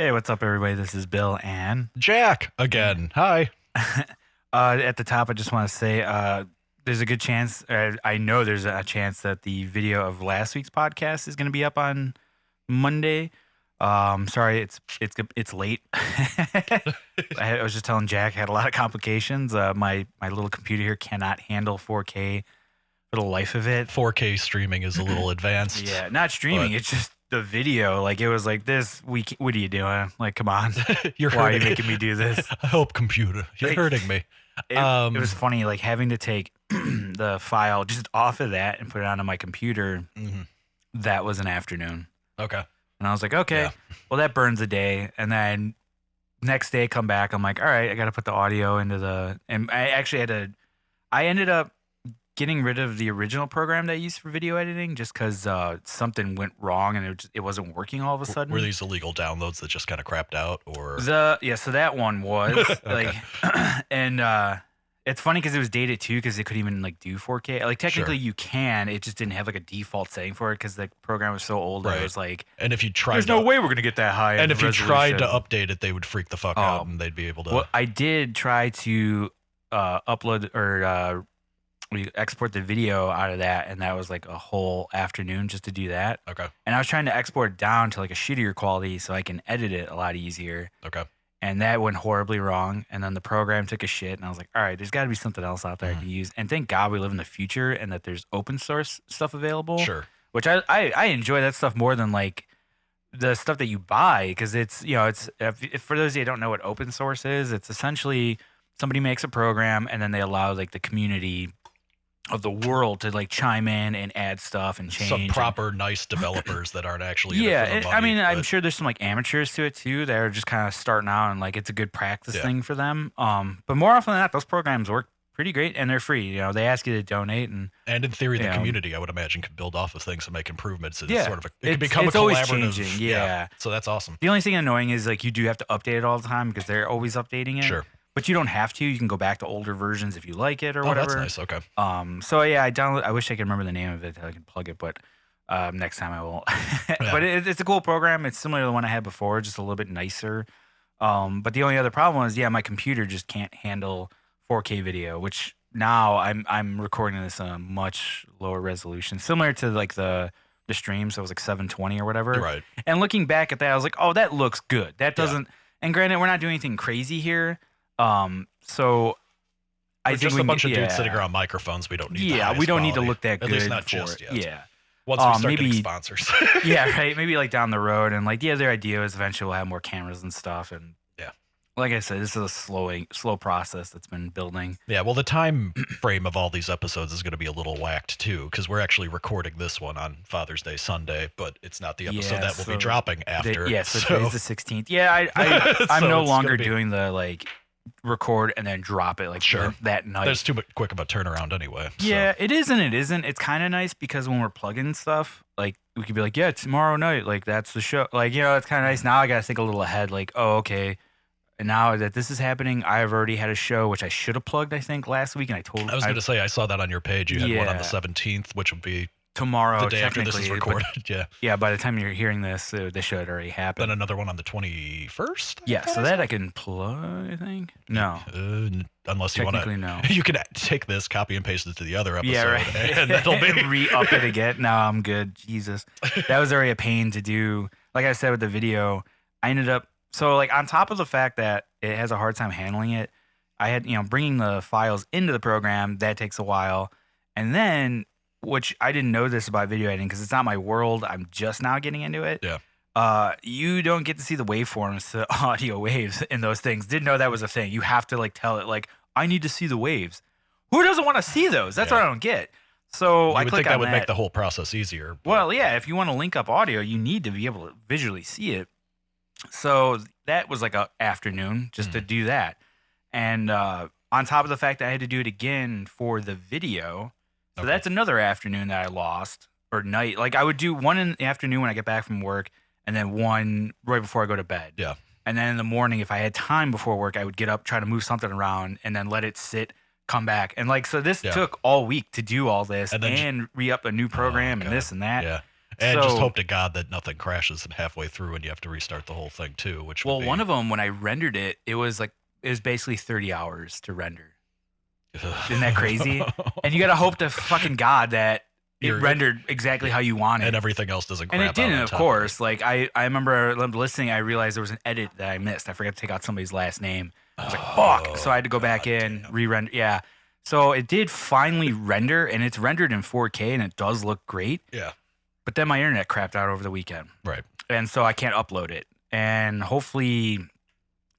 Hey, what's up, everybody? This is Bill and Jack again. Hi. at the top, I just want to say there's a good chance, I know there's a chance that the video of last week's podcast is going to be up on Monday. Sorry, it's late. I was just telling Jack I had a lot of complications. My little computer here cannot handle 4K for the life of it. 4K streaming is a little advanced. Yeah, not streaming. It's just the video. Like it was like this. What are you doing? Like, come on. Why are you making me do this? I hope computer. You're hurting me. It was funny, like having to take the file just off of that and put it onto my computer. Mhm. That was an afternoon. Okay. And I was like, okay, well, that burns a day. And then next day, come back. I'm like, all right, I got to put the audio into and I actually I ended up getting rid of the original program that I used for video editing just because something went wrong and it wasn't working all of a sudden. Were these illegal downloads that just kind of crapped out, or so that one was Okay. and it's funny because it was dated too because it couldn't even like do 4K. Like technically you can, it just didn't have like a default setting for it because the program was so old that it was like, and if you tried, there's no way we're gonna get that high. And in if you tried to resolution. update it, they would freak the fuck out, and they'd be able to. Well, I did try to upload or we export the video out of that, and that was like a whole afternoon just to do that. Okay. And I was trying to export it down to like a shittier quality so I can edit it a lot easier. Okay. And that went horribly wrong. And then the program took a shit, and I was like, all right, there's got to be something else out there I can use. And thank God we live in the future and that there's open source stuff available. Sure. Which I enjoy that stuff more than like the stuff that you buy, because it's, you know, it's if for those of you who don't know what open source is, it's essentially somebody makes a program and then they allow like the community of the world to like chime in and add stuff and change. Some proper nice developers that aren't actually in it for the money, I mean, I'm sure there's some like amateurs to it too that are just kind of starting out and like it's a good practice thing for them. But more often than not, those programs work pretty great and they're free. You know, they ask you to donate and in theory, the community, I would imagine, could build off of things and make improvements. It's sort of it can become a always collaborative. changing. Yeah. So that's awesome. The only thing annoying is like you do have to update it all the time because they're always updating it. Sure. But you don't have to. You can go back to older versions if you like it or whatever. That's nice. Okay. So yeah, I wish I could remember the name of it. I can plug it, but next time I will. But it's a cool program. It's similar to the one I had before, just a little bit nicer. But the only other problem is, my computer just can't handle 4K video, which now I'm recording this on a much lower resolution, similar to like the stream. So it was like 720 or whatever. Right. And looking back at that, I was like, oh, that looks good. That doesn't. And granted, we're not doing anything crazy here. So I think just a bunch of dudes sitting around microphones. We don't need. Yeah, we don't need to look that good. At least not for just it. yet. Yeah. Once we start getting sponsors. Yeah, right. Maybe like down the road, and like their idea is eventually we'll have more cameras and stuff. And like I said, this is a slow process that's been building. Yeah. Well, the time frame of all these episodes is going to be a little whacked too, because we're actually recording this one on Father's Day Sunday, but it's not the episode that will be dropping after. So today's the 16th. Yeah, I'm no longer doing the like record and then drop it like that night. That's too quick of a turnaround anyway. Yeah, it is and it isn't. It's kind of nice because when we're plugging stuff, like we could be like, yeah, tomorrow night, like that's the show. Like, it's kind of nice. Now I got to think a little ahead, like, oh, okay. And now that this is happening, I've already had a show, which I should have plugged, I think, last week. And I was going to say, I saw that on your page. You had one on the 17th, which would be tomorrow, the day after this is recorded. Yeah, by the time you're hearing this, this show had already happened. Then another one on the 21st? Yeah, so that I can plug, I think. No. Unless you want to. No. You can take this, copy and paste it to the other episode. Yeah, right. And that'll be. Re-up it again. No, I'm good. Jesus. That was already a pain to do. Like I said with the video, I ended up. So, like, on top of the fact that it has a hard time handling it, I had, bringing the files into the program, that takes a while. And then, which I didn't know this about video editing because it's not my world. I'm just now getting into it. Yeah. You don't get to see the waveforms to audio waves in those things. Didn't know that was a thing. You have to, like, tell it, like, I need to see the waves. Who doesn't want to see those? That's what I don't get. So I click on that. You would think that would make the whole process easier. Well, yeah, if you want to link up audio, you need to be able to visually see it. So that was like an afternoon just to do that. And on top of the fact that I had to do it again for the video. So that's another afternoon that I lost, or night. Like I would do one in the afternoon when I get back from work and then one right before I go to bed. Yeah. And then in the morning, if I had time before work, I would get up, try to move something around and then let it sit, come back. And like, so this took all week to do all this and re-up a new program and this and that. Yeah. And just hope to God that nothing crashes halfway through and you have to restart the whole thing too. Which would be... one of them, when I rendered it, it was basically 30 hours to render. Isn't that crazy? And you gotta hope to fucking God that it rendered exactly how you want it, and everything else doesn't. Crap and it didn't, out of course. Like I remember listening, I realized there was an edit that I missed. I forgot to take out somebody's last name. I was like, fuck. So I had to go back in, re-render. Yeah. So it did finally render, and it's rendered in 4K, and it does look great. Yeah. But then my internet crapped out over the weekend. Right. And so I can't upload it. And hopefully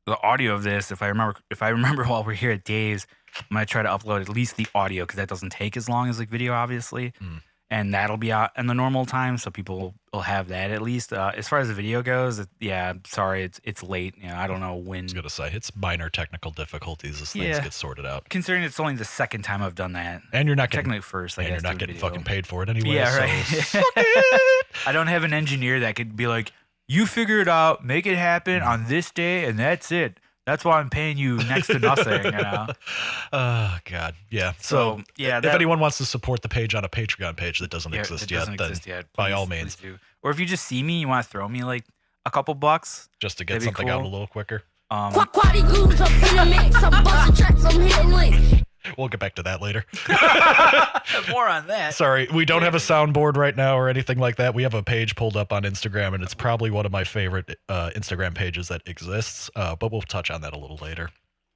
the audio of this, if I remember while we're here at Dave's, I'm going to try to upload at least the audio, because that doesn't take as long as like video, obviously. And that'll be out in the normal time, so people will have that at least. As far as the video goes, sorry, it's late. You know, I don't know when. I was gonna say it's minor technical difficulties as things get sorted out. Considering it's only the second time I've done that, and you're not getting technically first, and you're not getting fucking paid for it anyway. Yeah, right. So suck it. I don't have an engineer that could be like, you figure it out, make it happen on this day, and that's it. That's why I'm paying you next to nothing, you know? Oh, God. Yeah. So if anyone wants to support the page on a Patreon page that doesn't exist yet, then by all means. Or if you just see me, you want to throw me like a couple bucks. Just to get something out a little quicker. We'll get back to that later. More on that. Sorry, we don't have a soundboard right now or anything like that. We have a page pulled up on Instagram, and it's probably one of my favorite Instagram pages that exists. But we'll touch on that a little later.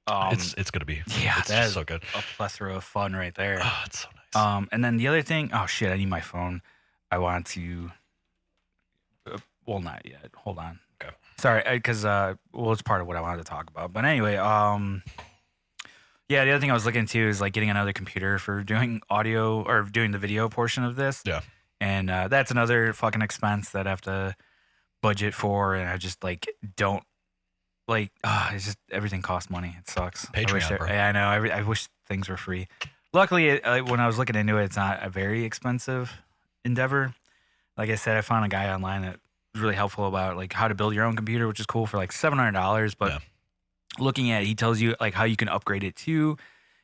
It's going to be it's just so good. A plethora of fun right there. Oh, it's so nice. And then the other thing, oh shit, I need my phone. I want to. Well, not yet. Hold on. Okay. Sorry, because it's part of what I wanted to talk about. But anyway, yeah, the other thing I was looking into is like getting another computer for doing audio or doing the video portion of this. Yeah. And that's another fucking expense that I have to budget for, and I just like don't like. It's just everything costs money. It sucks. Patreon, bro. I know. I wish things were free. Luckily, when I was looking into it, it's not a very expensive endeavor. Like I said, I found a guy online that was really helpful about like how to build your own computer, which is cool for like $700. But looking at it, he tells you like how you can upgrade it too.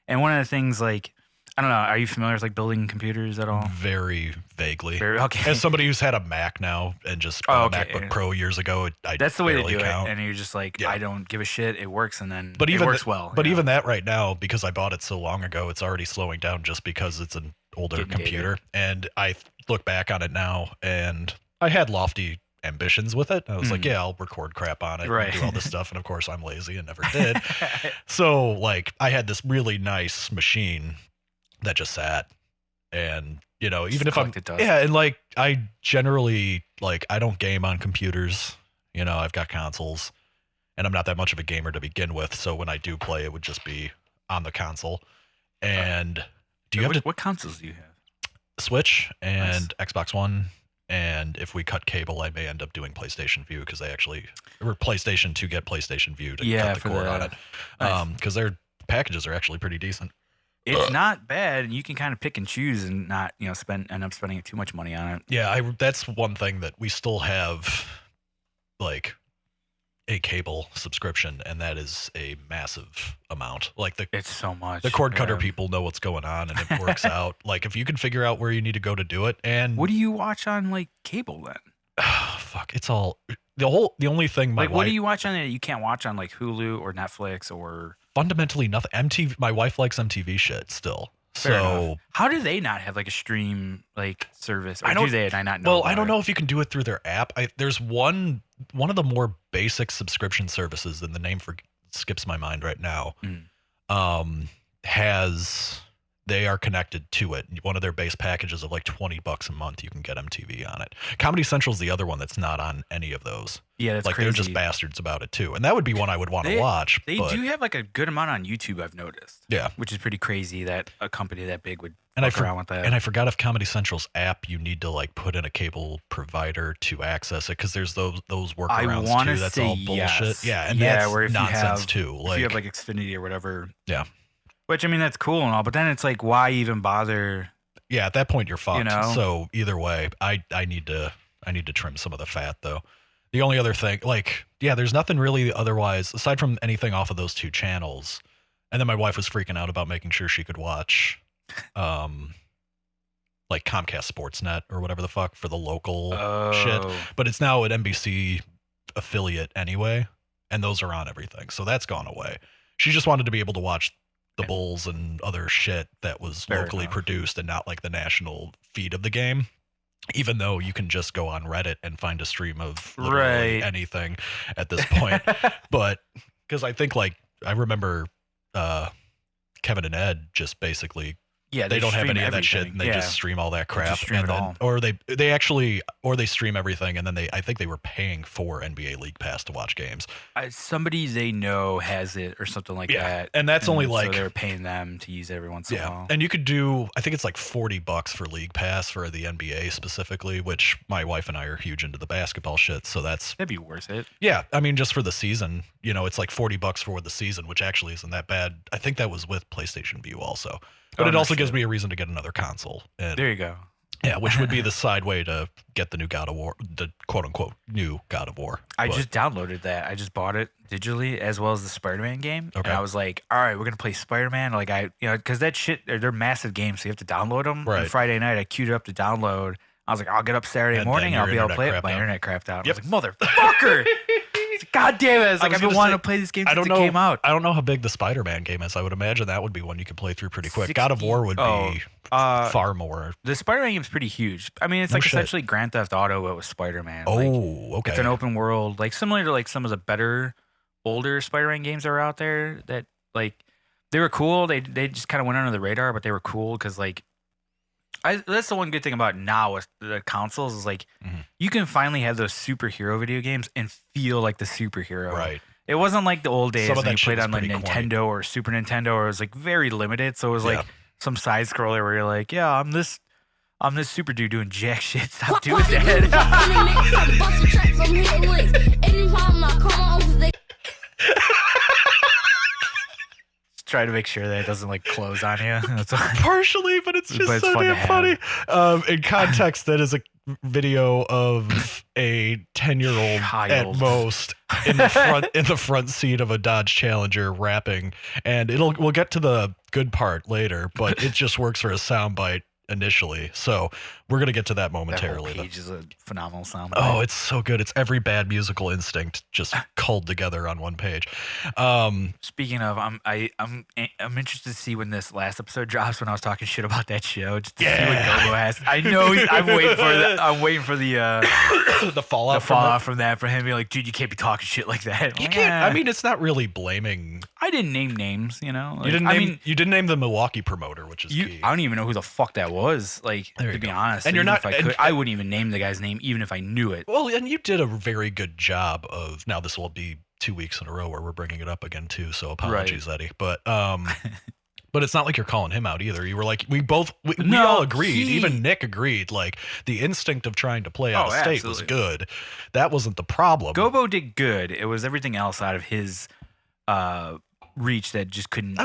And one of the things, like, I don't know, are you familiar with like building computers at all? Very vaguely. Okay. As somebody who's had a Mac now and just bought a MacBook Pro years ago, that's the way to do it. And you're just like, I don't give a shit. It works, and then it works well. But even that right now, because I bought it so long ago, it's already slowing down just because it's an older computer. And I look back on it now, and I had lofty ambitions with it. I was like, I'll record crap on it and do all this stuff. And of course I'm lazy and never did. So like I had this really nice machine that just sat, and you know, even if and like I generally like, I don't game on computers, you know, I've got consoles and I'm not that much of a gamer to begin with. So when I do play, it would just be on the console. And what consoles do you have? Switch and Xbox One. And if we cut cable, I may end up doing PlayStation View, because they actually were PlayStation to get PlayStation View to cut the cord on it. Because their packages are actually pretty decent. It's not bad. You can kind of pick and choose and not, you know, end up spending too much money on it. Yeah, that's one thing that we still have, like a cable subscription, and that is a massive amount. Like it's so much. The cord cutter people know what's going on, and it works out. Like if you can figure out where you need to go to do it. And what do you watch on like cable then? Fuck, it's all the only thing. What do you watch on it you can't watch on like Hulu or Netflix or? Fundamentally nothing. MTV. My wife likes MTV shit still. So how do they not have like a stream like service? Or do they? And I not know. Well, I don't know if you can do it through their app. There's one of the more basic subscription services, and the name skips my mind right now. They are connected to it. One of their base packages of like $20 a month, you can get MTV on it. Comedy Central's the other one that's not on any of those. Yeah, that's like crazy. They're just bastards about it too, and that would be one I would want to watch. They do have like a good amount on YouTube, I've noticed. Yeah, which is pretty crazy that a company that big would fuck around with that. And I forgot if Comedy Central's app, you need to like put in a cable provider to access it, because there's those workarounds too. That's all bullshit. Yeah, and that's where nonsense too. Like if you have like Xfinity or whatever. Yeah. Which, I mean, that's cool and all, but then it's like, why even bother? Yeah, at that point you're fucked. You know? So either way, I need to trim some of the fat though. The only other thing, like, yeah, there's nothing really otherwise aside from anything off of those two channels. And then my wife was freaking out about making sure she could watch like Comcast Sportsnet or whatever the fuck for the local shit. But it's now an NBC affiliate anyway, and those are on everything. So that's gone away. She just wanted to be able to watch the Bulls and other shit that was locally produced and not like the national feed of the game. Even though you can just go on Reddit and find a stream of literally anything at this point. But because I think like I remember Kevin and Ed just basically they don't have any of that shit and they just stream all that crap and then or they stream everything and then I think they were paying for NBA League Pass to watch games. Somebody they know has it or something like that. And that's only like so they're paying them to use it every once in a while. And you could do I think it's like $40 for League Pass for the NBA specifically, which my wife and I are huge into the basketball shit, so that'd be worth it. Yeah, I mean just for the season, it's like $40 for the season, which actually isn't that bad. I think that was with PlayStation View also. But it also gives me a reason to get another console. And, there you go. Yeah, which would be the side way to get the new God of War, the quote unquote new God of War. I just downloaded that. I just bought it digitally as well as the Spider-Man game. Okay. And I was like, all right, we're going to play Spider-Man. Like because that shit, they're massive games. So you have to download them. Right. And Friday night, I queued up to download. I was like, I'll get up Saturday morning. I'll be able to play it. My internet crapped out. Yep. I was like, motherfucker. God damn it. I've been wanting to play this game since it came out. I don't know how big the Spider-Man game is. I would imagine that would be one you could play through pretty quick. God of War would be far more. The Spider-Man game is pretty huge. I mean, it's essentially Grand Theft Auto but with Spider-Man. Okay. It's an open world, like similar to like some of the better older Spider-Man games that are out there that like they were cool. They just kind of went under the radar, but they were cool because like that's the one good thing about now with the consoles is like you can finally have those superhero video games and feel like the superhero. Right. It wasn't like the old days when you played on like Nintendo corny. or Super Nintendo, or it was like very limited. So it was like some side scroller where you're like, yeah, I'm this super dude doing jack shit. Stop doing that. Try to make sure that it doesn't like close on you. That's partially, but it's just so damn funny. In context, that is a video of a 10-year-old at most in the front seat of a Dodge Challenger rapping, and we'll get to the good part later, but it just works for a soundbite initially. So we're gonna get to that momentarily. That whole page is a phenomenal soundbite. Oh, it's so good. It's every bad musical instinct just culled together on one page. Speaking of, I'm interested to see when this last episode drops. When I was talking shit about that show, just to see what Gobo has. I know I'm waiting for the the fallout from that for him to be like, dude, you can't be talking shit like that. You can't. I mean, it's not really blaming. I didn't name names, Like, you didn't name the Milwaukee promoter, which is key. I don't even know who the fuck that was. Like, to be honest, and you're not. I wouldn't even name the guy's name, even if I knew it. Well, and you did a very good job of. Now this will be 2 weeks in a row where we're bringing it up again too. So apologies, Eddie. But but it's not like you're calling him out either. You were like, we all agreed. Even Nick agreed. Like the instinct of trying to play out of state was good. That wasn't the problem. Gobo did good. It was everything else out of his reach that just couldn't.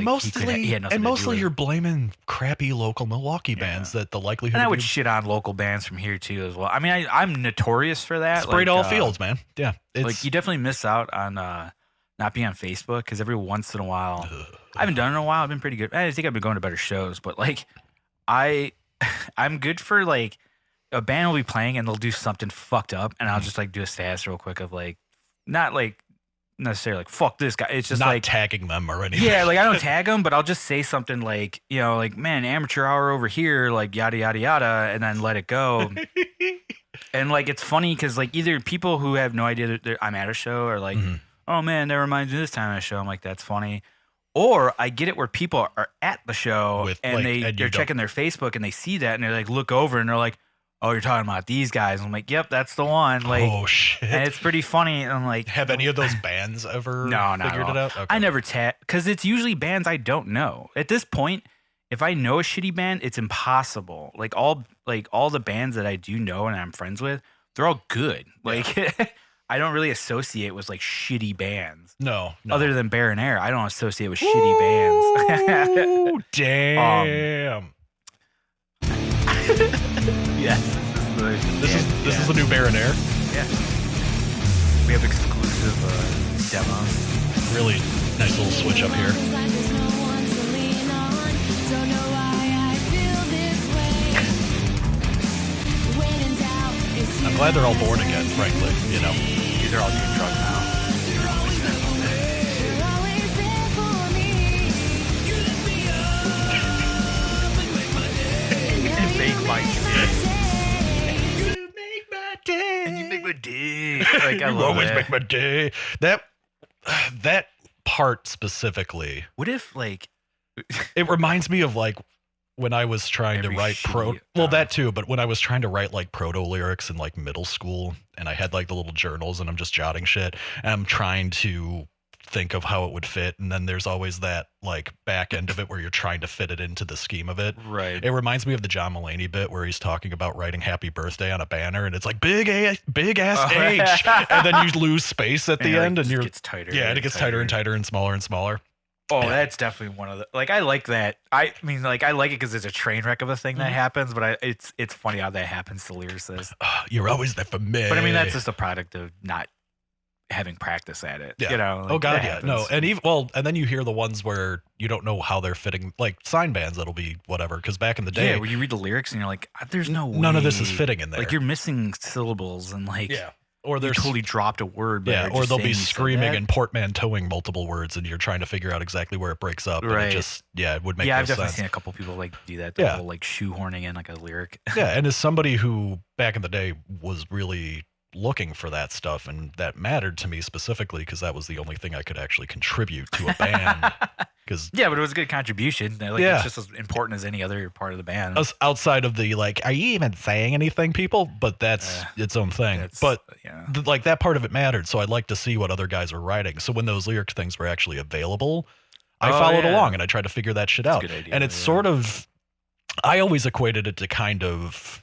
Mostly you're blaming crappy local Milwaukee bands that the likelihood. And I would shit on local bands from here too as well. I mean, I'm notorious for that. Sprayed all fields, man. Yeah, like you definitely miss out on not being on Facebook because every once in a while, I haven't done it in a while. I've been pretty good. I think I've been going to better shows, but like I'm good for like a band will be playing and they'll do something fucked up, and I'll just like do a status real quick of like not like. Necessarily like fuck this guy. It's just not like tagging them or anything. Yeah, like I don't tag them, but I'll just say something like, like man, amateur hour over here, like yada yada yada, and then let it go. And like it's funny because like either people who have no idea that I'm at a show are like, oh man, that reminds me of this time at a show. I'm like, that's funny. Or I get it where people are at the show and they're checking their Facebook and they see that and they like look over and they're like, oh, you're talking about these guys. I'm like, yep, that's the one. Like, oh shit, and it's pretty funny. And I'm like, have any of those bands ever figured it out? Okay. I never because it's usually bands I don't know. At this point, if I know a shitty band, it's impossible. Like all the bands that I do know and I'm friends with, they're all good. Like I don't really associate with like shitty bands. No. Other than Bear and Air, I don't associate with shitty bands. Oh damn. Yes, this is the new Bear and Air. Yeah, we have exclusive demos. Really nice little switch up here. glad they're all born again, frankly, you know. These are all doing drugs now. Make my day. You make my day. And you make my day. Like, I You love always that. make my day. That part specifically. What if, like... It reminds me of, like, when I was trying to Every write shitty- well, that too, but when I was trying to write like proto lyrics in like middle school, and I had like the little journals and I'm just jotting shit and I'm trying to think of how it would fit, and then there's always that like back end of it where you're trying to fit it into the scheme of it. Right. It reminds me of the John Mulaney bit where he's talking about writing happy birthday on a banner and it's like big ass H, and then you lose space at the end, and it you're gets tighter. yeah, and it gets tighter and tighter and smaller and smaller. Oh, Yeah. that's definitely one of the, like, I like that. I mean, like, I like it because it's a train wreck of a thing that happens, but it's funny how that happens to lyricists. You're always there for me. But I mean, that's just a product of not having practice at it. Yeah. You know? Like, Oh god, that yeah. happens. No, and even and then you hear the ones where you don't know how they're fitting, like sign bands that'll be whatever. Because back in the day, yeah, where you read the lyrics and you're like, there's no way. none of this is fitting in there. Like, you're missing syllables and like, yeah, or you there's totally dropped a word. But yeah, you're or just they'll saying be you said screaming that. and portmanteauing multiple words, and you're trying to figure out exactly where it breaks up. And Right. it just it would make Yeah, no I've definitely sense. seen a couple people like do that. The Yeah. whole like shoehorning in like a lyric. Yeah, and as somebody who back in the day was really looking for that stuff, and that mattered to me specifically because that was the only thing I could actually contribute to a band. Because Yeah, but it was a good contribution. Like, Yeah. it's just as important as any other part of the band. outside of the like, are you even saying anything, people? But that's its own thing. That's- But yeah. like that part of it mattered, so I'd like to see what other guys are writing. So when those lyric things were actually available, I Oh, followed yeah. along and I tried to figure that shit That's a out. good idea, And it's yeah. sort of, I always equated it to kind of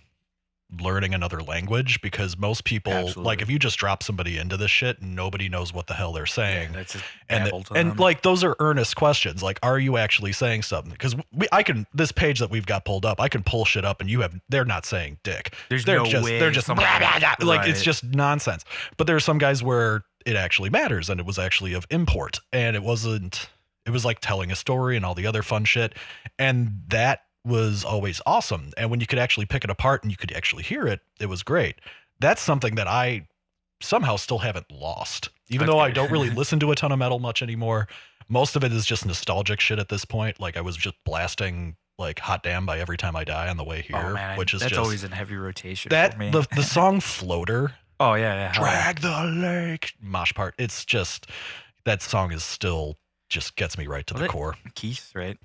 learning another language, because most people Absolutely. like if you just drop somebody into this shit, nobody knows what the hell they're saying. That's just and babble to and them. like those are earnest questions, like, are you actually saying something? Because I can, this page that we've got pulled up, I can pull shit up and they're not saying dick. There's they're no just way they're just somebody- like it's Right. just nonsense. But there are some guys where it actually matters, and it was actually of import, and it was like telling a story and all the other fun shit, and that was always awesome. And when you could actually pick it apart and you could actually hear it, it was great. That's something that I somehow still haven't lost, even That's though I good. don't really listen to a ton of metal much anymore. Most of it is just nostalgic shit at this point. Like I was just blasting like Hot Damn by Every Time I Die on the way here, Oh man, which is that's just always in heavy rotation that for me. the song Floater, Oh yeah. Drag the Lake mosh part. It's just, that song is still just gets me right to Was the it core. Keith, right?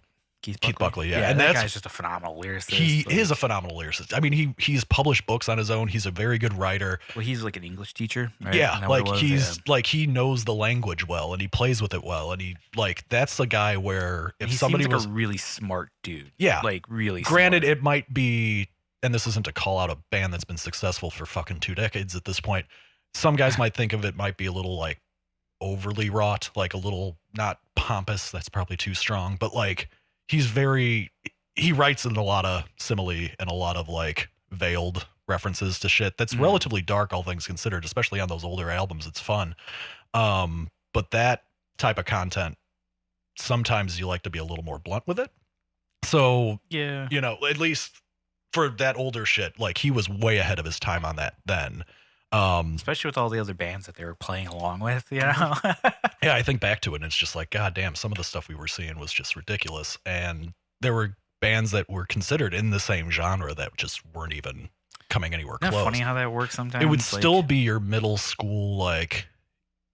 Keith Buckley, yeah. And And that that's- guy's just a phenomenal lyricist. He Like, is a phenomenal lyricist. I mean, he's published books on his own. He's a very good writer. Well, he's like an English teacher, right? Yeah, Isn't that what like it was? he's like, he knows the language well, and he plays with it well, and he like, that's the guy where if he somebody seems like was a really smart dude. Yeah. Like really. granted, smart. it might be, and this isn't to call out a band that's been successful for fucking 2 decades at this point. Some guys might think of it might be a little like overly wrought, like a little not pompous. That's probably too strong, but like he writes in a lot of simile and a lot of like veiled references to shit that's relatively dark, all things considered, especially on those older albums. It's fun. But that type of content, sometimes you like to be a little more blunt with it. So, Yeah. you know, at least for that older shit, like he was way ahead of his time on that then. Especially with all the other bands that they were playing along with, you know. Yeah, I think back to it and it's just like, God damn, some of the stuff we were seeing was just ridiculous. And there were bands that were considered in the same genre that just weren't even coming anywhere Isn't that close. funny how that works sometimes? It would Like, still be your middle school, like,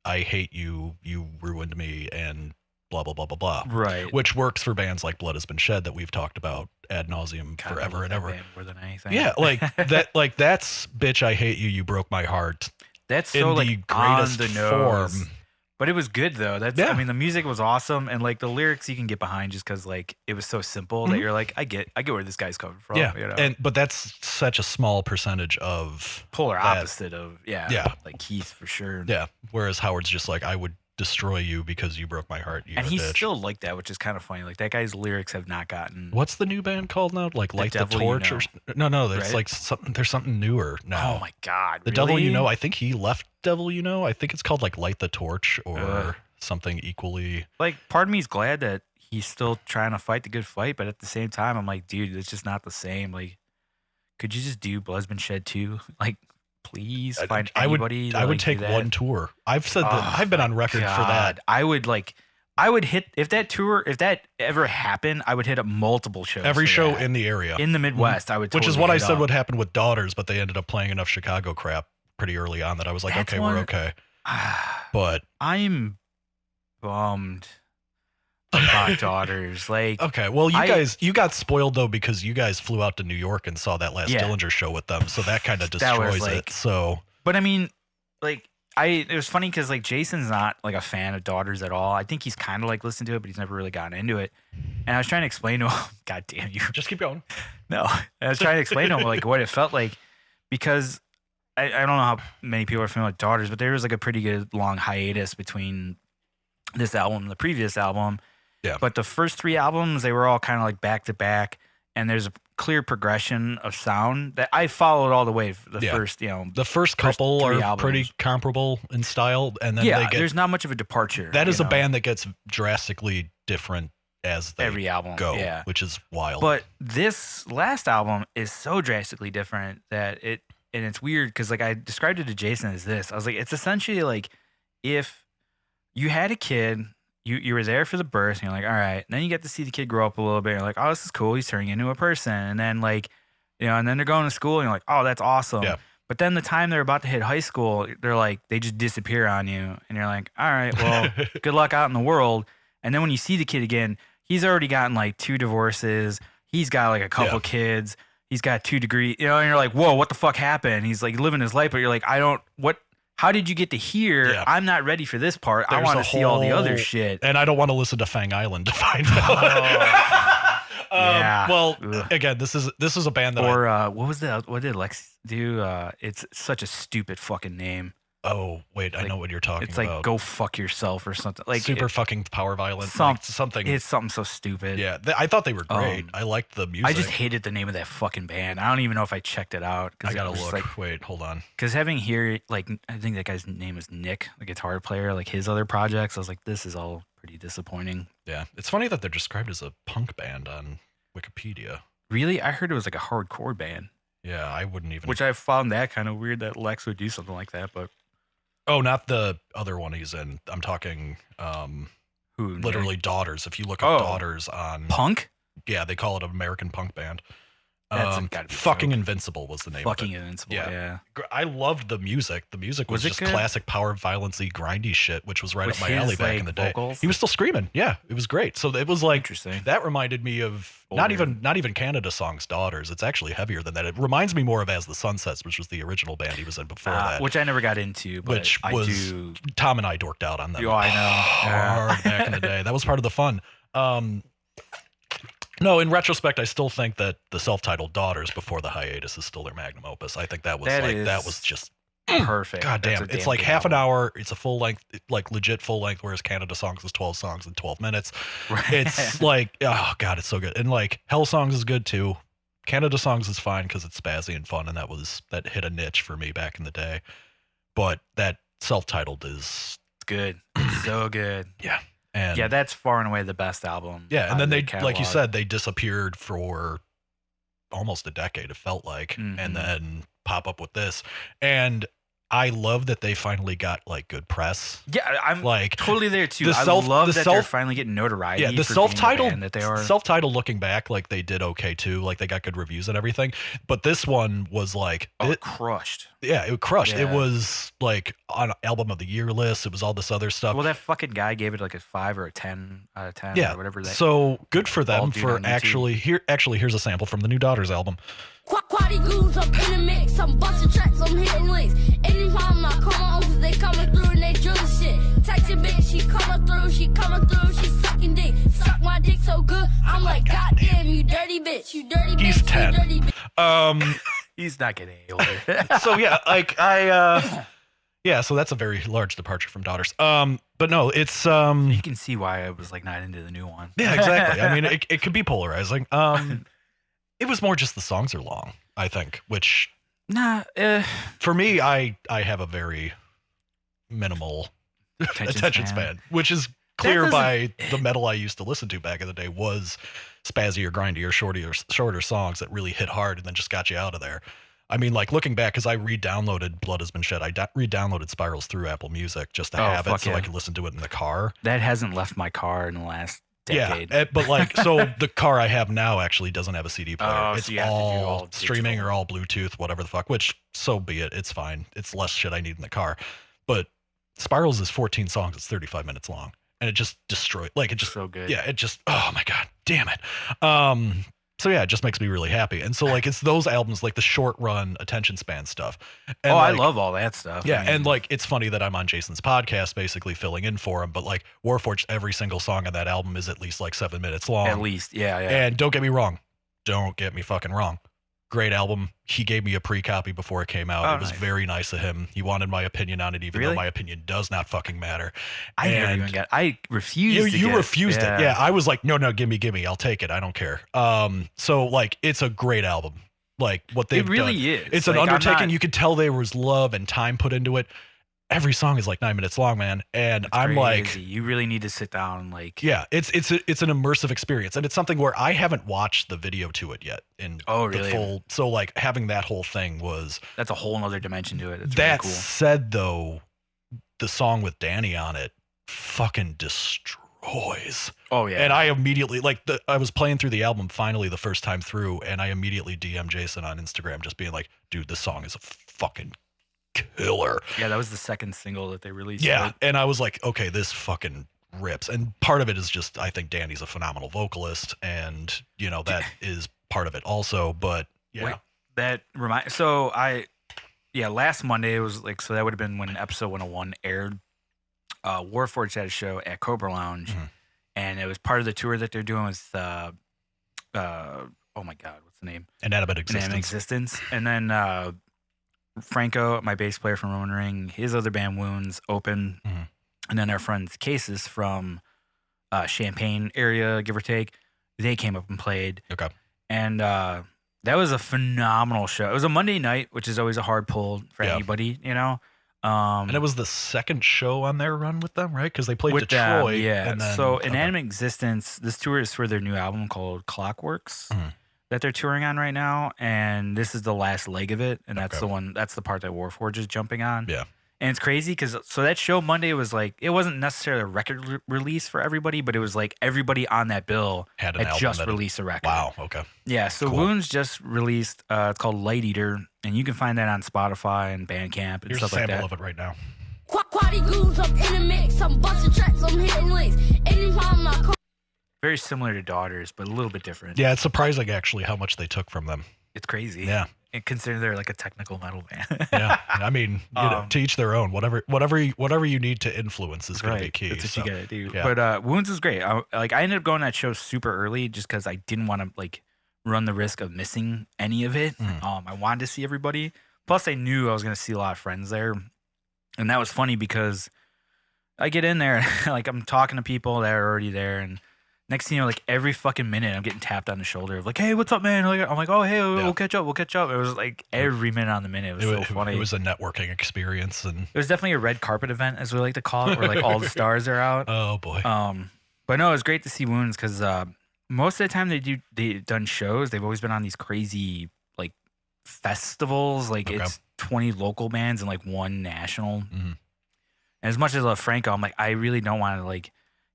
I hate you, you ruined me, and blah, blah, blah, blah, blah. right. Which works for bands like Blood Has Been Shed that we've talked about ad nauseum God, I forever love and that ever. band more than anything. Yeah, like that, like that's bitch, I hate you, you broke my heart. That's in so the like greatest on the nose. form. But it was good though. That's Yeah. I mean the music was awesome and like the lyrics you can get behind just because like it was so simple that you're like I get where this guy's coming from. Yeah, You know? but that's such a small percentage of polar that. opposite of Yeah. like Keith for sure. Yeah. Whereas Howard's just like, I would destroy you because you broke my heart. You And a he's bitch. still like that, which is kind of funny. Like that guy's lyrics have not gotten. What's the new band called now? Like Light the Devil You Torch Know. no, there's Right? like something. There's something newer now. Oh my god! The Devil You really? Know. I think he left Devil You Know. I think it's called like Light the Torch or Ugh. something equally. Like, part of me is glad that he's still trying to fight the good fight, but at the same time, I'm like, dude, it's just not the same. Like, could you just do Blood's Been Shed too? Like, please find anybody. I would take one tour. I've said that. I've been on record for that. I would hit if that ever happened, I would hit up multiple shows. Every show in the area. In the Midwest, I would Which is what I said would happen with Daughters, but they ended up playing enough Chicago crap pretty early on that I was like, okay, we're okay. But I'm bummed about Daughters. Like, okay, well, you got spoiled though because you guys flew out to New York and saw that last Dillinger show with them, so that kind of destroys it. So, but I mean, like, it was funny because like Jason's not like a fan of Daughters at all. I think he's kind of like listened to it, but he's never really gotten into it. And I was trying to explain to him, God damn you, just keep going. No, I was trying to explain to him like what it felt like because. I don't know how many people are familiar with Daughters, but there was like a pretty good long hiatus between this album and the previous album. Yeah. But the first 3 albums, they were all kind of like back to back, and there's a clear progression of sound that I followed all the way. The first couple are albums. Pretty comparable in style, and then there's not much of a departure. That is a band that gets drastically different as they every album go, which is wild. But this last album is so drastically different that and it's weird because like I described it to Jason as this. I was like, it's essentially like if you had a kid, you were there for the birth, and you're like, all right. And then you get to see the kid grow up a little bit. And you're like, oh, this is cool. He's turning into a person. And then like, and then they're going to school, and you're like, oh, that's awesome. Yeah. But then the time they're about to hit high school, they're like, they just disappear on you, and you're like, all right, well, good luck out in the world. And then when you see the kid again, he's already gotten like 2 divorces. He's got like a couple kids. He's got 2 degrees, and you're like, whoa, what the fuck happened? He's like living his life, but you're like, how did you get to here? Yeah. I'm not ready for this part. I want to see all the other shit. And I don't want to listen to Fang Island to find out. Well, again, this is a band that what did Lex do? It's such a stupid fucking name. Oh, wait, I know what you're talking about. It's like Go Fuck Yourself or something. Like super fucking power violent. Something. It's something so stupid. Yeah, I thought they were great. I liked the music. I just hated the name of that fucking band. I don't even know if I checked it out. I gotta look. Like, wait, hold on. Because having here, like, I think that guy's name is Nick, the guitar player, like his other projects, I was like, this is all pretty disappointing. Yeah, it's funny that they're described as a punk band on Wikipedia. Really? I heard it was like a hardcore band. Yeah, I wouldn't even. Which I found that kind of weird that Lex would do something like that, but. Oh, not the other one he's in. I'm talking literally Daughters. If you look up Daughters on Punk? Yeah, they call it an American punk band. That's Fucking Invincible was the name Fucking of it. Invincible, yeah. I loved the music. The music was just classic power violence-y, grindy shit, which was right up my alley back in the day. Vocals? He was still screaming. Yeah, it was great. So it was like, interesting. That reminded me of not even Canada Song's Daughters. It's actually heavier than that. It reminds me more of As the Sun Sets, which was the original band he was in before that. Which I never got into, but Tom and I dorked out on them. Oh, I know. Hard back in the day. That was part of the fun. No, in retrospect, I still think that the self-titled Daughters before the hiatus is still their magnum opus. I think that was just perfect. God damn. It's like half an hour. It's a full length, like legit full length, whereas Canada Songs is 12 songs in 12 minutes. Right. It's like, oh God, it's so good. And like Hell Songs is good too. Canada Songs is fine because it's spazzy and fun, and that hit a niche for me back in the day. But that self-titled is good. It's so good. Yeah. And yeah, that's far and away the best album. Yeah, and then they, like you said, they disappeared for almost a decade, it felt like, and then pop up with this. And I love that they finally got like good press. Yeah, I'm like totally there too. I love that they're finally getting notoriety. Yeah, the self-titled looking back, like they did okay too. Like they got good reviews and everything. But this one was like it crushed. Yeah, it crushed. Yeah. It was like on album of the year list. It was all this other stuff. Well, that fucking guy gave it like a 5 or a 10 out of 10. Yeah, or whatever. So good for them for actually here's a sample from the new Daughters album. Quality goons up in the mix, I'm busting tracks, I'm hitting links. Anytime I come on, cause they coming through and they drilling shit. Text your bitch, she coming through, she sucking dick. Suck my dick so good, I'm like, goddamn, you dirty bitch, you dirty bitch. He's 10. You dirty bitch. He's not getting any older. So yeah, like so that's a very large departure from Daughters. But no, it's you can see why I was like not into the new one. Yeah, exactly. I mean, it could be polarizing. It was more just the songs are long, I think, which for me, I have a very minimal attention span, which is clear by the metal I used to listen to back in the day was spazzy or grindy or shorter songs that really hit hard and then just got you out of there. I mean, like looking back, because I re-downloaded Blood Has Been Shed. I re-downloaded Spirals through Apple Music just to have it so I could listen to it in the car. That hasn't left my car in the last decade. Yeah, but like, so the car I have now actually doesn't have a CD player. Oh, it's so you have to do all streaming digital. or all Bluetooth, whatever the fuck, which so be it. It's fine. It's less shit I need in the car. But Spirals is 14 songs. It's 35 minutes long. And it just destroyed, like it just, so good. Yeah, it just, oh my God, damn it. So yeah, it just makes me really happy. And so like, it's those albums, like the short run attention span stuff. And I like, love all that stuff. yeah. I mean, And like, it's funny that I'm on Jason's podcast, basically filling in for him, but like Warforged, every single song on that album is at least like 7 minutes long. at least, yeah. And don't get me wrong. Don't get me fucking wrong. Great album. He gave me a pre-copy before it came out. Oh, it was nice. very nice of him. He wanted my opinion on it, even Really? though my opinion does not fucking matter. I never even got. I refused. You refused it. Yeah, I was like, no, gimme. I'll take it. I don't care. So like, it's a great album. Like what they've It really done. is. It's Like, an I'm undertaking. not- You could tell there was love and time put into it. Every song is like 9 minutes long, man. And It's I'm like, crazy. You really need to sit down and like. yeah, it's an immersive experience, and it's something where I haven't watched the video to it yet. In Oh, the really? full, so like having that whole thing was. That's a whole nother dimension to it. It's That really cool. said, though, the song with Danny on it fucking destroys. Oh yeah. And I immediately I was playing through the album finally the first time through, and I immediately DM Jason on Instagram, just being like, "Dude, this song is a fucking killer." Yeah, that was the second single that they released. Yeah, right? and I was like, "Okay, this fucking rips." And part of it is just I think Danny's a phenomenal vocalist, and you know that is part of it also. But yeah, Wait, that last Monday it was like, so that would have been when episode 101 aired. Warforged had a show at Cobra Lounge, and it was part of the tour that they're doing with oh my God, what's the name? Inanimate Inanimate Existence. Existence. And then Franco, my bass player from Roman Ring, his other band Wounds open, and then our friends Caecus from Champaign area, give or take, they came up and played. Okay. And that was a phenomenal show. It was a Monday night, which is always a hard pull for anybody, you know. And it was the second show on their run with them, right? Because they played with Detroit. them, yeah. And then, So Inanimate Existence, this tour is for their new album called Clockworks that they're touring on right now, and this is the last leg of it, and that's the part that Warforged is jumping on. Yeah. And it's crazy because so that show Monday was like, it wasn't necessarily a record release for everybody, but it was like everybody on that bill had just released a record. Wow. Okay. Yeah. So Cool. Wounds just released. It's called Light Eater, and you can find that on Spotify and Bandcamp and Here's a stuff like sample that. of it right now. Quality goons up in the mix. I'm busting tracks, I'm hitting links. Anytime I come. Very similar to Daughters, but a little bit different. Yeah, it's surprising actually how much they took from them. It's crazy. Yeah. And consider they're like a technical metal band. Yeah. I mean, you know, to each their own. Whatever you need to influence is going to be key. That's what so, you gotta do. yeah. But Wounds is great. I ended up going to that show super early just because I didn't want to like run the risk of missing any of it. I wanted to see everybody. Plus, I knew I was gonna see a lot of friends there, and that was funny because I get in there, like I'm talking to people that are already there, and next thing you know, like every fucking minute, I'm getting tapped on the shoulder of like, "Hey, what's up, man?" I'm like, "Oh, hey, we'll catch up. We'll catch up." It was like every minute on the minute. It was so funny. It was a networking experience, and it was definitely a red carpet event, as we like to call it, where like all the stars are out. Oh boy. But no, it was great to see Wounds because most of the time they've done shows. They've always been on these crazy like festivals. Like it's 20 local bands and like one national. And as much as I love Franco, I'm like, I really don't want to like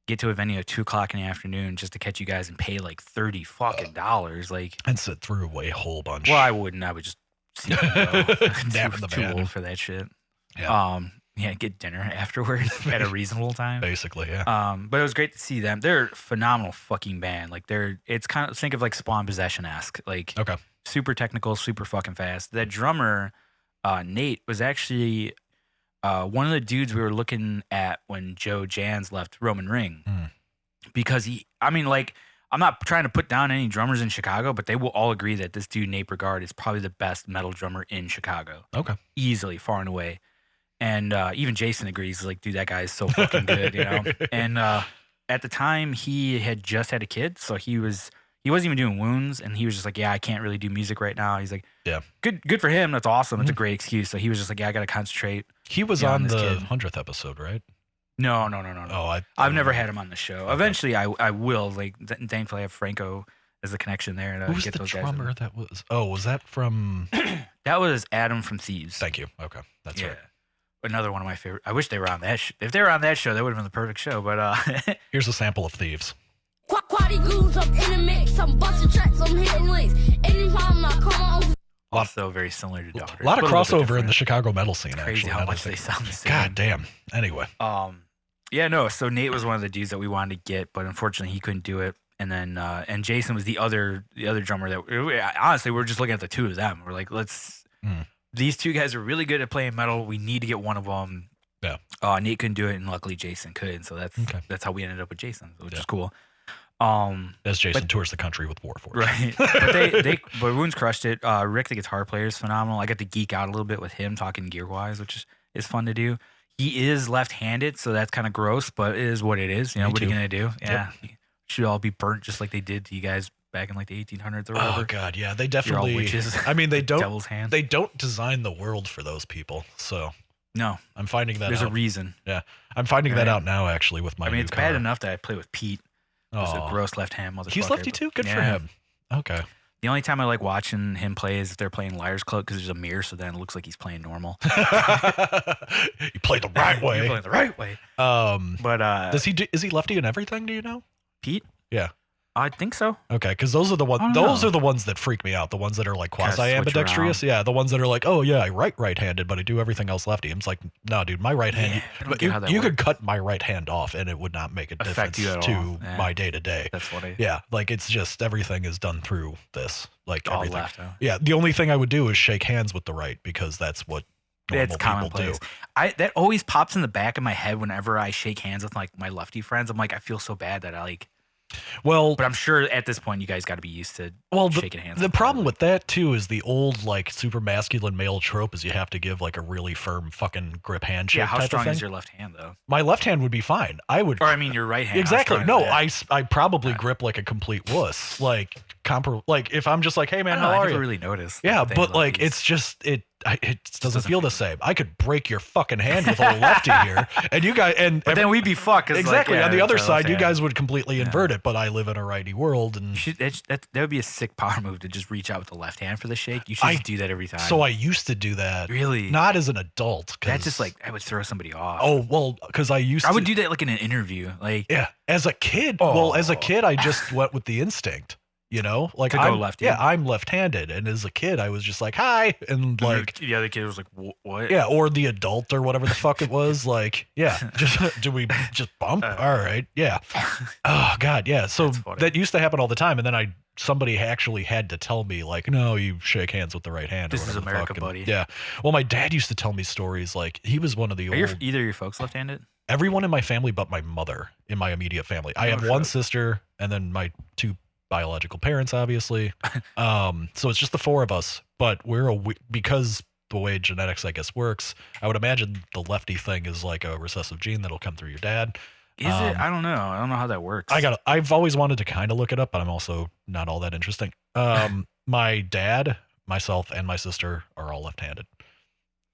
get to a venue at 2:00 in the afternoon just to catch you guys and pay like $30 fucking dollars. Like, and sit through a whole bunch. well, I wouldn't. I would just see them go. Nap in the too bed. old for that shit. Yeah. Yeah, get dinner afterwards at a reasonable time. Basically, yeah. But it was great to see them. They're a phenomenal fucking band. Like it's kind of, think of like Spawn Possession-esque. Like Okay. super technical, super fucking fast. That drummer, Nate, was actually one of the dudes we were looking at when Joe Jans left Roman Ring. Because I'm not trying to put down any drummers in Chicago, but they will all agree that this dude, Nate Brigard, is probably the best metal drummer in Chicago. Okay. Easily, far and away. And even Jason agrees, like, dude, that guy is so fucking good, you know? And at the time, he had just had a kid, so he wasn't even doing Wounds, and he was just like, yeah, I can't really do music right now. He's like, yeah, good for him. That's awesome. It's a great excuse. So he was just like, yeah, I got to concentrate. He was on the 100th episode, right? No. Oh, I've never had him on the show. Okay. Eventually, I will. Like, thankfully, I have Franco There's a connection there to Who's get the those drummer guys. that was? Oh, was that from? That was Adam from Thieves. Thank you. Okay, that's right. Another one of my favorite. I wish they were on that. If they were on that show, that would have been the perfect show. But here's a sample of Thieves. Quality goons up in the mix. I'm busting tracks, I'm hitting links. Anytime I come over. Also very similar to Daughter. A lot of crossover in the Chicago metal scene. Crazy actually, how much they sound the same. God damn. Anyway. Yeah, no. So Nate was one of the dudes that we wanted to get, but unfortunately he couldn't do it. And then and Jason was the other drummer that honestly we're just looking at the two of them. We're like, these two guys are really good at playing metal. We need to get one of them. Yeah. Nate couldn't do it, and luckily Jason could. And so that's how we ended up with Jason, which is cool. As Jason tours the country with Warforged. Right. But Wounds crushed it. Rick, the guitar player, is phenomenal. I got to geek out a little bit with him talking gear-wise, which is fun to do. He is left-handed, so that's kind of gross, but it is what it is. You know, what are you going to do? Yeah. Yep. Should all be burnt just like they did to you guys back in like the 1800s or whatever. Oh God, yeah, they definitely. You're all witches. I mean, they don't. Devil's hand. They don't design the world for those people. So no, I'm finding that. There's a reason. Yeah, I'm finding that out now. Actually, with my. I mean, it's car. bad enough that I play with Pete. Who's a gross left hand motherfucker. He's lefty too. Good for him. Okay. The only time I like watching him play is if they're playing Liar's Club because there's a mirror, so then it looks like he's playing normal. You play the right way. You're playing the right way. But is he lefty in everything? Do you know? Pete? Yeah. I think so. Okay, because those are the ones. Those are the ones that freak me out. The ones that are like quasi ambidextrous. Yeah, the ones that are like, oh yeah, I right-handed, but I do everything else lefty. I'm just like, no, dude, my right hand. You could cut my right hand off, and it would not make a difference to my day to day. That's funny. Yeah, like it's just everything is done through this. Like all everything. Left, huh? Yeah, the only thing I would do is shake hands with the right because that's what normal people do. That always pops in the back of my head whenever I shake hands with like my lefty friends. I'm like, I feel so bad that I like. Well, but I'm sure at this point you guys got to be used to shaking hands. The problem with that too is the old like super masculine male trope is you have to give like a really firm fucking grip handshake. Yeah, how type strong of thing. is your left hand though? My left hand would be fine. I would. Or I mean your right hand. Exactly. No, I probably grip like a complete wuss. Like if I'm just like, hey man, how are you? I never really noticed. Yeah, but like it's just it doesn't feel the same. I could break your fucking hand with a lefty here, and you guys but then we'd be fucked. Exactly. On the other side, you guys would completely invert it, but I live in a righty world, and that would be a sick power move to just reach out with the left hand for the shake. You should just do that every time. So I used to do that. Really? Not as an adult. That's just like I would throw somebody off. Oh well, because I would do that like in an interview. Like as a kid. Oh. Well, as a kid, I just went with the instinct. You know, like I'm lefty. Yeah, I'm left-handed, and as a kid, I was just like, "Hi," and like the other kid was like, "What?" Yeah, or the adult or whatever the fuck it was. Like, yeah, do we just bump? All right, yeah. Oh God, yeah. So that used to happen all the time, and then somebody actually had to tell me like, "No, you shake hands with the right hand." This is America, buddy. Yeah. Well, my dad used to tell me stories like he was one of the old. Either your folks left-handed? Everyone in my family, but my mother in my immediate family. I have one sister, and then my two biological parents, obviously. So it's just the four of us, but because the way genetics, I guess, works, I would imagine the lefty thing is like a recessive gene that'll come through your dad. Is it? I don't know. I don't know how that works. I've always wanted to kind of look it up, but I'm also not all that interesting. My dad, myself, and my sister are all left-handed.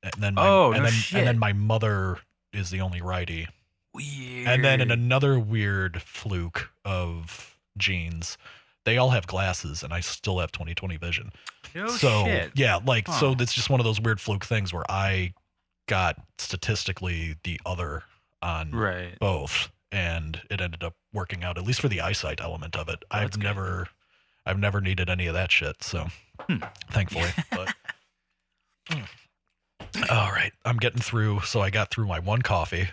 And then and then my mother is the only righty. Weird. And then in another weird fluke of genes, they all have glasses, and I still have 20/20 vision. Shit. Yeah, so it's just one of those weird fluke things where I got statistically the other on both, and it ended up working out, at least for the eyesight element of it. I've never needed any of that shit, so thankfully. But all right, I'm getting through. So I got through my one coffee.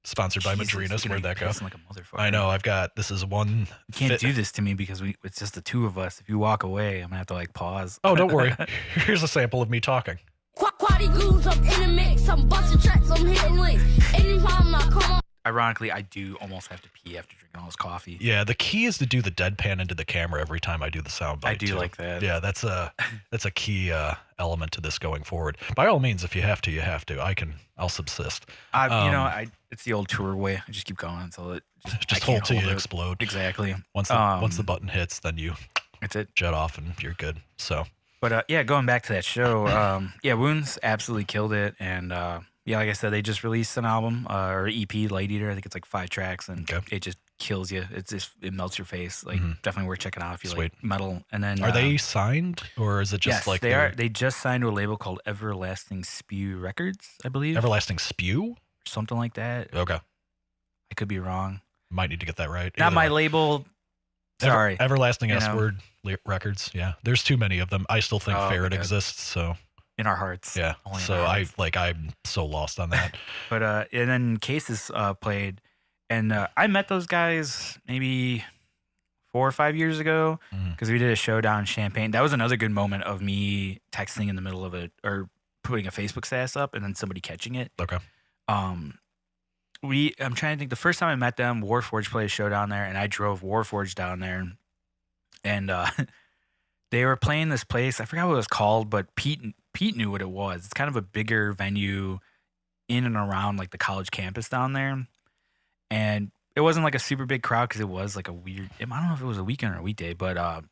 Sponsored by Madrinas. Where'd that go? Like a motherfucker. I know. This is one. You can't do this to me because it's just the two of us. If you walk away, I'm gonna have to like pause. Oh, don't worry. Here's a sample of me talking. Quality goons up in the mix. I'm busting tracks, I'm hitting links. Anytime I come on. Ironically, I do almost have to pee after drinking all this coffee. Yeah, the key is to do the deadpan into the camera every time I do the soundbite. I do like that. Yeah, that's a key element to this going forward. By all means, if you have to, you have to. I'll subsist. It's the old tour way. I just keep going until it just hold till you explode. Exactly. Once the button hits, then you that's it. Jet off and you're good. So. But going back to that show, Wounds absolutely killed it, and yeah, like I said, they just released an album or EP, Light Eater. I think it's like 5 tracks, and it just kills you. It melts your face. Like definitely worth checking out if you like metal. And then are they signed or is it just like they are? They just signed to a label called Everlasting Spew Records, I believe. Everlasting Spew, something like that. Okay, I could be wrong. Might need to get that right. Not my label. Sorry, Everlasting S-Word Records. Yeah, there's too many of them. I still think Ferret exists. So in our hearts. Yeah. So I'm so lost on that. But and then Caecus played, and I met those guys maybe 4 or 5 years ago because we did a show down in Champaign. That was another good moment of me texting in the middle of it or putting a Facebook status up and then somebody catching it. Okay. I'm trying to think. The first time I met them, Warforged played a show down there, and I drove Warforged down there, and they were playing this place. I forgot what it was called, but Pete knew what it was. It's kind of a bigger venue in and around like the college campus down there, and it wasn't like a super big crowd because it was like a weird. I don't know if it was a weekend or a weekday, but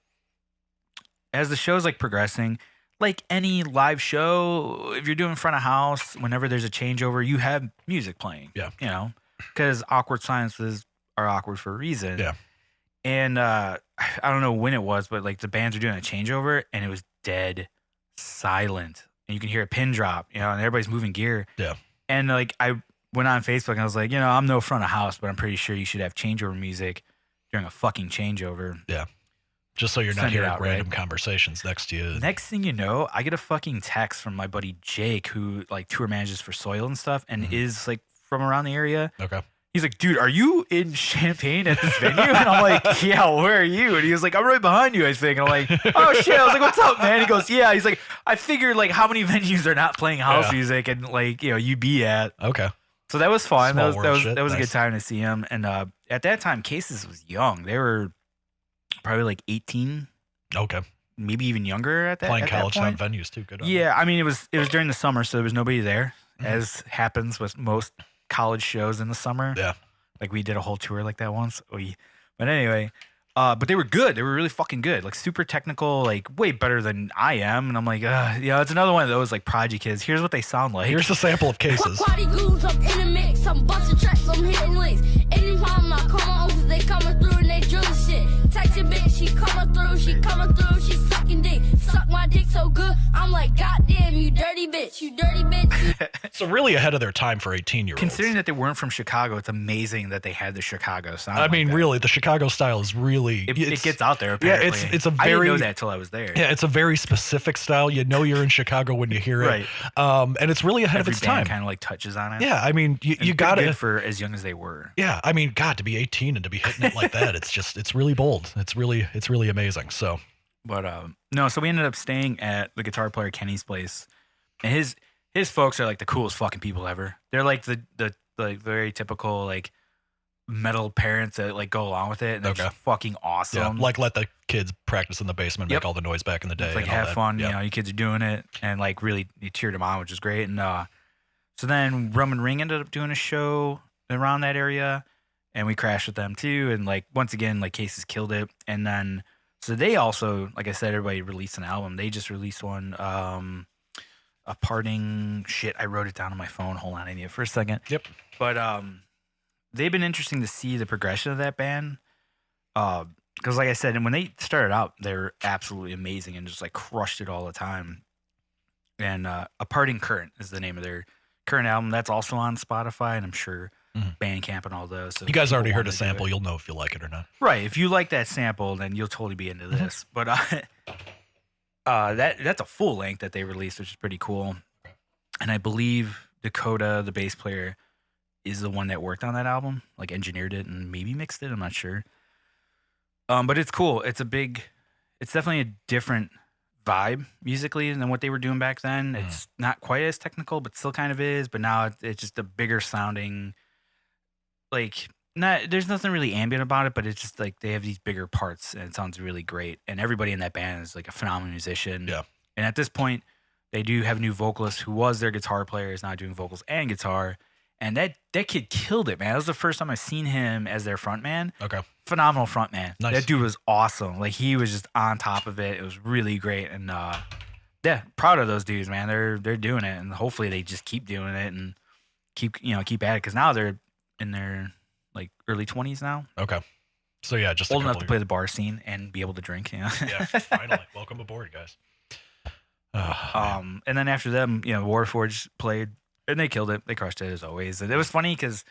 as the show's like progressing. Like any live show, if you're doing front of house, whenever there's a changeover, you have music playing. Yeah. You know, because awkward silences are awkward for a reason. Yeah. And I don't know when it was, but like the bands were doing a changeover and it was dead silent. And you can hear a pin drop, and everybody's moving gear. Yeah. And like I went on Facebook and I was like, I'm no front of house, but I'm pretty sure you should have changeover music during a fucking changeover. Yeah. Just so you're not hearing random conversations next to you. Next thing you know, I get a fucking text from my buddy Jake, who like tour manages for Soil and stuff, and is like from around the area. Okay. He's like, dude, are you in Champaign at this venue? And I'm like, yeah, where are you? And he was like, I'm right behind you, I think. And I'm like, oh shit. I was like, what's up, man? He goes, yeah. He's like, I figured like how many venues are not playing house music and like, you'd be at. Okay. So that was fun. Small That was nice. a good time to see him. And at that time, Caecus was young. They were probably like 18. Okay. Maybe even younger at that playing at college that town venues too. Good. Yeah, I mean it was during the summer, so there was nobody there, as happens with most college shows in the summer. Yeah. Like we did a whole tour like that once. But anyway, but they were good. They were really fucking good. Like super technical, like way better than I am. And I'm like, it's another one of those like prodigy kids. Here's what they sound like. Here's a sample of Caecus. Party grooves up in the mix. I'm busting tracks, I'm hitting links. Anytime I come on over, they coming through and they drilling shit. Text your bitch, she coming through, she sucking dick. Suck my dick so good, I'm like, goddamn, you dirty bitch, you dirty bitch. So really ahead of their time for 18-year-olds. Considering that they weren't from Chicago, it's amazing that they had the Chicago sound. I mean, really, the Chicago style is really it gets out there. Apparently. Yeah, it's a very. I didn't know that till I was there. Yeah, it's a very specific style. You know you're in Chicago when you hear it, right? And it's really ahead of its time. Kind of like touches on it. Yeah, I mean, you got it for as young as they were. Yeah, I mean, God, to be 18 and to be hitting it like that, it's really bold. It's really amazing. So, but no, so we ended up staying at the guitar player Kenny's place, and his folks are like the coolest fucking people ever. They're like the like very typical like metal parents that like go along with it, and they're just fucking awesome. Yeah, like let the kids practice in the basement, make all the noise back in the day. It's like have fun, you kids are doing it, and like really you cheered them on, which is great. And so then Rum and Ring ended up doing a show around that area, and we crashed with them too. And like once again, like Caecus killed it. And then so they also, like I said, everybody released an album. They just released one, a parting shit. I wrote it down on my phone. Hold on, I need it for a second. Yep. But they've been interesting to see the progression of that band. Because like I said, and when they started out, they were absolutely amazing and just like crushed it all the time. And A Parting Current is the name of their current album. That's also on Spotify, and I'm sure Bandcamp and all those. So you guys already heard a sample. You'll know if you like it or not. Right. If you like that sample, then you'll totally be into this. But that's a full length that they released, which is pretty cool. And I believe Dakota, the bass player, is the one that worked on that album, like engineered it and maybe mixed it. I'm not sure. But it's cool. It's definitely a different vibe musically than what they were doing back then. It's not quite as technical, but still kind of is. But now it's just a bigger sounding, like there's nothing really ambient about it, but it's just like they have these bigger parts and it sounds really great. And everybody in that band is like a phenomenal musician. Yeah. And at this point, they do have a new vocalist who was their guitar player, is now doing vocals and guitar. And that kid killed it, man. That was the first time I've seen him as their front man. Okay. Phenomenal front man. Nice. That dude was awesome. Like he was just on top of it. It was really great. And proud of those dudes, man. They're doing it, and hopefully they just keep doing it. And keep at it because now they're in their like early 20s now. Okay. So yeah, just old enough to play the bar scene and be able to drink. Yeah, finally, welcome aboard, guys. And then after them, Warforged played and they killed it. They crushed it as always. And it was funny because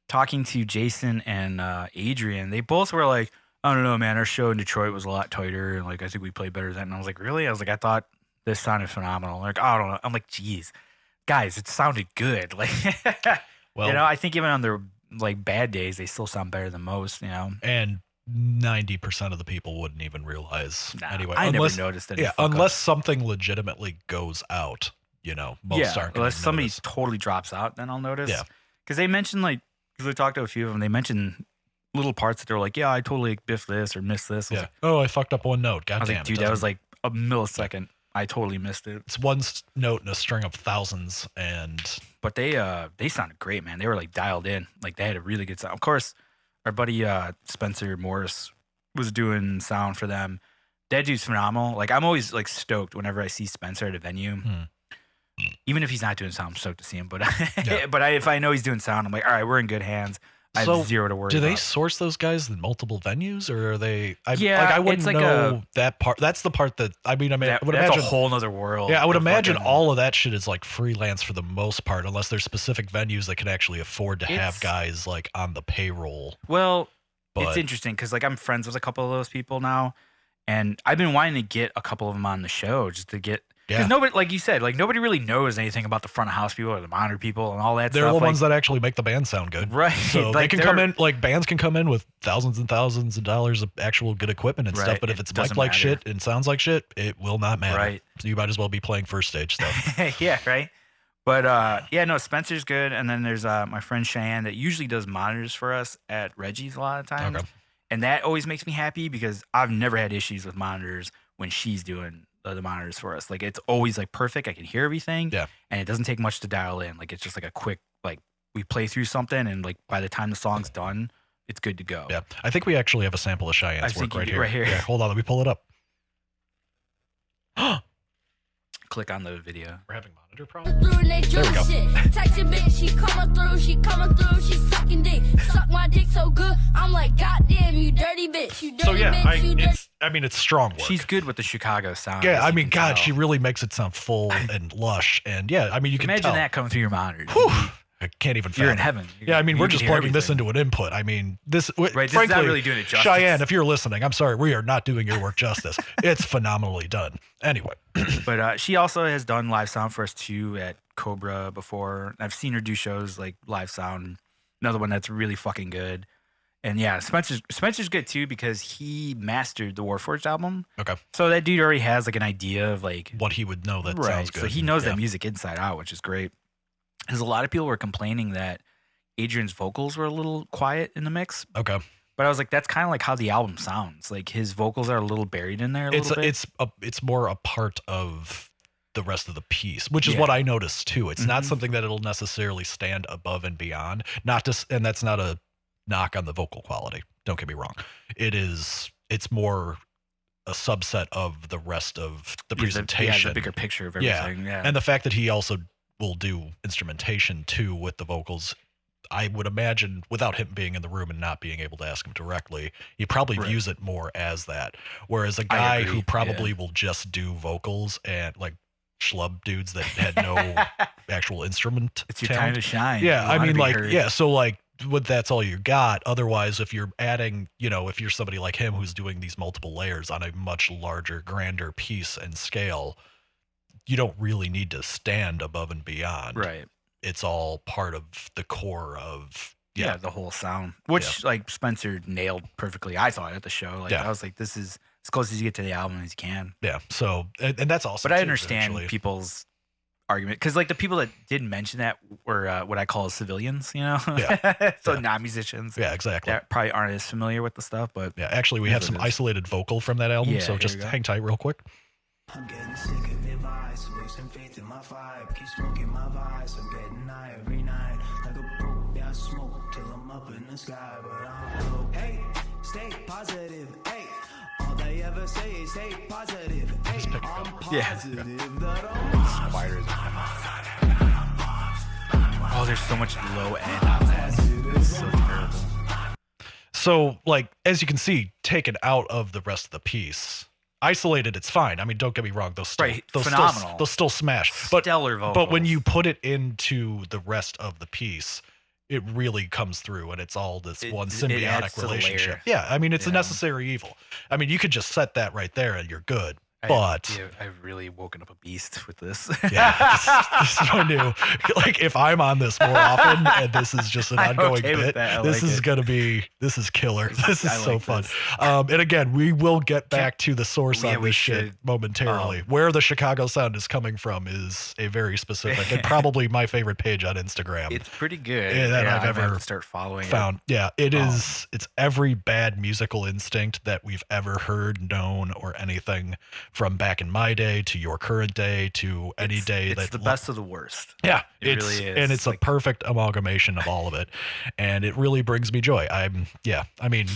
talking to Jason and Adrian, they both were like, I don't know, man, our show in Detroit was a lot tighter, and like I think we played better than. And I was like, really? I was like, I thought this sounded phenomenal. Like, I don't know. I'm like, geez, guys, it sounded good. Like, well, I think even on their like bad days, they still sound better than most. And 90% of the people wouldn't even realize anyway. I never noticed any. Yeah, unless something legitimately goes out. Most aren't. Unless somebody totally drops out, then I'll notice. Yeah, because they mentioned because I talked to a few of them, they mentioned little parts that they were like, yeah, I totally biffed this or missed this. Yeah. I fucked up one note. God damn. Like, dude, that was like a millisecond. I totally missed it. It's one note in a string of thousands, but they sounded great, man. They were like dialed in. Like they had a really good sound. Of course, our buddy Spencer Morris was doing sound for them. That dude's phenomenal. Like I'm always like stoked whenever I see Spencer at a venue. Even if he's not doing sound, I'm stoked to see him. But if I know he's doing sound, I'm like, all right, we're in good hands. I have zero to worry about. Do they source those guys in multiple venues, or are they? I wouldn't know that part. That's the part that I would that's imagine a whole nother world. Yeah, I would imagine all of that shit is like freelance for the most part, unless there's specific venues that can actually afford to have guys like on the payroll. Well, it's interesting because like I'm friends with a couple of those people now, and I've been wanting to get a couple of them on the show just to get. Because nobody, like you said, like nobody really knows anything about the front of house people or the monitor people and all that stuff. They're the ones that actually make the band sound good. Right. So they can come in, like bands can come in with thousands and thousands of dollars of actual good equipment and stuff. But if it's mic'd like shit and sounds like shit, it will not matter. Right. So you might as well be playing first stage stuff. Yeah, right. But Spencer's good. And then there's my friend Cheyenne that usually does monitors for us at Reggie's a lot of times. Okay. And that always makes me happy because I've never had issues with monitors when she's doing the monitors for us. Like it's always like perfect. I can hear everything. Yeah. And it doesn't take much to dial in. Like it's just like a quick, like we play through something and like by the time the song's done, it's good to go. Yeah. I think we actually have a sample of Cheyenne's work right here. Yeah, hold on, let me pull it up. Click on the video. We're having monitor problems. There we go. Text your bitch, she coming through, she sucking dick. Suck my dick so good, I'm like, goddamn, you dirty bitch, you dirty bitch. It's strong work. She's good with the Chicago sound. Yeah, God, she really makes it sound full and lush. And yeah, you can imagine that coming through your monitors. I can't even. You're in heaven. We're just plugging this into an input. This frankly, is not really doing it justice. Cheyenne, if you're listening, I'm sorry, we are not doing your work justice. It's phenomenally done. Anyway, but she also has done live sound for us too at Cobra before. I've seen her do shows like live sound. Another one that's really fucking good. And yeah, Spencer's good too because he mastered the Warforged album. Okay. So that dude already has like an idea of like what he would know that sounds good. So he knows that music inside out, which is great. Because a lot of people were complaining that Adrian's vocals were a little quiet in the mix. Okay. But I was like, that's kind of like how the album sounds. Like his vocals are a little buried in there a little bit. It's more a part of the rest of the piece, which is what I noticed too. It's not something that it'll necessarily stand above and beyond. And that's not a knock on the vocal quality. Don't get me wrong. It's more a subset of the rest of the presentation. The bigger picture of everything. Yeah. And the fact that he also will do instrumentation too with the vocals, I would imagine without him being in the room and not being able to ask him directly, he probably views it more as that. Whereas a guy who probably will just do vocals and like schlub dudes that had no actual instrument. It's your time to shine. Yeah. So like that's all you got. Otherwise, if you're adding, if you're somebody like him who's doing these multiple layers on a much larger, grander piece and scale, you don't really need to stand above and beyond. Right. It's all part of the core of the whole sound, which like Spencer nailed perfectly. I thought at the show, like I was like, this is as close as you get to the album as you can. Yeah. So and that's awesome. But I understand people's argument because like the people that didn't mention that were what I call civilians, so not musicians. Yeah, exactly. That probably aren't as familiar with the stuff, but yeah, actually we have some isolated vocal from that album, so just hang tight real quick. I'm getting sick of advice, wasting faith in my vibe. Keep smoking my vibes, I'm getting high every night. Like a broke down smoke till I'm up in the sky. But I'm low. Hey, stay positive. Hey, all they ever say is stay positive. Hey, I'm positive that I'm Spiders. Oh, there's so much low end on that. It's so terrible. So, like, as you can see, taken out of the rest of the piece, isolated, it's fine. I mean, don't get me wrong; they'll still smash. Stellar vocals. But when you put it into the rest of the piece, it really comes through, and it's all this one symbiotic relationship. Yeah, I mean, it's a necessary evil. I mean, you could just set that right there, and you're good. But I've really woken up a beast with this. Yeah, this is my new. Like, if I'm on this more often, and this is just an ongoing bit, this is killer. This is so fun. And again, we will get back to the source on this shit momentarily. Where the Chicago sound is coming from is a very specific and probably my favorite page on Instagram. It's pretty good. That I've ever start following. Found. Yeah, it is. It's every bad musical instinct that we've ever heard, known, or anything. From back in my day to your current day to any day. It's the best of the worst. Yeah, it really is. And it's like a perfect amalgamation of all of it. And it really brings me joy. I mean,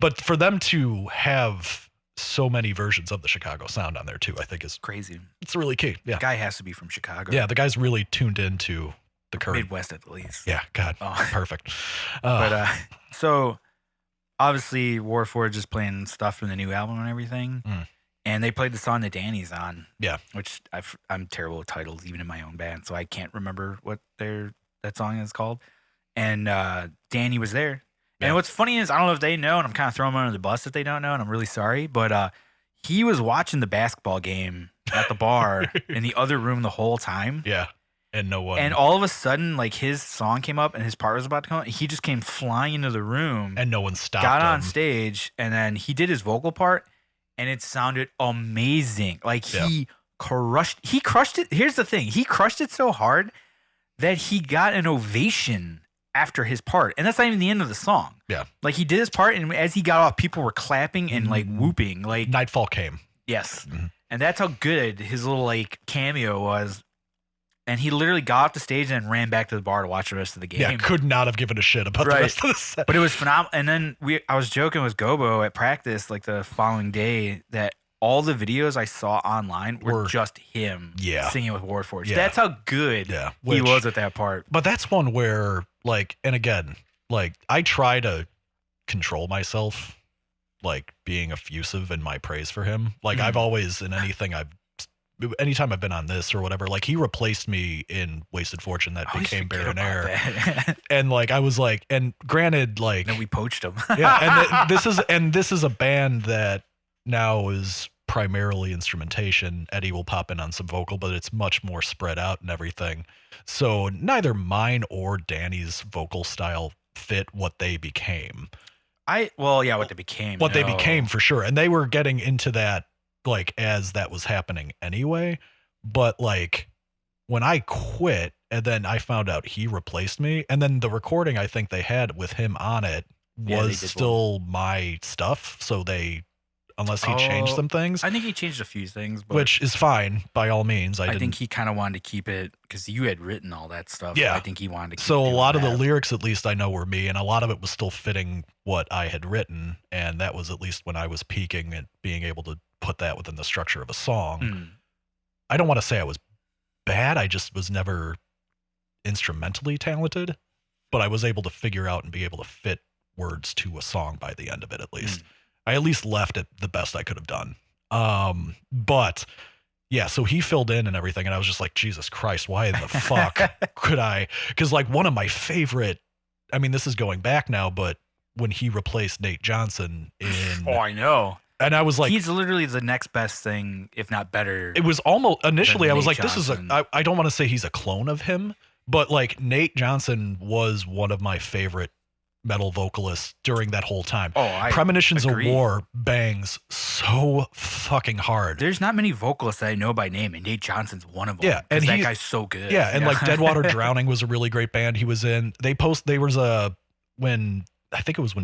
but for them to have so many versions of the Chicago sound on there too, I think is crazy. It's really key. Yeah. The guy has to be from Chicago. Yeah, the guy's really tuned into the current Midwest at least. Yeah, God. Perfect. So obviously Warforged is playing stuff from the new album and everything. And they played the song that Danny's on. Yeah. Which I'm terrible with titles, even in my own band. So I can't remember what that song is called. And Danny was there. Yeah. And what's funny is, I don't know if they know, and I'm kind of throwing them under the bus if they don't know, and I'm really sorry. But he was watching the basketball game at the bar in the other room the whole time. Yeah. And no one. And all of a sudden, like, his song came up and his part was about to come up. He just came flying into the room. And no one stopped Got him. on stage, and then he did his vocal part. And it sounded amazing. Like he crushed it. Here's the thing. He crushed it so hard that he got an ovation after his part. And that's not even the end of the song. Yeah. Like, he did his part, and as he got off, people were clapping and like whooping. Like, Nightfall came. Yes. And that's how good his little like cameo was. And he literally got off the stage and ran back to the bar to watch the rest of the game. Yeah, could not have given a shit about the rest of the set. But it was phenomenal. And then I was joking with Gobo at practice, like the following day, that all the videos I saw online were just him singing with Warforged. Yeah. That's how good he was at that part. But that's one where, like, and again, like, I try to control myself, like, being effusive in my praise for him. Like, I've always, in anytime I've been on this or whatever, like, he replaced me in Wasted Fortune that became Barren Air. And like, I was like, and granted, like, and we poached him. Yeah. And this is a band that now is primarily instrumentation. Eddie will pop in on some vocal, but it's much more spread out and everything. So neither mine or Danny's vocal style fit what they became. What they became. What they became for sure. And they were getting into that, like, as that was happening anyway. But like, when I quit and then I found out he replaced me, and then the recording I think they had with him on it was still my stuff. So unless he changed some things. I think he changed a few things, but which is fine by all means. I think he kind of wanted to keep it because you had written all that stuff. Yeah. So I think he wanted to keep a lot of the lyrics, at least I know, were me, and a lot of it was still fitting what I had written. And that was at least when I was peaking at being able to put that within the structure of a song. I don't want to say I was bad. I just was never instrumentally talented, but I was able to figure out and be able to fit words to a song by the end of it, at least. I at least left it the best I could have done. But yeah, so he filled in and everything, and I was just like, Jesus Christ, why the fuck could I? Because like, one of my favorite, I mean, this is going back now, but when he replaced Nate Johnson in I know. And I was like, he's literally the next best thing, if not better. It was almost initially, I was like, Johnson. I don't want to say he's a clone of him, but like, Nate Johnson was one of my favorite metal vocalists during that whole time. Premonitions of War bangs so fucking hard. There's not many vocalists that I know by name, and Nate Johnson's one of them. Yeah, and that guy's so good. Yeah, and like, Deadwater Drowning was a really great band he was in. When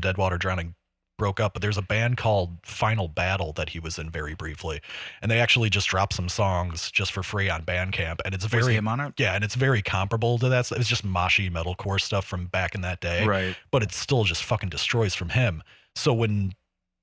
Deadwater Drowning broke up, but there's a band called Final Battle that he was in very briefly, and they actually just dropped some songs just for free on Bandcamp, and it's very him on it? Yeah, and it's very comparable to that. It's just moshy metalcore stuff from back in that day, right? But it still just fucking destroys from him. So when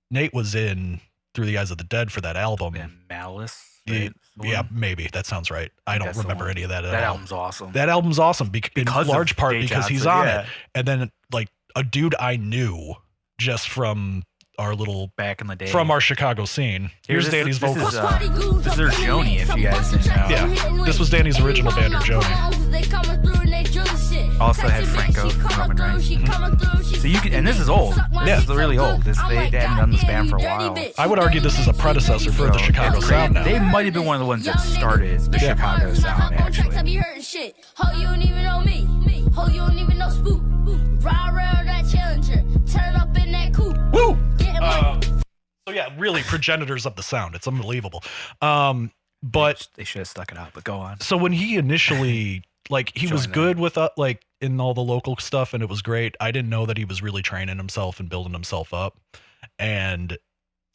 Nate was in Through the Eyes of the Dead for that album, Malice, right? Yeah, maybe that sounds right. I don't remember any of that at all. That album's awesome. That album's awesome because in large part Dave because he's Johnson, on it. And then like a dude I knew just from our little back in the day from our Chicago scene. Here's Danny's vocals. This is their Joni, if you guys didn't know. Yeah, this was Danny's original band, or Joni. Also had Franco from Roman Reigns. So you can, and this is old. Yeah, it's really old. They hadn't done this band for a while. I would argue this is a predecessor for the Chicago sound now. They might have been one of the ones that started the Chicago sound, actually. Ho, you don't even know me. Ho, you don't even know Spook. Ride around that Challenger. Turn up in that coupe. Woo! So yeah, really progenitors of the sound. It's unbelievable. But they should have stuck it out, but go on. So when he initially, like, he was good with, like, in all the local stuff, and it was great. I didn't know that he was really training himself and building himself up. And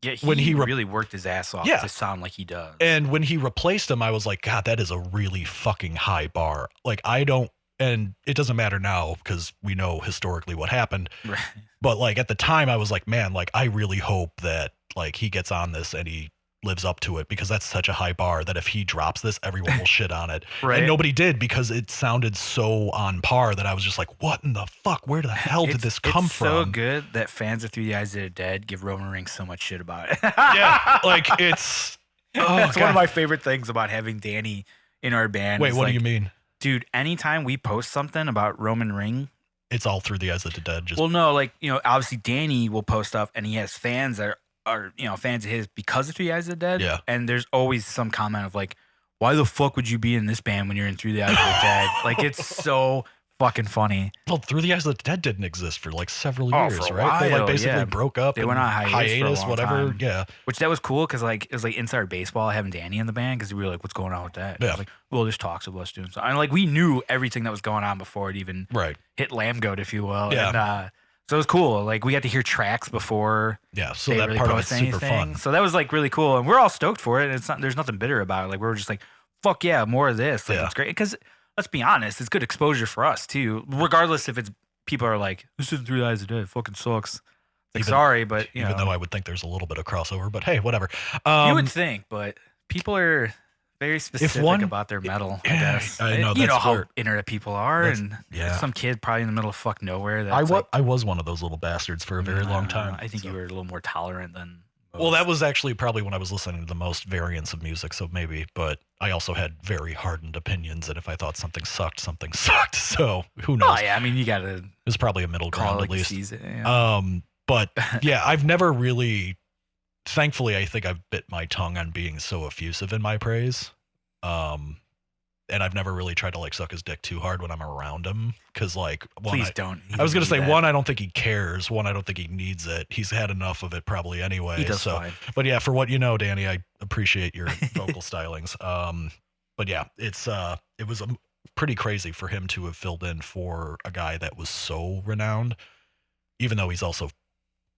yeah, when he really worked his ass off to sound like he does. And when he replaced him, I was like, God, that is a really fucking high bar. Like, and it doesn't matter now because we know historically what happened. Right. But like at the time I was like, man, like I really hope that like he gets on this and he lives up to it, because that's such a high bar that if he drops this, everyone will shit on it. Right. And nobody did, because it sounded so on par that I was just like, what in the fuck? Where the hell did this come from? It's so good that fans of Through the Eyes of the Dead give Roman Reigns so much shit about it. Yeah, like it's one of my favorite things about having Danny in our band. Wait, what do you mean? Dude, anytime we post something about Roman Reigns, it's all Through the Eyes of the Dead. Well, no, like, you know, obviously Danny will post stuff and he has fans that are, you know, fans of his because of Through the Eyes of the Dead. Yeah. And there's always some comment of like, why the fuck would you be in this band when you're in Through the Eyes of the Dead? Like, it's so fucking funny. Well, Through the Eyes of the Dead didn't exist for like several years, for a right? while, They like basically broke up. They went on hiatus for a long whatever. Time. Yeah. Which that was cool because like it was like inside baseball having Danny in the band, because we were like, what's going on with that? Yeah. I was like, well, there's talks of us doing something. And like we knew everything that was going on before it even hit Lamb Goat, if you will. Yeah. And so it was cool. Like we got to hear tracks before. Yeah. So they that really part of post it's anything. super fun. So that was like really cool, and we're all stoked for it. And it's not, there's nothing bitter about it. Like we were just like, fuck yeah, more of this. Like it's great because let's be honest, it's good exposure for us too. Regardless if it's people are like, this isn't Through the Eyes of the Dead, it fucking sucks. Like, sorry, but you even know, though I would think there's a little bit of crossover, but hey, whatever. You would think, but people are very specific about their metal. I guess I know, you know how internet people are, and yeah, some kid probably in the middle of fuck nowhere. I was one of those little bastards for a very long time. I think you were a little more tolerant than. Well, that was actually probably when I was listening to the most variance of music, so maybe. But I also had very hardened opinions, and if I thought something sucked, something sucked. So who knows? Oh yeah, I mean you gotta. It was probably a middle ground at least. Yeah. But yeah, I've never really. Thankfully, I think I've bit my tongue on being so effusive in my praise. And I've never really tried to like suck his dick too hard when I'm around him, because like please don't. I was gonna say one, I don't think he cares. One, I don't think he needs it. He's had enough of it probably anyway. He does fine. But yeah, for what you know, Danny, I appreciate your vocal stylings. But yeah, it was pretty crazy for him to have filled in for a guy that was so renowned, even though he's also.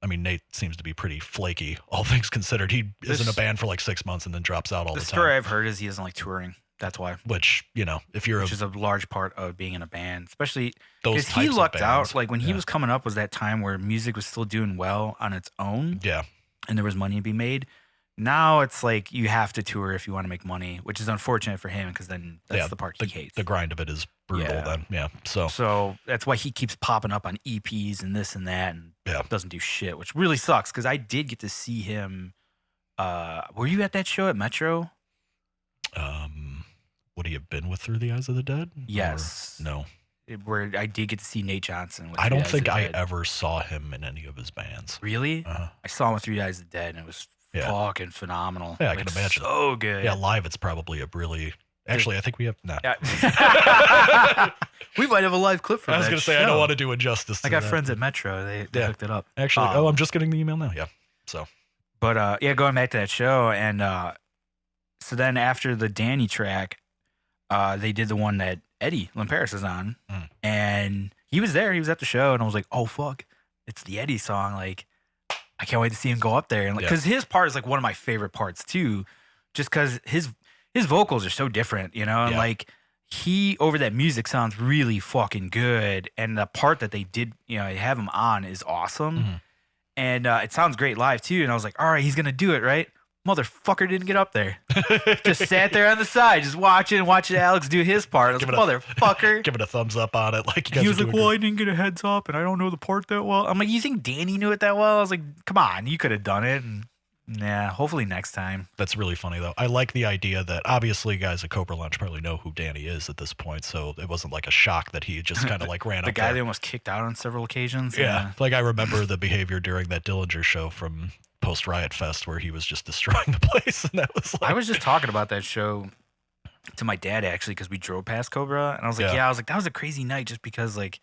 I mean, Nate seems to be pretty flaky, all things considered. He is in a band for like 6 months and then drops out all the time. The story I've heard is he doesn't like touring. That's why. Which, you know, if you're which is a large part of being in a band, especially because he lucked out. Like when he was coming up was that time where music was still doing well on its own. Yeah. And there was money to be made. Now it's like you have to tour if you want to make money, which is unfortunate for him because then that's the part he hates. The grind of it is brutal then. Yeah. So that's why he keeps popping up on EPs and this and that and doesn't do shit, which really sucks because I did get to see him. Were you at that show at Metro? Would he have been with Through the Eyes of the Dead? Yes. Or no. Where I did get to see Nate Johnson. With I don't think I ever saw him in any of his bands. Really? I saw him with Through the Eyes of the Dead and it was fucking phenomenal. Yeah, I can imagine. So good. Yeah, live it's probably a really... Actually, I think we have... Nah. We might have a live clip from that. I was going to say, I don't want to do injustice to I got that. friends at Metro. They hooked it up. Actually, I'm just getting the email now. Yeah. So... But going back to that show, and so then after the Danny track, they did the one that Eddie Lamperis is on, and he was there. He was at the show, and I was like, "Oh fuck, it's the Eddie song!" Like, I can't wait to see him go up there, and like, because his part is like one of my favorite parts too, just because his vocals are so different, you know, and like he over that music sounds really fucking good, and the part that they did, you know, have him on is awesome. And it sounds great live too. And I was like, all right, he's going to do it, right? Motherfucker didn't get up there. Just sat there on the side, just watching Alex do his part. I was like, motherfucker. Give it a thumbs up on it. Like, you guys he was like, well, I didn't get a heads up and I don't know the part that well. I'm like, you think Danny knew it that well? I was like, come on, you could have done it. And yeah, hopefully next time. That's really funny, though. I like the idea that obviously guys at Cobra Lounge probably know who Danny is at this point, so it wasn't like a shock that he just kind of like ran up the guy there. they almost kicked out on several occasions. Yeah. Like I remember the behavior during that Dillinger show from post Riot Fest where he was just destroying the place, and that was like... I was just talking about that show to my dad, actually, because we drove past Cobra, and I was like, I was like, that was a crazy night just because, like,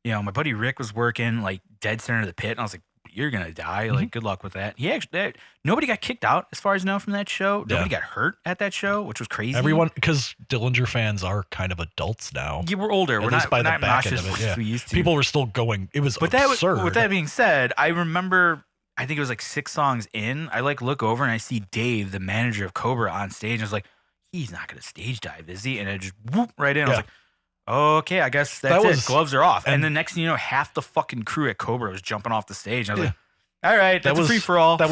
you know, my buddy Rick was working, like, dead center of the pit, and I was like, you're gonna die. Like, good luck with that. He actually, nobody got kicked out as far as I know from that show. Nobody got hurt at that show, which was crazy. Everyone, because Dillinger fans are kind of adults now. Yeah, we're older. We're not back end of it. Yeah. We used to. People were still going. It was but absurd. With that being said, I remember. I think it was like 6 songs in. I like look over and I see Dave, the manager of Cobra, on stage. And I was like, he's not gonna stage dive, is he? And I just whoop right in. I was like, okay, I guess that's it. Gloves are off. And the next thing you know, half the fucking crew at Cobra was jumping off the stage. And I was like, all right, that's a free for all. That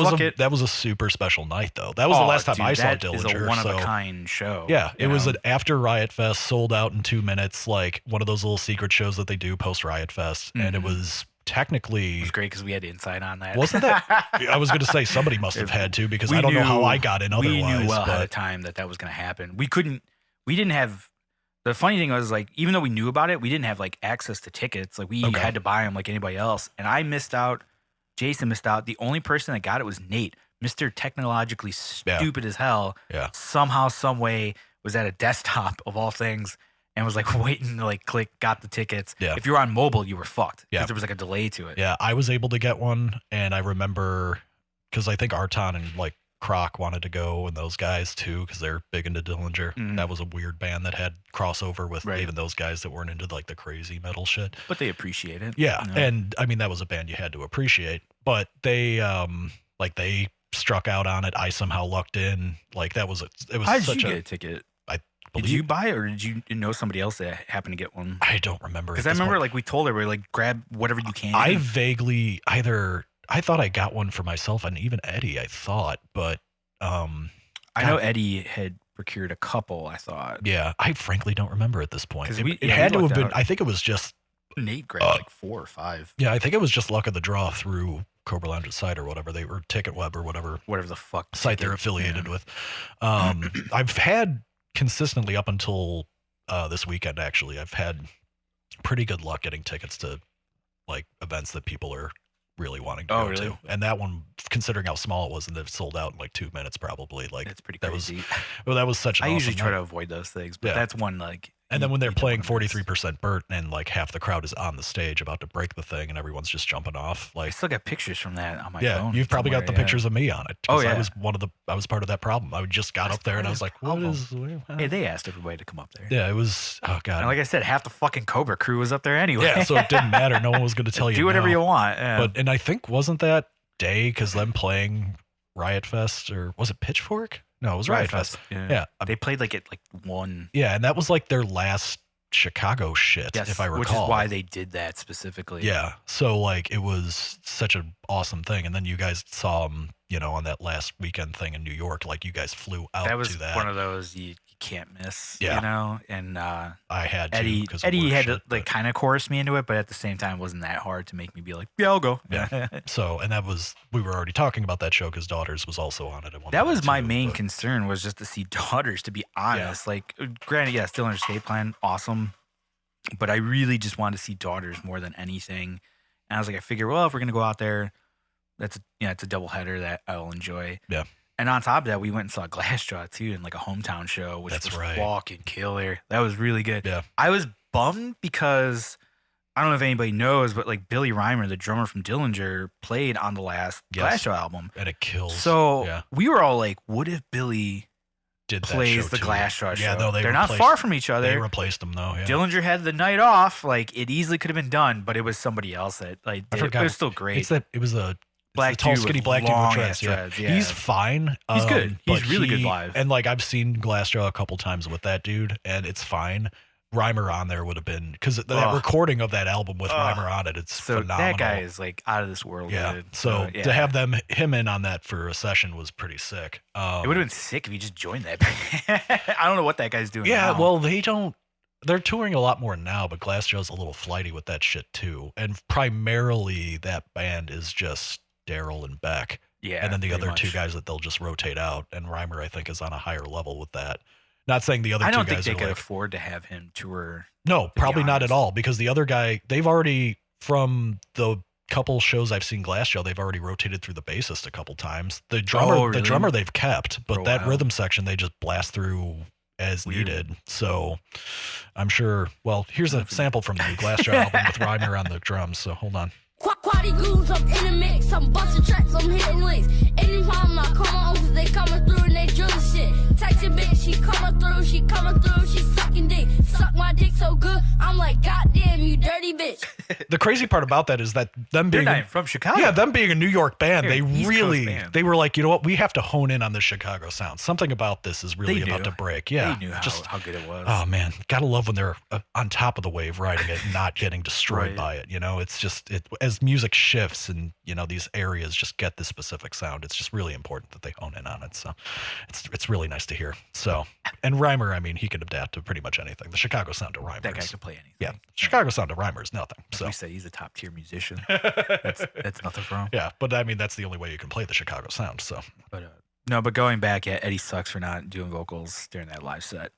was a super special night, though. That was the last time I saw Dillinger. That is a one-of-a-kind show. Yeah, it was an after Riot Fest, sold out in 2 minutes, like one of those little secret shows that they do post Riot Fest. And it was technically... It was great because we had insight on that. Wasn't that? I was going to say somebody must have had to because I don't know how I got in otherwise. We knew well ahead of time that was going to happen. We didn't have... The funny thing was, like, even though we knew about it, we didn't have, like, access to tickets. Like, we had to buy them like anybody else. And I missed out... Jason missed out. The only person that got it was Nate, Mr. Technologically stupid as hell. Yeah. Somehow, some way, was at a desktop of all things and was like waiting to like click, got the tickets. Yeah. If you were on mobile, you were fucked because Yeah. there was like a delay to it. Yeah, I was able to get one, and I remember because I think Arton and like Croc wanted to go, and those guys too, because they're big into Dillinger. Mhm. That was a weird band that had crossover with Right. even those guys that weren't into like the crazy metal shit. But they appreciate it. Yeah, you know? and I mean that was a band you had to appreciate, but they they struck out on it. I somehow lucked in. Like that was it was How did such you a get a ticket? believe, Did you buy it or did you know somebody else that happened to get one? I don't remember. Because I remember like we told everybody like grab whatever you can. I vaguely I thought I got one for myself and even Eddie, I thought, but I know Eddie had procured a couple, I thought. yeah, I frankly don't remember at this point. 'Cause It had to have lucked been. out. I think it was just. Nate grabbed like 4 or 5. Yeah, I think it was just luck of the draw through Cobra Lounge's site or whatever they were, TicketWeb or whatever Whatever the fuck site they're affiliated with. I've had consistently up until this weekend. Actually, I've had pretty good luck getting tickets to like events that people are really wanting to go to. And that one, considering how small it was, and they've sold out in like 2 minutes probably. Like It's pretty that crazy. that was such. An I usually awesome try night. to avoid those things, but Yeah. that's one like. And then when they're you don't playing wanna miss. 43% Burt and like half the crowd is on the stage about to break the thing and everyone's just jumping off, I like still got pictures from that on my yeah, phone. you've probably got the somewhere, pictures of me on it. 'Cause Oh, yeah. I was part of that problem. I just got That's up there and I was part like, of what the is? Hey, they asked everybody to come up there. Yeah, it was. Oh god. And like I said, half the fucking Cobra crew was up there anyway. Yeah, so it didn't matter. No one was going to tell you. Do whatever no. you want. Yeah. But and I think wasn't that day because them playing Riot Fest or was it Pitchfork? No, it was Riot Fest. Yeah. They played like at like 1. Yeah, and that was like their last Chicago shit, Yes, if I recall. which is why they did that specifically. Yeah. So like it was such an awesome thing. And then you guys saw them, on that last weekend thing in New York. Like you guys flew out That was to that. one of those you can't miss. Yeah. And I had to. Eddie 'cause of had work to shit, like but- kind of chorus me into it, but at the same time, it wasn't that hard to make me be like, yeah, I'll go. Yeah. So, and that was, we were already talking about that show because Daughters was also on it at one That point was my too, main but- concern was just to see Daughters, to be honest. Like, granted, yeah, still under Escape Plan, awesome. But I really just wanted to see Daughters more than anything. And I was like, I figure, well, if we're going to go out there, it's a doubleheader that I'll enjoy. Yeah. And on top of that, we went and saw Glassjaw too in like a hometown show, which That's was right. fucking killer. That was really good. Yeah. I was bummed because I don't know if anybody knows, but like Billy Reimer, the drummer from Dillinger, played on the last Yes. Glassjaw album. And it kills. So yeah. we were all like, what if Billy Did that plays show the too. Glassjaw show? Yeah, no, They're not replaced- far from each other. They replaced them though. Yeah. Dillinger had the night off. Like it easily could have been done, but it was somebody else that like I did it. forgot. It was still great. It was a Black tall, dude with skinny black dude with long dreads. ass Yeah. dreads, yeah. He's fine. He's good. but He's really good live. And like I've seen Glassjaw a couple times with that dude, and it's fine. Reimer on there would have been, because that recording of that album with Reimer on it, it's phenomenal. That guy is like out of this world. Yeah. Dude. So to have him in on that for a session was pretty sick. It would have been sick if he just joined that band. I don't know what that guy's doing. Yeah. now. Well, they're touring a lot more now, but Glassjaw's a little flighty with that shit too. And primarily that band is just Daryl and Beck. Yeah. And then the other two guys that they'll just rotate out. And Reimer, I think, is on a higher level with that. Not saying the other two guys. I don't think they could like, afford to have him tour. No, probably not at all, because the other guy, they've already, from the couple shows I've seen Glassjaw, they've already rotated through the bassist a couple times. The drummer they've kept, but that rhythm section they just blast through as needed. So I'm sure. Well, here's a sample from the new Glassjaw album with Reimer on the drums. So hold on. Quality grooves up in the mix. I'm busting tracks, I'm hitting links. Anytime I come on over, they coming through and they drilling shit. Text your bitch, she coming through, she sucking dick. Suck my dick so good, I'm like, goddamn, you dirty bitch. The crazy part about that is that them being from Chicago. Yeah, them being a New York band, They're they were like, you know what, we have to hone in on the Chicago sound. Something about this is really about to break. Yeah, they knew how good it was. Oh man, gotta love when they're on top of the wave riding it, and not getting destroyed by it. You know, it's just as music shifts and these areas just get this specific sound. It's just really important that they hone in on it. So it's really nice to hear. So, and Reimer, I mean, he could adapt to pretty much anything. The Chicago sound to Reimer. That guy can play anything. Yeah, Chicago sound to Reimer is nothing. So we said he's a top tier musician. That's nothing for him. Yeah, but I mean that's the only way you can play the Chicago sound. So, but going back, Eddie sucks for not doing vocals during that live set.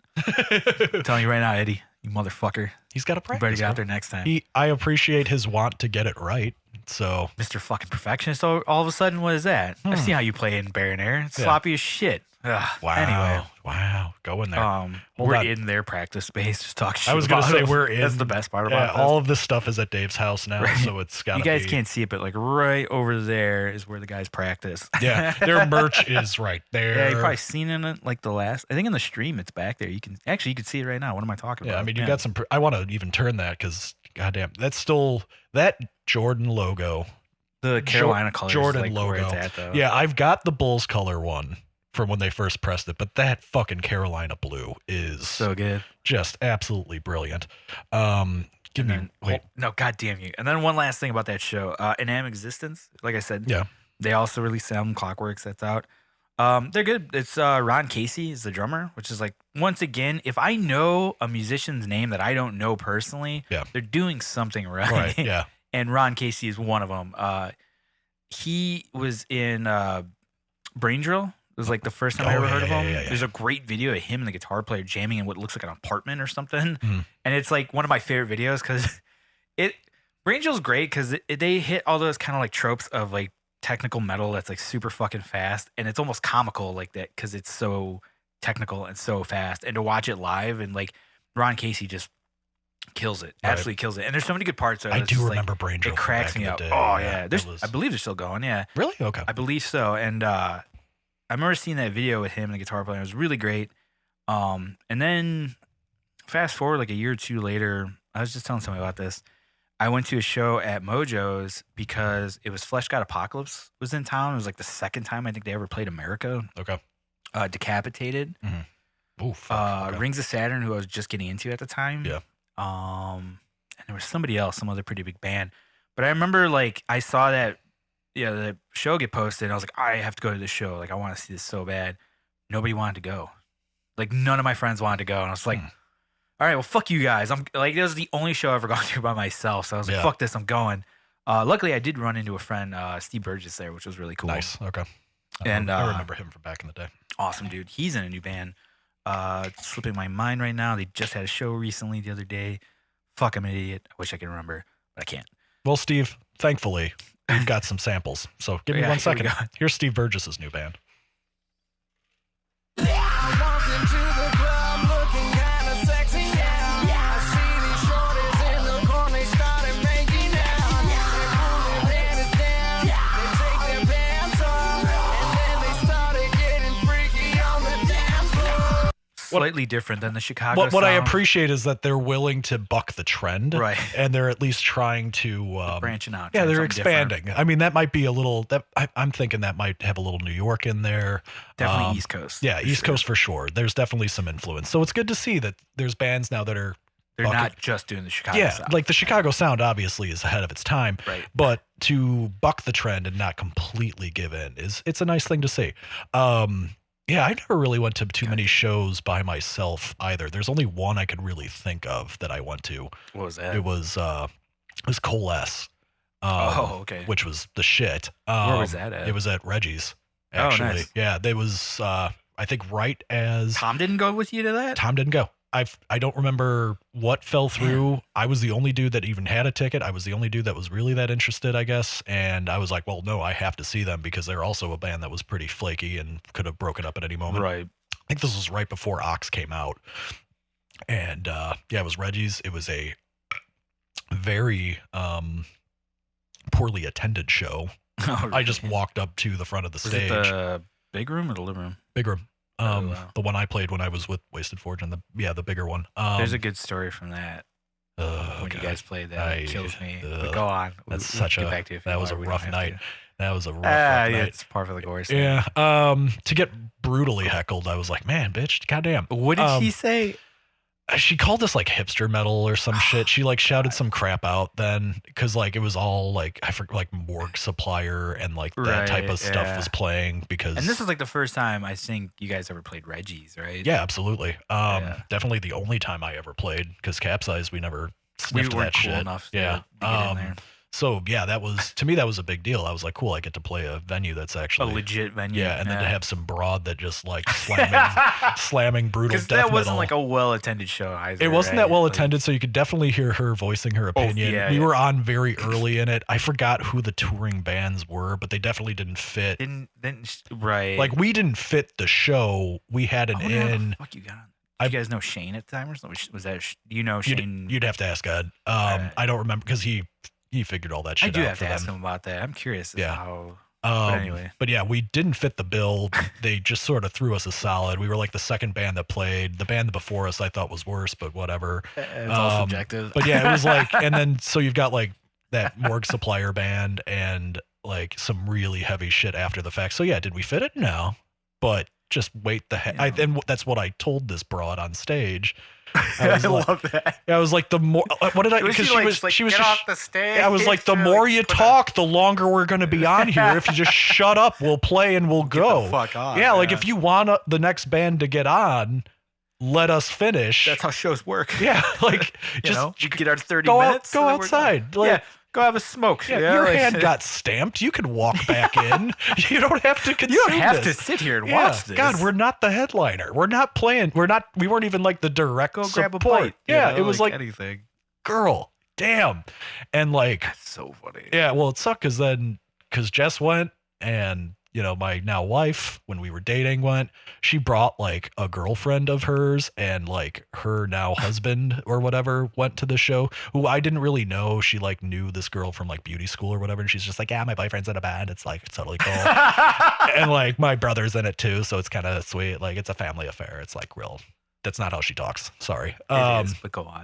I'm telling you right now, Eddie, you motherfucker. He's got to practice. You better get out there next time. I appreciate his want to get it right. So Mr. fucking Perfectionist, all of a sudden, what is that? I've seen how you play in Baron Air. It's sloppy as shit. Ugh. Wow. Anyway. Wow. Go in there. We're in their practice space just talking shit. I was going to say we're in. That's the best part about this. All of this stuff is at Dave's house now, so it's got to be. You guys can't see it, but like right over there is where the guys practice. Yeah. Their merch is right there. Yeah, you've probably seen it like I think in the stream it's back there. You can see it right now. What am I talking about? Yeah, I mean, you got some. I want to even turn that because, goddamn, that's still that Jordan logo. The Carolina colors. Jordan logo. Where it's at, though. Yeah, I've got the Bulls color one from when they first pressed it, but that fucking Carolina blue is so good. Just absolutely brilliant. Wait. No, goddamn you. And then one last thing about that show, Inanimate Existence. Like I said, they also released the album Clockworks. That's out. They're good. It's Ron Casey is the drummer, which is like, once again, if I know a musician's name that I don't know personally, they're doing something right. Yeah. And Ron Casey is one of them. He was in Brain Drill. It was like the first time I ever heard of him. There's a great video of him and the guitar player jamming in what looks like an apartment or something. And it's like one of my favorite videos because Brain Drill's great because they hit all those kind of like tropes of like technical metal that's like super fucking fast. And it's almost comical like that because it's so technical and so fast. And to watch it live and like Ron Casey just kills it. Absolutely kills it. And there's so many good parts of it. I do remember Brain Drill. It cracks me up. Oh, yeah. I believe they're still going. Yeah. Really? Okay. I believe so. And I remember seeing that video with him and the guitar player. It was really great. And then fast forward like a year or two later, I was just telling somebody about this. I went to a show at Mojo's because it was Flesh God Apocalypse was in town. It was like the second time I think they ever played America. Okay. Decapitated. Ooh, okay. Rings of Saturn, who I was just getting into at the time. Yeah. And there was somebody else, some other pretty big band. But I remember like I saw that the show get posted and I was like, I have to go to this show. Like I want to see this so bad. Nobody wanted to go. Like none of my friends wanted to go. And I was like, all right, well, fuck you guys. I'm like, this was the only show I've ever gone to by myself. So I was like, fuck this, I'm going. Luckily I did run into a friend, Steve Burgess there, which was really cool. Nice. Okay. And I remember him from back in the day. Awesome, dude. He's in a new band. It's slipping my mind right now. They just had a show recently the other day. Fuck, I'm an idiot. I wish I could remember, but I can't. Well, Steve, thankfully, we've got some samples. So give me 1 second. Here's Steve Burgess's new band. Slightly different than the Chicago What I appreciate is that they're willing to buck the trend. Right. And they're at least trying to... branching out. Yeah, they're expanding. Different. I mean, that might be a little... I'm thinking that might have a little New York in there. Definitely East Coast. Yeah, East Coast for sure. There's definitely some influence. So it's good to see that there's bands now that are They're not just doing the Chicago sound. Like the Chicago sound obviously is ahead of its time. Right. But to buck the trend and not completely give in it's a nice thing to see. Yeah, I never really went to too many shows by myself either. There's only one I could really think of that I went to. What was that? It was Coalesce. Okay. Which was the shit. Where was that at? It was at Reggie's, actually. Oh, nice. Yeah, they was I think right as Tom didn't go with you to that? Tom didn't go. I don't remember what fell through. Yeah. I was the only dude that even had a ticket. I was the only dude that was really that interested, I guess. And I was like, well, no, I have to see them because they're also a band that was pretty flaky and could have broken up at any moment. Right. I think this was right before Ox came out. And yeah, it was Reggie's. It was a very poorly attended show. Oh, really? I just walked up to the front of the stage. Was it the big room or the living room? Big room. Wow. The one I played when I was with Wasted Fortune, the bigger one. There's a good story from that. When you guys played that, it kills me. But go on. That's That was a rough night. That was a rough night. It's par for the course. Yeah. To get brutally heckled, I was like, man, bitch, goddamn. What did she say? She called us like hipster metal or some shit. She like shouted some crap out then because like it was all like I forget like Morgue Supplier and like that type of stuff was playing because. And this is like the first time I think you guys ever played Reggie's, right? Yeah, absolutely. Definitely the only time I ever played because Capsize we never sniffed we weren't that cool shit. enough yeah. to get in there. So yeah, that was to me that was a big deal. I was like, cool, I get to play a venue that's actually a legit venue. Yeah, and then to have some broad that just like slamming brutal death metal. Because that wasn't metal. like a well attended show either. It wasn't that well attended, so you could definitely hear her voicing her opinion. We were on very early in it. I forgot who the touring bands were, but they definitely didn't fit. Right. Like we didn't fit the show. We had an in. How the fuck you got? Did you guys know Shane at the time or something? Was that Shane? You'd have to ask Ed. I don't remember because he figured all that shit out. I do have to ask him about that. I'm curious. How. But anyway. But yeah, we didn't fit the bill. They just sort of threw us a solid. We were like the second band that played. The band before us I thought was worse, but whatever. It's all subjective. But yeah, it was like, and then so you've got like that Morgue Supplier band and like some really heavy shit after the fact. So yeah, did we fit it? No, but just wait the heck. And that's what I told this broad on stage. I love that. I was like, the more, what did I, because she was get just, off the stage. I was like, the more you talk, the longer we're going to be on here. If you just shut up, we'll play and we'll go. Get the fuck on. Yeah, like if you want the next band to get on, let us finish. That's how shows work. Yeah, like you get our 30 minutes. Go outside. Like, go have a smoke. Yeah, your hand got stamped. You can walk back in. You don't have to consume You don't have to sit here and watch this. God, we're not the headliner. We're not playing. We weren't even like the direct Go support. grab a bite. Yeah, it was like anything. Girl, damn. And like, that's so funny. Yeah, well, it sucked because Jess went and my now wife, when we were dating, went. She brought like a girlfriend of hers and like her now husband or whatever went to the show, who I didn't really know. She like knew this girl from like beauty school or whatever. And she's just like, yeah, my boyfriend's in a band. It's like, it's totally cool. And like my brother's in it too. So it's kind of sweet. Like it's a family affair. It's like real. That's not how she talks. Sorry. It is, but go on.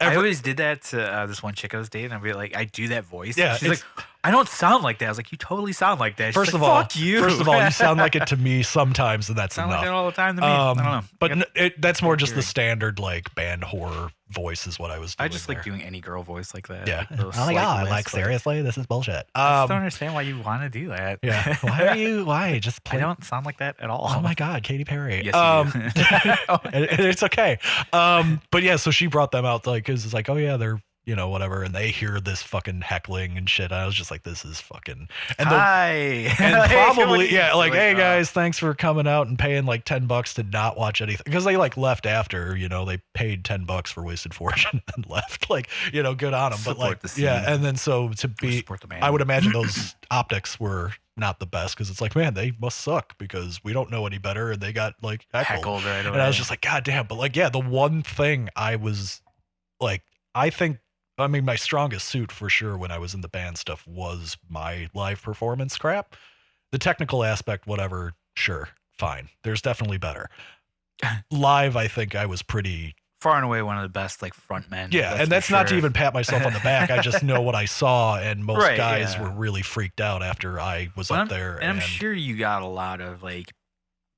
I always did that to this one chick I was dating. I'd be like, I do that voice. Yeah, she's like, I don't sound like that. I was like, you totally sound like that. She's First like, of all, fuck you. First of all, you sound like it to me sometimes, and that's sound enough. Like that all the time to me. I don't know. But that's more just the standard like band horror voice is what I was doing. I just like doing any girl voice like that. Yeah. Oh my god! Like seriously, this is bullshit. I just don't understand why you want to do that. Yeah. Why just play? I don't sound like that at all. Oh my god, Katy Perry. Yes, you do. It's okay. But yeah, so she brought them out like because it's like, oh yeah, they're whatever, and they hear this fucking heckling and shit. I was just like, this is fucking and probably like, hey guys, thanks for coming out and paying like $10 to not watch anything because they like left after they paid $10 for Wasted Fortune and left. Like good on them, but like and then so to be, I would imagine those optics were not the best because it's like, man, they must suck because we don't know any better and they got like heckled right away. And I was just like, god damn. But like, yeah, the one thing I was like, I mean, my strongest suit for sure when I was in the band stuff was my live performance crap. The technical aspect, whatever, sure, fine. There's definitely better. Live, I think I was pretty far and away one of the best like frontmen. Yeah, and that's not to even pat myself on the back. I just know what I saw, and most guys were really freaked out after I was up there. And I'm sure you got a lot of like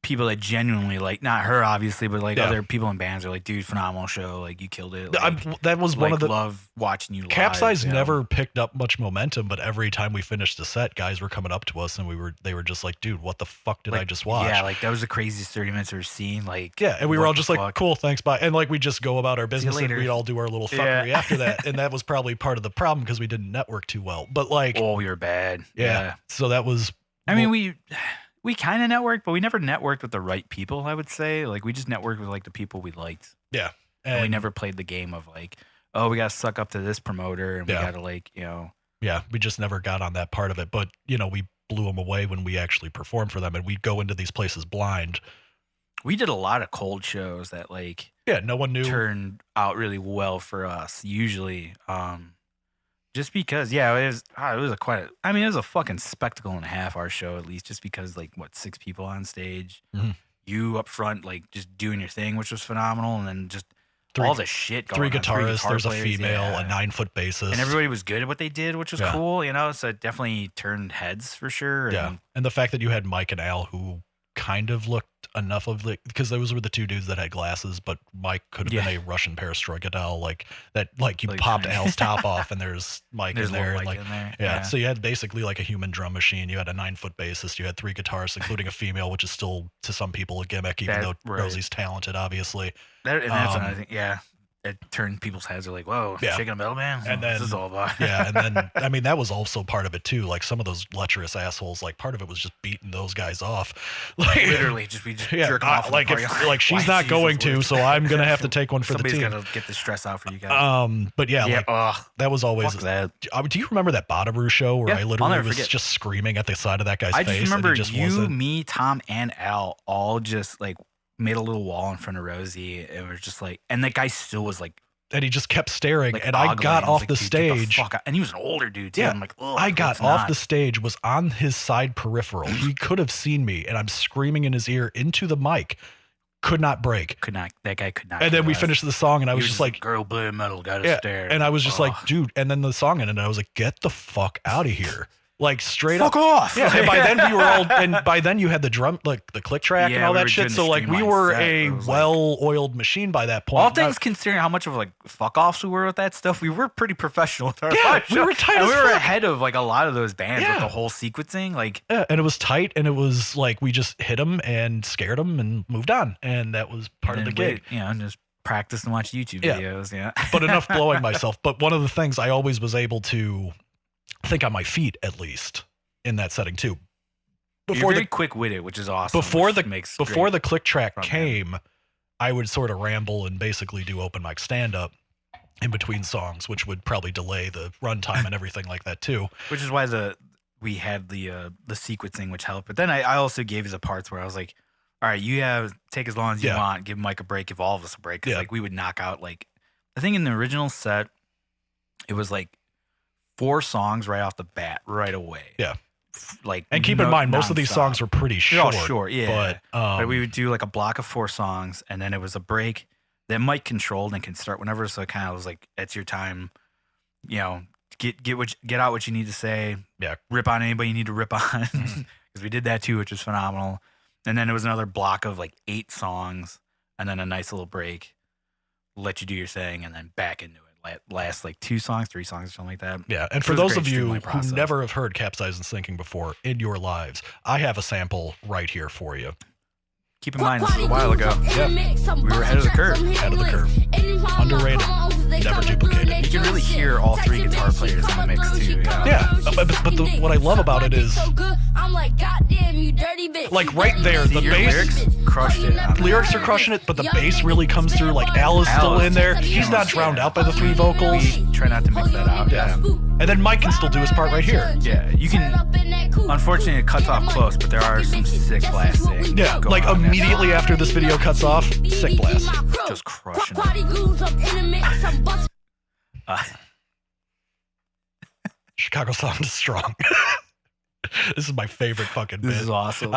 people that genuinely like, not her obviously, but like other people in bands are like, dude, phenomenal show, like you killed it. Like, that was one of the love watching you live. Capsize never picked up much momentum, but every time we finished a set, guys were coming up to us and they were just like, dude, what the fuck did I just watch? Yeah, like that was the craziest 30 minutes I've seen. Like, yeah, and we were all just like, cool, thanks, bye. And like we just go about our business and we'd all do our little fuckery after that. And that was probably part of the problem because we didn't network too well. But like, we were bad. Yeah. So that was. I mean, we kind of networked, but we never networked with the right people, I would say. Like, we just networked with, like, the people we liked. Yeah. And we never played the game of, like, oh, we got to suck up to this promoter, and we got to, like, Yeah, we just never got on that part of it. But, we blew them away when we actually performed for them, and we'd go into these places blind. We did a lot of cold shows that, like... Yeah, no one knew. Turned out really well for us, usually. Just because, it was it was a fucking spectacle and a half, our show, at least, just because, like, 6 people on stage, you up front, like, just doing your thing, which was phenomenal, and then just all the shit going on. 3 guitarists, there's players, a female, a 9-foot bassist. And everybody was good at what they did, which was cool, so it definitely turned heads for sure. And the fact that you had Mike and Al, who kind of looked enough of because those were the 2 dudes that had glasses, but Mike could have been a Russian perestroika doll, like that, like you popped Al's top off and there's Mike in there, and like so you had basically like a human drum machine. You had a 9-foot bassist, you had 3 guitarists, including a female, which is still to some people a gimmick, even though Rosie's talented, obviously. That's another thing, it turned people's heads. Are like, whoa, shaking a metal band, and then, this is all about. And then I mean that was also part of it too. Like some of those lecherous assholes, like part of it was just beating those guys off. Like literally, we just jerk off. Like if she's not going to, so I'm gonna have to take one for the team. Somebody's gotta get the stress out for you guys. But that was always. That. Do you remember that Bonnaroo show where I literally was just screaming at the side of that guy's face? I just remember wasn't. Me, Tom, and Al all just like made a little wall in front of Rosie, and was just like, and that guy still was like. And he just kept staring, like and I got off the stage. And he was an older dude too. Yeah, I'm like, I got off the stage, was on his side peripheral. He could have seen me, and I'm screaming in his ear into the mic. Could not break. That guy could not. And then we finished the song, and I was just like, "Girl, blue metal, gotta stare." And I was just like, "Dude!" And then the song ended, and I was like, "Get the fuck out of here!" Like straight fuck up. off. Yeah. And by then we were all, and by then you had the drum, like the click track and all that shit. So like we were a well-oiled machine by that point. All things considering how much of like fuck offs we were with that stuff, we were pretty professional with our we were tight. And we were ahead of like a lot of those bands with the whole sequencing. Like, and it was tight, and it was like we just hit them and scared them and moved on, and that was part of the gig. And just practice and watch YouTube videos. Yeah. But enough blowing myself. But one of the things I always was able to think on my feet, at least in that setting too. You're very quick-witted, which is awesome. Before the click track came, I would sort of ramble and basically do open mic stand-up in between songs, which would probably delay the runtime and everything like that too. Which is why we had the sequencing, which helped. But then I also gave you the parts where I was like, all right, you take as long as you want, give Mike a break, give all of us a break. Because like we would knock out like, I think in the original set, it was like 4 songs right off the bat, right away. Yeah. Like, and keep in mind, most of these songs were pretty short. They're all short, yeah. But we would do like a block of 4 songs, and then it was a break that Mike controlled and can start whenever. So it kind of was like, it's your time, get out what you need to say. Yeah. Rip on anybody you need to rip on, because we did that too, which was phenomenal. And then it was another block of like 8 songs, and then a nice little break, let you do your thing, and then back into it. Last like 2 songs, 3 songs, or something like that. Yeah, and for those of you who never have heard Capsize and Sinking before in your lives, I have a sample right here for you. Keep in mind, this was a while ago. Yeah, we were ahead of the curve. Underrated, never duplicated. You can really hear all 3 guitar players in the mix too. Yeah, but what I love about it is, like right there, the bass lyrics crushed it. Lyrics are crushing it, but the bass really comes through. Like Al is still in there. He's not drowned out by the 3 vocals. We try not to mix that out. Yeah. And then Mike can still do his part right here. Yeah, you can. Unfortunately, it cuts off close, but there are some sick blasting. Yeah, like immediately after this video cuts off, sick blast. Just crushing it. Chicago sound is strong. This is my favorite fucking bit. This is awesome.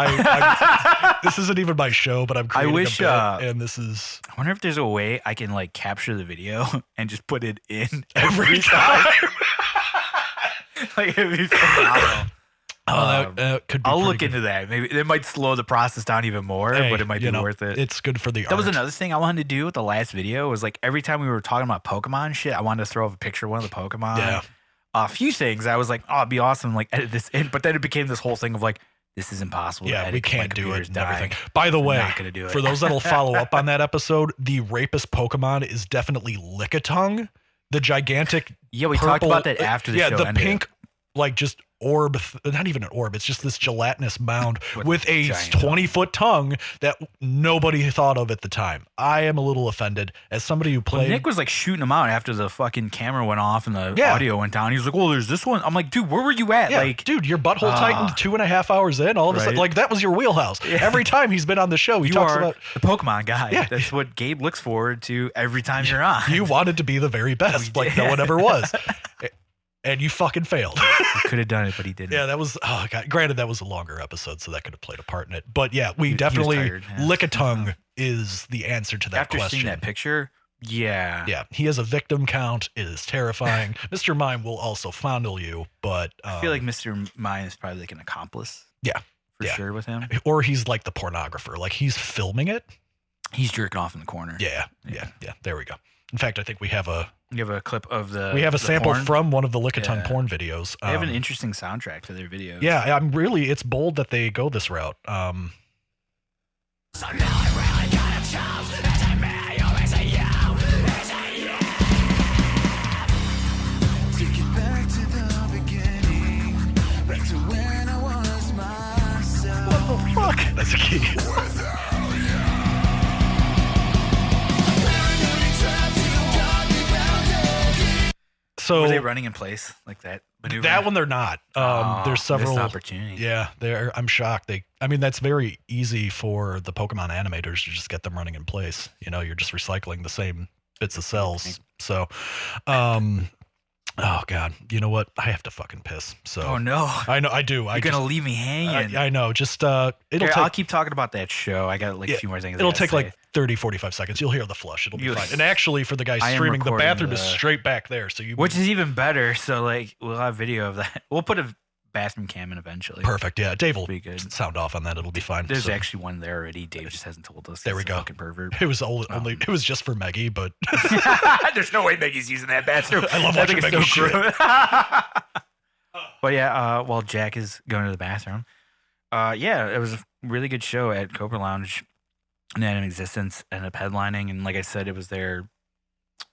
This isn't even my show, but I'm creating a bit, and this is... I wonder if there's a way I can like capture the video and just put it in every time. Like it'd be phenomenal. Oh, that could be. I'll look into that. Maybe it might slow the process down even more, but it might be worth it. It's good for the That was another thing I wanted to do with the last video. Was like every time we were talking about Pokemon shit, I wanted to throw up a picture of one of the Pokemon. Yeah. A few things I was like, oh, it'd be awesome. Like edit this in, but then it became this whole thing of like, this is impossible. Yeah, to edit we 'cause my can't do it computer's and dying. everything. By the way, not gonna do it. for those that'll follow up on that episode, the rapist Pokemon is definitely Lickitung, the gigantic. Yeah, we purple, talked about that after the show. Yeah, the ended. pink, like just orb, not even an orb. It's just this gelatinous mound with a giant 20-foot tongue that nobody thought of at the time. I am a little offended as somebody who Well, played. Nick was like shooting him out after the fucking camera went off and the Yeah. audio went down. He was like, "Well, there's this one." I'm like, "Dude, where were you at?" Yeah, Like, dude, your butthole tightened 2.5 hours in. All of a sudden, Right. like that was your wheelhouse. Every time he's been on the show, he you talks are about the Pokemon guy. Yeah. That's what Gabe looks forward to every time you're on. you wanted to be the very best, like no one ever was, and you fucking failed. He could have done it, but he didn't. Yeah, that was. Oh god. Granted, that was a longer episode, so that could have played a part in it. But yeah, we He was definitely tired, yeah. Lickitung is the answer to that After question. seeing that picture, yeah. Yeah, he has a victim count. It is terrifying. Mr. Mime will also fondle you, but I feel like Mr. Mine is probably like an accomplice. Yeah, For yeah. sure with him. or he's like the pornographer, like he's filming it. He's jerking off in the corner. Yeah. There we go. In fact, I think we have a You have a clip of the we have a the sample porn. from one of the Lickitung Yeah. porn videos. They have an interesting soundtrack to their videos. Yeah, it's bold that they go this route. Take it back to the beginning, back to when I was myself. What the fuck? That's a key. So Were they running in place like that? Maneuver? that one they're not. There's several missed opportunity. Yeah, I'm shocked. I mean, that's very easy for the Pokemon animators to just get them running in place. You know, you're just recycling the same bits of cells. So, oh god, you know what? I have to fucking piss. So Oh no. I know I do. You're gonna leave me hanging. I know. Just it'll Here, I'll take. keep talking about that show. I got like a few more things. I It'll gotta take say. like 30, 45 seconds. You'll hear the flush. It'll be You- fine. And actually, for the guys I am streaming, the recording bathroom is the- straight back there. So you Which is even better. So like we'll have video of that. We'll put a bathroom cam in eventually. perfect. Yeah, Dave will Be good. sound off on that. It'll be fine. There's So- actually one there already. Dave just hasn't told us. There He's we a go. Fucking pervert. It was only. It was just for Maggie, but There's no way Maggie's using that bathroom. I love That watching thing is so Maggie shit. gross. But yeah, while Jack is going to the bathroom, yeah, it was a really good show at Cobra Lounge. Inanimate Existence ended up headlining, and like I said, it was their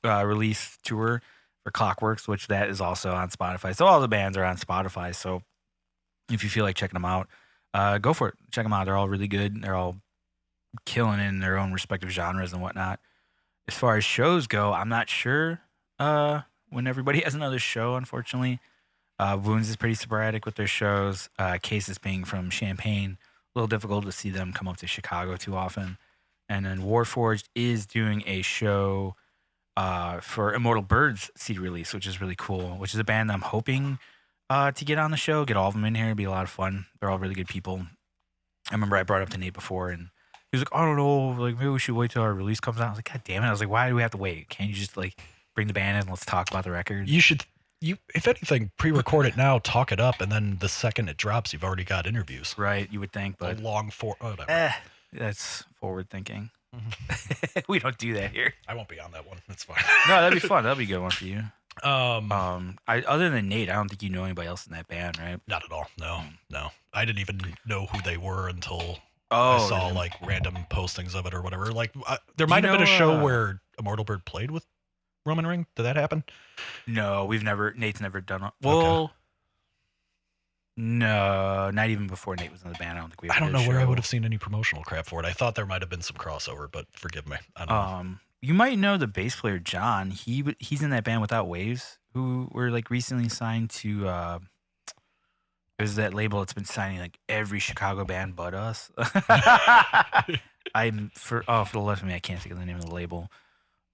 release tour for Clockworks, which that is also on Spotify. So all the bands are on Spotify. So if you feel like checking them out, go for it. Check them out. They're all really good. They're all killing in their own respective genres and whatnot. As far as shows go, I'm not sure when everybody has another show, unfortunately. Wounds is pretty sporadic with their shows. Caecus being from Champaign, a little difficult to see them come up to Chicago too often. And then Warforged is doing a show for Immortal Birds CD release, which is really cool, which is a band I'm hoping to get on the show, get all of them in here. It'd be a lot of fun. They're all really good people. I remember I brought it up to Nate before, and he was like, I don't know, like maybe we should wait till our release comes out. I was like, God damn it. I was like, why do we have to wait? Can't you just like bring the band in and let's talk about the record? you should. If anything, pre-record it now, talk it up, and then the second it drops, you've already got interviews. Right, you would think, but A long whatever. that's forward thinking. We don't do that here. I won't be on that one. That's fine. No, that'd be fun. That'd be a good one for you. Um, Other than Nate, I don't think you know anybody else in that band, right? not at all. No. I didn't even know who they were until Oh, I saw like random postings of it or whatever. Like there might have been a show where Immortal Bird played with Roman Ring. Did that happen? no, Nate's never done it. Well, no, not even before Nate was in the band. I don't think we. I don't know where I would have seen any promotional crap for it. I thought there might have been some crossover, but forgive me. I don't know. You might know the bass player John. He's in that band Without Waves, who were like recently signed to. There's that label that's been signing like every Chicago band but us. For the life of me, I can't think of the name of the label.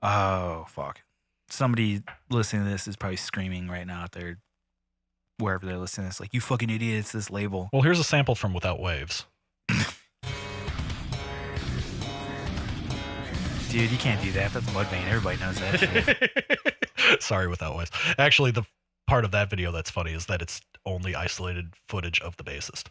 Oh fuck! Somebody listening to this is probably screaming right now out there, wherever they're listening to this, like, you fucking idiot! It's this label. Well, here's a sample from Without Waves. Dude, you can't do that. That's Mudvayne. Everybody knows that shit. Sorry, Without Waves. Actually, the part of that video that's funny is that it's only isolated footage of the bassist.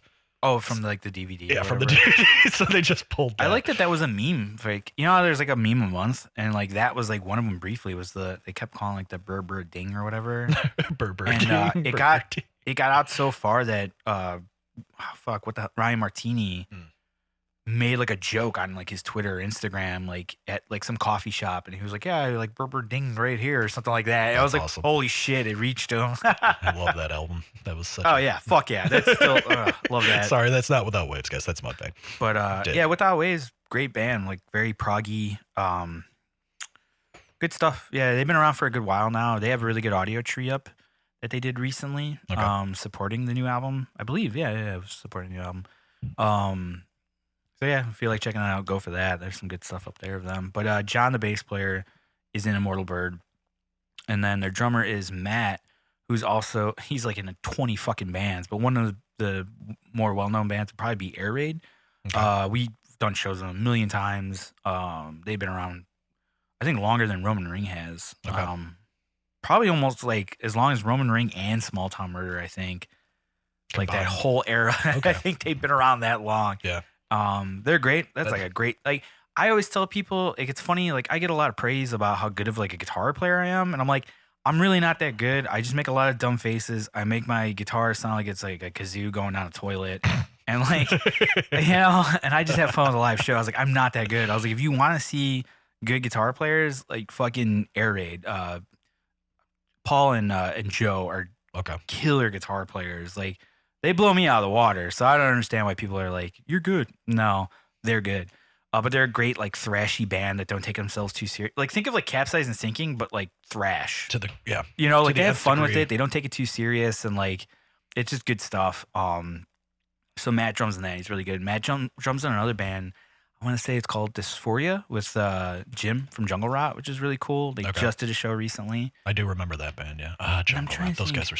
Oh, from like the DVD. Yeah, from the DVD. So they just pulled that. I like that was a meme. Like, you know how there's like a meme a month, and like that was like one of them briefly was they kept calling like the Burr Ding or whatever. Burr And it got out so far that Ryan Martini made like a joke on like his Twitter or Instagram, like at like some coffee shop, and he was like, yeah, like Burr Ding right here or something like that. I was like, awesome. Holy shit, it reached him. I love that album. That was such yeah, fuck yeah. That's still love that. Sorry, that's not Without Waves, guys. That's Mudbang. But yeah, Without Waves, great band, like very proggy. Good stuff. Yeah, they've been around for a good while now. They have a really good audio tree up that they did recently, supporting the new album. I believe, it was supporting the new album. So yeah, if you feel like checking it out, go for that. There's some good stuff up there of them. But John, the bass player, is in Immortal Bird, and then their drummer is Matt, who's also he's like in 20 fucking bands. But one of the more well-known bands would probably be Air Raid. Okay. We've done shows with them a million times. They've been around, I think, longer than Roman Ring has. Okay. Probably almost like as long as Roman Ring and Small Town Murder, I think. Like that whole era. Okay. I think they've been around that long. Yeah. They're great. That's like a great, like, I always tell people, like, it's funny, like, I get a lot of praise about how good of like a guitar player I am, and I'm like, I'm really not that good. I just make a lot of dumb faces. I make my guitar sound like it's like a kazoo going down a toilet, and like, you know, and I just have fun with a live show. I was like, I'm not that good. I was like, if you want to see good guitar players, like fucking Air Raid, Paul and Joe are killer guitar players. Like, they blow me out of the water, so I don't understand why people are like, you're good. No, they're good. But they're a great, like, thrashy band that don't take themselves too serious. Like, think of, like, Capsize and Sinking, but, like, thrash. You know, like, they have fun with it. They don't take it too serious, and, like, it's just good stuff. So Matt drums in that. He's really good. Matt drums in another band. I want to say it's called Dysphoria with Jim from Jungle Rot, which is really cool. They just did a show recently. I do remember that band, yeah. Jungle Rot. Those guys are...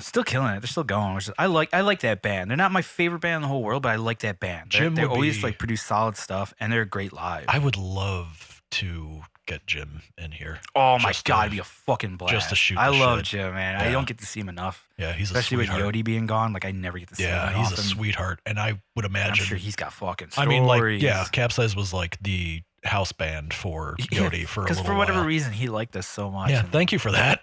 still killing it. They're still going. I like that band. They're not my favorite band in the whole world, but I like that band. They always like produce solid stuff, and they're great live. I would love to get Jim in here. Oh my god, it'd be a fucking blast. Just to shoot. I love Jim, man. Yeah. I don't get to see him enough. Yeah, he's especially with Yodi being gone. Like, I never get to see him. Yeah, he's a sweetheart, and I would imagine. I'm sure he's got fucking stories. I mean, like, yeah, Capsize was like the house band for Yodi for a little while. Because for whatever reason, he liked us so much. Yeah, thank you for that.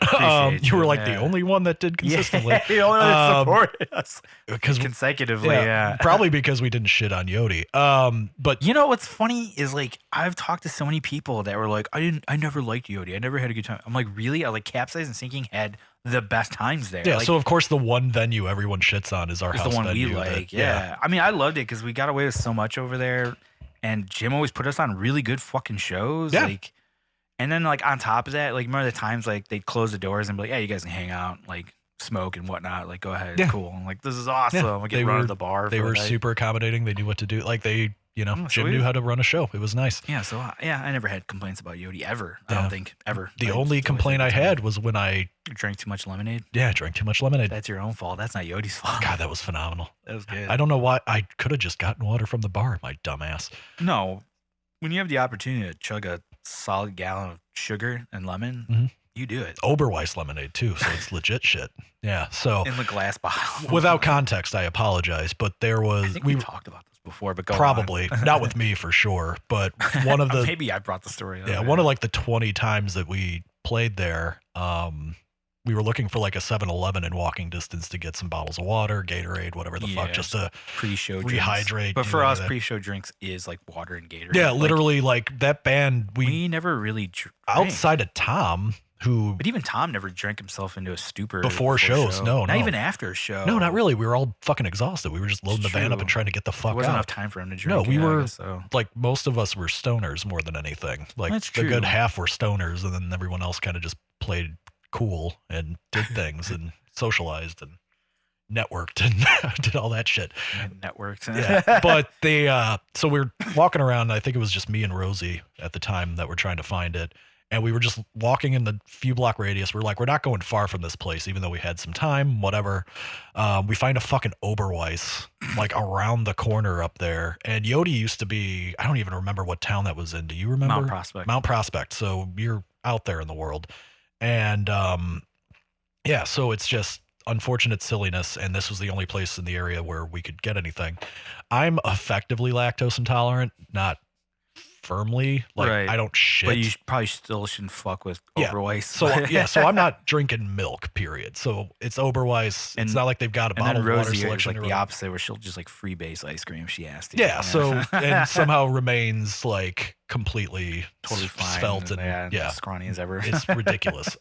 You were like the only one that did consistently. Yeah, the only one that supported us consecutively. Yeah, probably because we didn't shit on Yodi. But you know what's funny is, like, I've talked to so many people that were like, I never liked Yodi. I never had a good time. I'm like, really? I like Capsize and Sinking had the best times there. Yeah, like, so of course the one venue everyone shits on is our house the one venue. We like. Yeah. I mean, I loved it because we got away with so much over there. And Jim always put us on really good fucking shows. Yeah. Like, and then, like, on top of that, like, remember the times, like, they'd close the doors and be like, yeah, you guys can hang out, like, smoke and whatnot. Like, go ahead. Yeah. Cool. I'm like, this is awesome. Yeah. I get run to the bar. They were super accommodating. They knew what to do. Like, they, you know, Jim knew how to run a show. It was nice. Yeah. So, I never had complaints about Yodi ever. I don't think ever. The only complaint I had was when I drank too much lemonade. Yeah, I drank too much lemonade. That's your own fault. That's not Yodi's fault. God, that was phenomenal. That was good. I don't know why. I could have just gotten water from the bar, my dumbass. No. When you have the opportunity to chug a solid gallon of sugar and lemon, you do it. Oberweis lemonade, too, so it's legit shit. Yeah, so... In the glass bottle. Without context, I apologize, but there was... I think we talked about this before, but go probably. on. Not with me, for sure, but one of the... Maybe I brought the story up. Yeah, one of, like, the 20 times that we played there, we were looking for, like, a 7-Eleven in walking distance to get some bottles of water, Gatorade, whatever the fuck, just to pre-show rehydrate. Drinks. But for us, pre-show drinks is, like, water and Gatorade. Yeah, literally, like, that band... We never really drank. Outside of Tom... But even Tom never drank himself into a stupor before shows. No, not even after a show. No, not really. We were all fucking exhausted. We were just loading the van up and trying to get the fuck out. There wasn't enough time for him to drink. No, we were like, most of us were stoners more than anything. Like, the good half were stoners, and then everyone else kind of just played cool and did things and socialized and networked and did all that shit. Networked. Yeah, but they so we were walking around. I think it was just me and Rosie at the time that were trying to find it. And we were just walking in the few block radius. We're like, we're not going far from this place, even though we had some time, whatever. We find a fucking Oberweis, like, around the corner up there. And Yodi used to be, I don't even remember what town that was in. Do you remember? Mount Prospect. Mount Prospect. So you're out there in the world. And, yeah, so it's just unfortunate silliness, and this was the only place in the area where we could get anything. I'm effectively lactose intolerant, not firmly. Like Right. I don't shit. But you probably still shouldn't fuck with Oberweis. So I'm not drinking milk. Period. So it's Oberweis. It's not like they've got a and then bottled water Rosie is selection. like the opposite, where she'll just like freebase ice cream if she has to. Yeah. So and somehow remains like completely totally fine, svelte and scrawny as ever. It's ridiculous.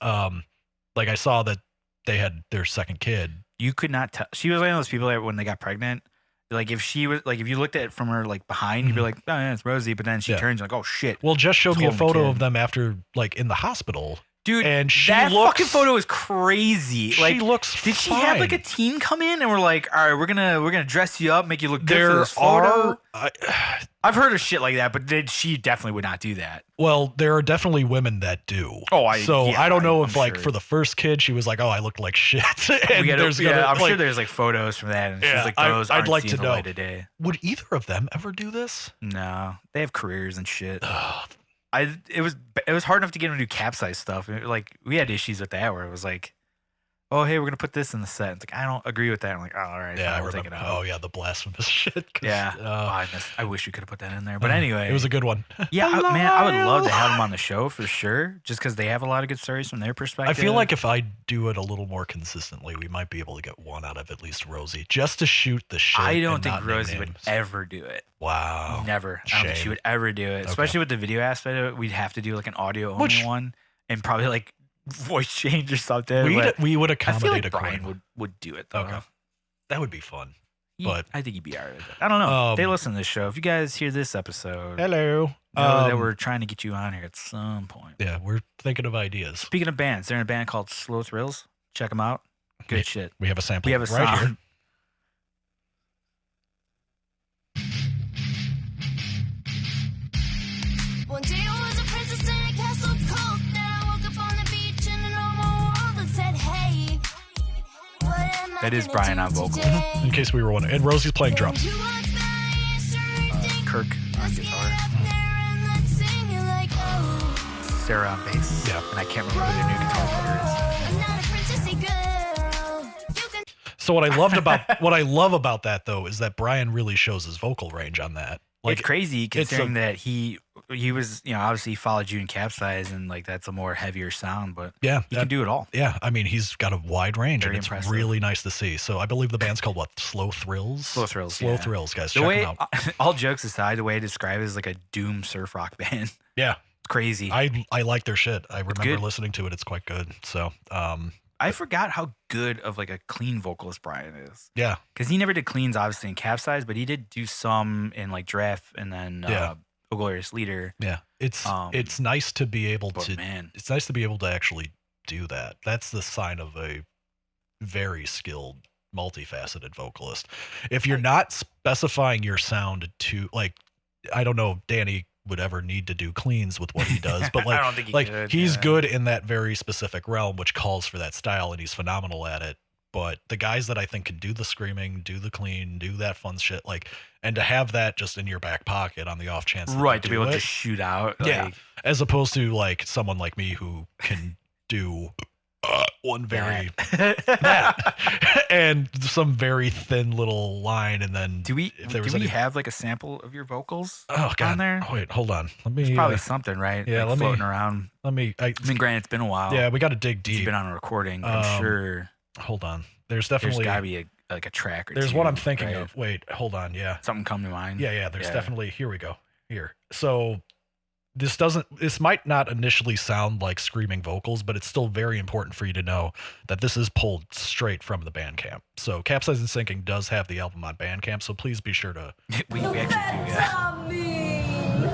Like I saw that they had their second kid. You could not tell. She was one of those people that when they got pregnant, like if she was like if you looked at it from her like behind, you'd be like, oh yeah, it's Rosie. But then she turns like, oh shit. Well, Jess showed me a Holding photo kid. of them after like in the hospital. Dude, and she that looks, fucking photo is crazy. She Like, looks. did she have like a fine. team come in and we're like, all right, we're gonna dress you up, make you look good for There this photo? are. I've heard of shit like that, but she definitely would not do that. Well, there are definitely women that do. Oh, I don't know if I'm like sure. for the first kid she was like, oh, I looked like shit. And I'm sure there's like photos from that, and she's like, those I'd aren't like seeing to the know. light of day. Would either of them ever do this? No, they have careers and shit. Ugh. It was hard enough to get them to do capsize stuff. Like we had issues with that where it was like, oh hey, we're gonna put this in the set. It's like I don't agree with that. I'm like, oh, all right, Yeah, I fine, we'll take remember. it out. Oh yeah, the blasphemous shit. 'Cause, Yeah, I wish we could have put that in there. But anyway, it was a good one. yeah, man, I would love to have them on the show for sure, just because they have a lot of good stories from their I perspective. feel like if I do it a little more consistently, we might be able to get one out of at least Rosie, just to shoot the shit. I don't and think not name Rosie would names. ever do it. Wow. Never. I don't think she Shame. would ever do it, especially with the video aspect of it. We'd have to do like an audio only one, and probably like voice change or something. We would I accommodate feel like a Brian coin. would do it though. Okay. That would be fun. But I think he'd be alright with it. I don't know. They listen to this show. If you guys hear this episode, hello. know that we're trying to get you on here at some point. Yeah, we're thinking of ideas. Speaking of bands, they're in a band called Slow Thrills. Check them out. Good shit. We have a sample We have a right song. here. One day I was a princess in a castle cold. Then I woke up on the beach in a normal world and said, hey, what am I That is gonna Brian do on vocal. today? In case we were wondering. And Rosie's playing drums. You want my instrument? Kirk on Let's get guitar, up there and let's sing it like, oh, Sarah on bass. Yeah. And I can't remember who their new guitar player is. I'm not a princessy girl. You can So what I love about that though is that Brian really shows his vocal range on that. Like It's crazy it's considering that he was, obviously he followed you in Capsize, and like that's a more heavier sound, but yeah, he can do it all. yeah. I mean, he's got a wide range, Very and it's impressive. really nice to see. So I believe the band's called what? Slow Thrills. Slow Thrills, Slow yeah. Thrills, guys. The Check way, them out. all jokes aside, the way I describe it is like a doom surf rock band. Yeah, It's crazy. I like their shit. I remember good. listening to it. It's quite good. So I forgot how good of like a clean vocalist Brian is, yeah, because he never did cleans obviously in Capsize, but he did do some in like Draft and then Yeah. A Glorious Leader. yeah. It's nice to be able But to. man, It's nice to be able to actually do that. That's the sign of a very skilled, multifaceted vocalist. If you're not specifying your sound to like, I don't know if Danny would ever need to do cleans with what he does, but like, I don't think he could, he's yeah. good in that very specific realm, which calls for that style, and he's phenomenal at it. But the guys that I think can do the screaming, do the clean, do that fun shit, like, and to have that just in your back pocket on the off chance, that right, they to be do able to it, just shoot out. yeah, Like, as opposed to like someone like me who can do one very that and some very thin little line, and then do we if there was any, have like a sample of your vocals oh god, on there? oh, wait, hold on, let me There's probably something, right? yeah, like let me- floating around. I mean, Granted, it's been a while. yeah, we got to dig He's deep. been on a recording, but I'm sure Hold on, there's there's definitely got to be a track or there's two, what I'm thinking right? of. Wait, hold on, yeah, Something come to mind. yeah, there's Yeah. definitely, here we go, here. So this might not initially sound like screaming vocals, but it's still very important for you to know that this is pulled straight from the Bandcamp. So Capsize and Sinking does have the album on Bandcamp, so please be sure to we actually do, yeah.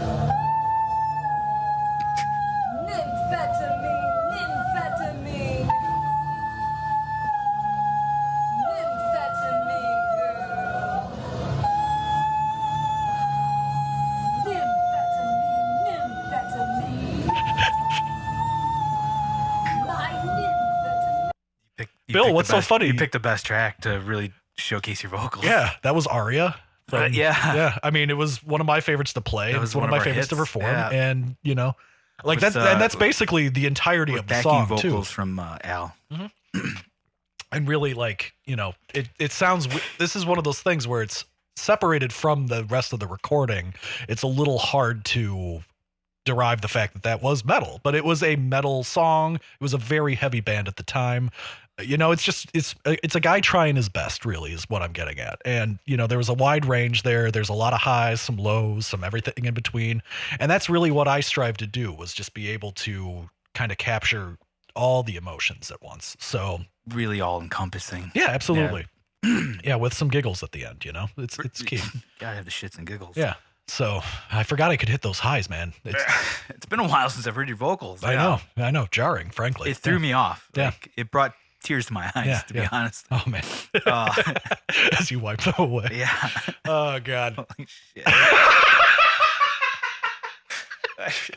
You Bill, picked the what's so best- funny? You picked the best track to really showcase your vocals. Yeah, that was Aria. From, yeah. Yeah. I mean, it was one of my favorites to play. That It was was one of my our favorites to hits, perform. yeah. And, you know, like With, that's basically the entirety with of the backing song, vocals too. from Al. and really like, it sounds, this is one of those things where it's separated from the rest of the recording. It's a little hard to derive the fact that that was metal, but it was a metal song. It was a very heavy band at the time. It's a guy trying his best, really, is what I'm getting at. And, there was a wide range there. There's a lot of highs, some lows, some everything in between. And that's really what I strive to do, was just be able to kind of capture all the emotions at once. So really all encompassing. Yeah, absolutely. Yeah, with some giggles at the end, it's key. Gotta have the shits and giggles. Yeah. So I forgot I could hit those highs, man. It's been a while since I've heard your vocals. I know. Jarring, frankly. It threw me off. Yeah. It brought tears to my eyes, to be honest. Oh, man. As you wipe them away. Yeah. Oh, God. Holy shit.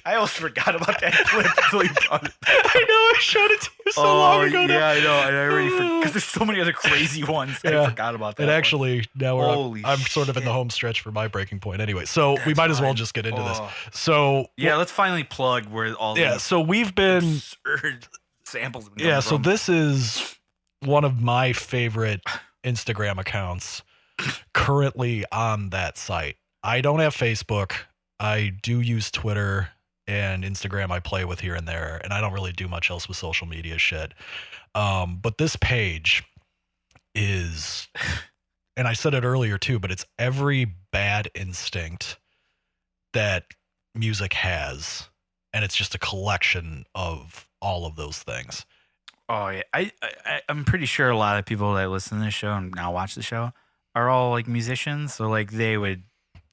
I almost forgot about that clip until you brought it back. I know, I showed it to you so long ago. Yeah, I know. And I already because there's so many other crazy ones. I forgot about that. And actually, now I'm sort of in the shit. home stretch for my breaking point anyway. So we might as well just get into this. So let's finally plug where all these so we've been absurd samples have been coming so from. this is one of my favorite Instagram accounts currently on that site. I don't have Facebook. I do use Twitter and Instagram. I play with here and there, and I don't really do much else with social media shit. But this page is, and I said it earlier too, but it's every bad instinct that music has, and it's just a collection of all of those things. Oh yeah, I'm pretty sure a lot of people that listen to this show and now watch the show are all like musicians, so like they would.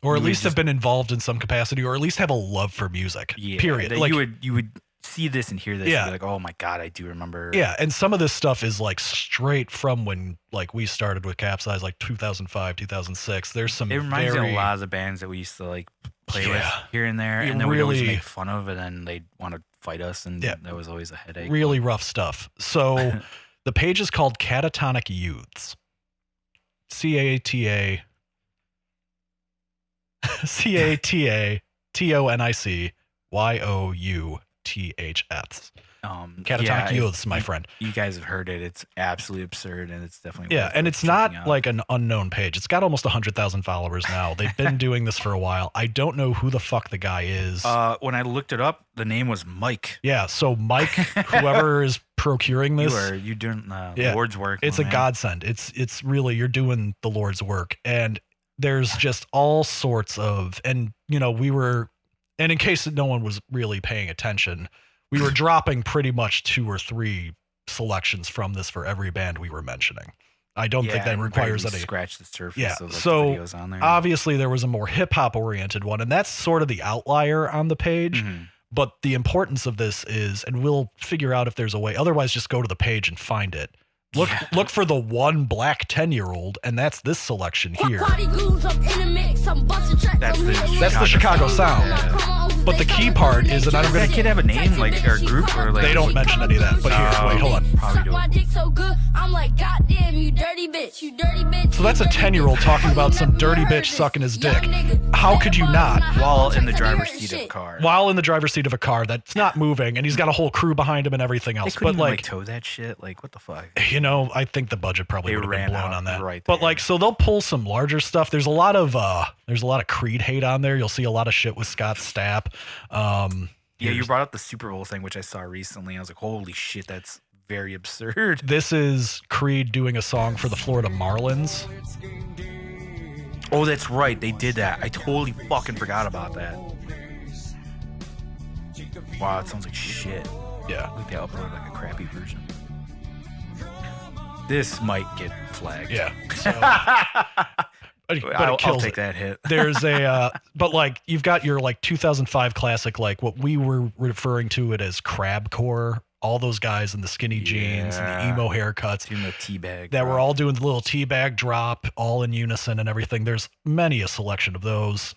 Or at least have been involved in some capacity, or at least have a love for music. Yeah, period. Like, you would see this and hear this and be like, oh my God, I do remember. Yeah, and some of this stuff is like straight from when like we started with Capsize, like 2005, 2006. There's some. It reminds me of a lot of the bands that we used to like play with here and there, and then we'd always make fun of, and then they'd want to fight us, and that was always a headache. Really rough stuff. So the page is called Catatonic Youths. CATATONIC YOUTHS. Catatonic Youths, my friend. You guys have heard it. It's absolutely absurd, and it's definitely and it's not like an unknown page. It's got almost 100,000 followers now. They've been doing this for a while. I don't know who the fuck the guy is. When I looked it up, the name was Mike. Yeah, so Mike, whoever is procuring this, you're doing the Lord's work. It's a godsend. It's really, you're doing the Lord's work, and there's just all sorts of, and and in case no one was really paying attention, we were dropping pretty much 2 or 3 selections from this for every band we were mentioning. I don't think that requires any scratch the surface. Yeah, of, so the videos on there. Obviously there was a more hip hop oriented one, and that's sort of the outlier on the page. Mm-hmm. But the importance of this is, and we'll figure out if there's a way. Otherwise, just go to the page and find it. Look for the one black 10-year-old, and that's this selection here. That's the Chicago sound. Yeah. But the key part is, and I'm Does gonna. that kid have a name, like, or a group, or like? They don't mention any of that. But here, wait, hold on. Probably don't. So that's a 10-year-old talking about some dirty bitch sucking his dick. How could you not? While in the driver's seat of a car. While in the driver's seat of a car that's not moving, and he's got a whole crew behind him and everything They else. couldn't But even, like, tow that shit. Like, what the fuck? I think the budget probably They would have been ran blown out on that. right But there. like, so they'll pull some larger stuff. There's a lot of Creed hate on there. You'll see a lot of shit with Scott Stapp. Yeah, you brought up the Super Bowl thing, which I saw recently. I was like, holy shit, that's very absurd. This is Creed doing a song for the Florida Marlins. Oh, that's right. They did that. I totally fucking forgot about that. Wow, it sounds like shit. Yeah. Like they uploaded like a crappy version. This might get flagged. Yeah. So, but I'll kills take it. that hit. There's a, but like you've got your like 2005 classic, like what we were referring to it as crabcore. All those guys in the skinny jeans and the emo haircuts Doing the teabag. that were all doing the little teabag drop, all in unison and everything. There's many a selection of those.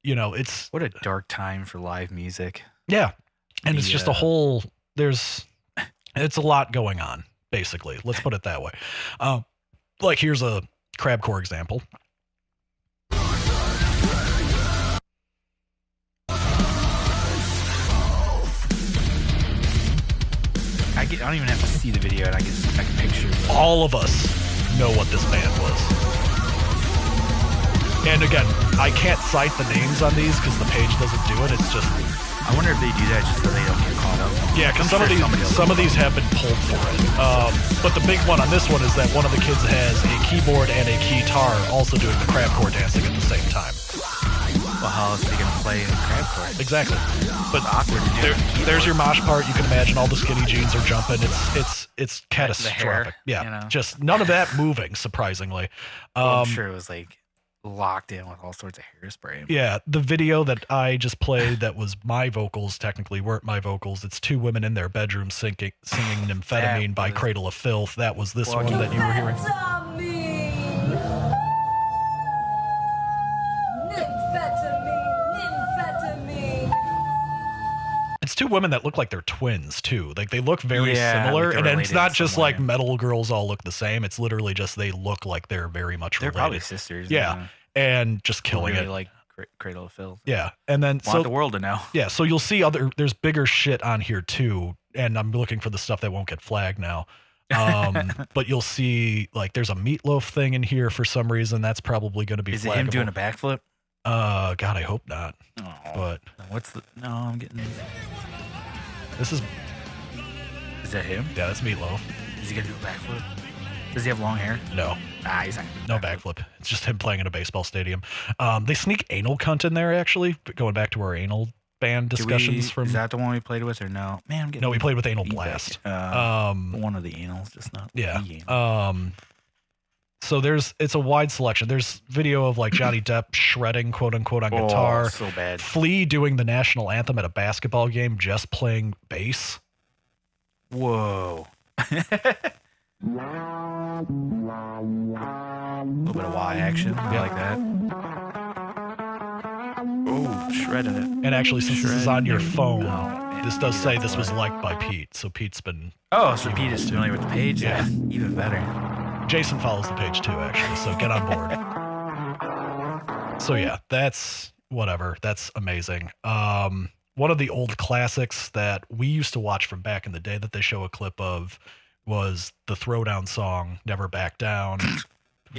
It's What a dark time for live music. yeah, and it's just a whole. It's a lot going on. Basically, let's put it that way. Like here's a crabcore example. I don't even have to see the video, and I can picture. All of us know what this band was. And again, I can't cite the names on these because the page doesn't do it. It's just. I wonder if they do that just so they don't get caught up. Yeah, because some of these have been pulled for it. But the big one on this one is that one of the kids has a keyboard and a guitar, also doing the crabcore dancing at the same time. Well, how else are they gonna play in crabcore? Exactly. But awkward to do. There's your mosh part. You can imagine all the skinny jeans are jumping. It's catastrophic. Hair, yeah, you know? Just none of that moving. Surprisingly, I'm sure it was like locked in with all sorts of hairspray. Yeah, the video that I just played that was my vocals technically weren't my vocals. It's two women in their bedroom singing Nymphetamine by Cradle of Filth. That was this one that you were hearing. It's two women that look like they're twins too. Like they look very similar, like and it's not just like metal girls all look the same. It's literally just they look like they're very much related. They're probably sisters. Yeah, and just killing really it. Like Cradle of Filth. Yeah, and then Want the world to know. Yeah, so you'll see there's bigger shit on here too, and I'm looking for the stuff that won't get flagged now. But you'll see like there's a Meatloaf thing in here for some reason. That's probably going to be. Is it him doing a backflip? God, I hope not. Oh, but I'm getting. This is that him? Yeah, that's Meatloaf. Is he gonna do a backflip? Does he have long hair? No. He's not gonna do backflip. It's just him playing in a baseball stadium. They sneak Anal Cunt in there actually. Going back to our anal band discussions Is that the one we played with or no? Man, I'm getting. No, we played with Anal Blast. One of the anals, just not. Yeah. The anal. So it's a wide selection. There's video of like Johnny Depp shredding, quote unquote, on guitar. So bad. Flea doing the national anthem at a basketball game, just playing bass. Whoa. A little bit of Y action. I like that. Oh, shredding it. And actually, since this is on your phone, this does say this was liked by Pete. So Pete's been. Oh, so Pete is familiar with the page? Yeah. Even better. Jason follows the page too, actually, so get on board. So yeah, that's whatever. That's amazing. One of the old classics that we used to watch from back in the day that they show a clip of was the Throwdown song, Never Back Down.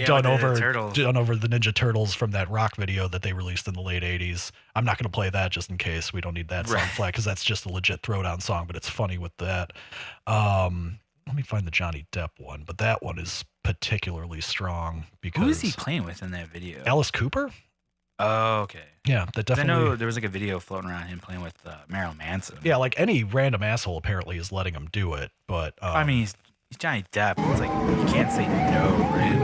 Done over the Ninja Turtles from that rock video that they released in the late 80s. I'm not going to play that just in case we don't need that song flag because that's just a legit Throwdown song, but it's funny with that. Let me find the Johnny Depp one, but that one is particularly strong because. Who is he playing with in that video? Alice Cooper? Oh, okay. Yeah, that definitely. I know there was like a video floating around him playing with Marilyn Manson. Yeah, like any random asshole apparently is letting him do it, but. I mean, he's Johnny Depp. It's like you can't say no, right?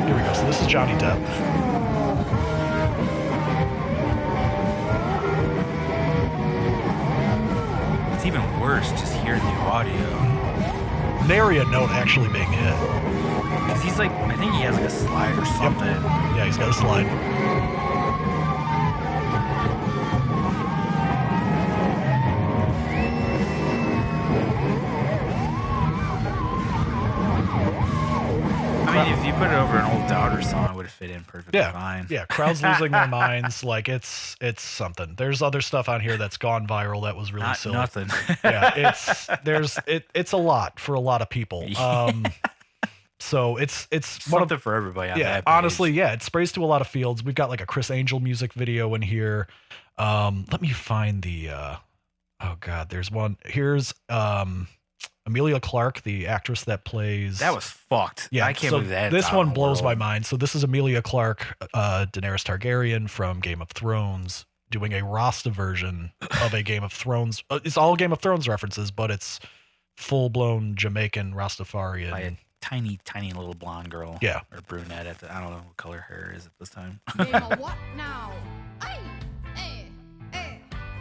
Here we go. So this is Johnny Depp. It's even worse just hearing the audio. Nary a note actually being hit. Because he's like, I think he has like a slide or something. Yep. Yeah, he's got a slide. I mean, if you put it over an old Dowder song, it would have fit in perfectly fine. Yeah, crowds losing their minds. Like it's something. There's other stuff on here that's gone viral that was really silly. Nothing. Yeah, it's a lot for a lot of people. So it's something for everybody. On that page. Honestly, yeah, it sprays to a lot of fields. We've got like a Chris Angel music video in here. Let me find the. Oh God, there's one. Here's Emilia Clarke, the actress that plays. That was fucked. Yeah, I can't believe that. This one blows my mind. So this is Emilia Clarke, Daenerys Targaryen from Game of Thrones, doing a Rasta version of a Game of Thrones. It's all Game of Thrones references, but it's full-blown Jamaican Rastafarian. By a tiny, tiny little blonde girl. Yeah. Or brunette. I don't know what color her hair is at this time. What now? Hey,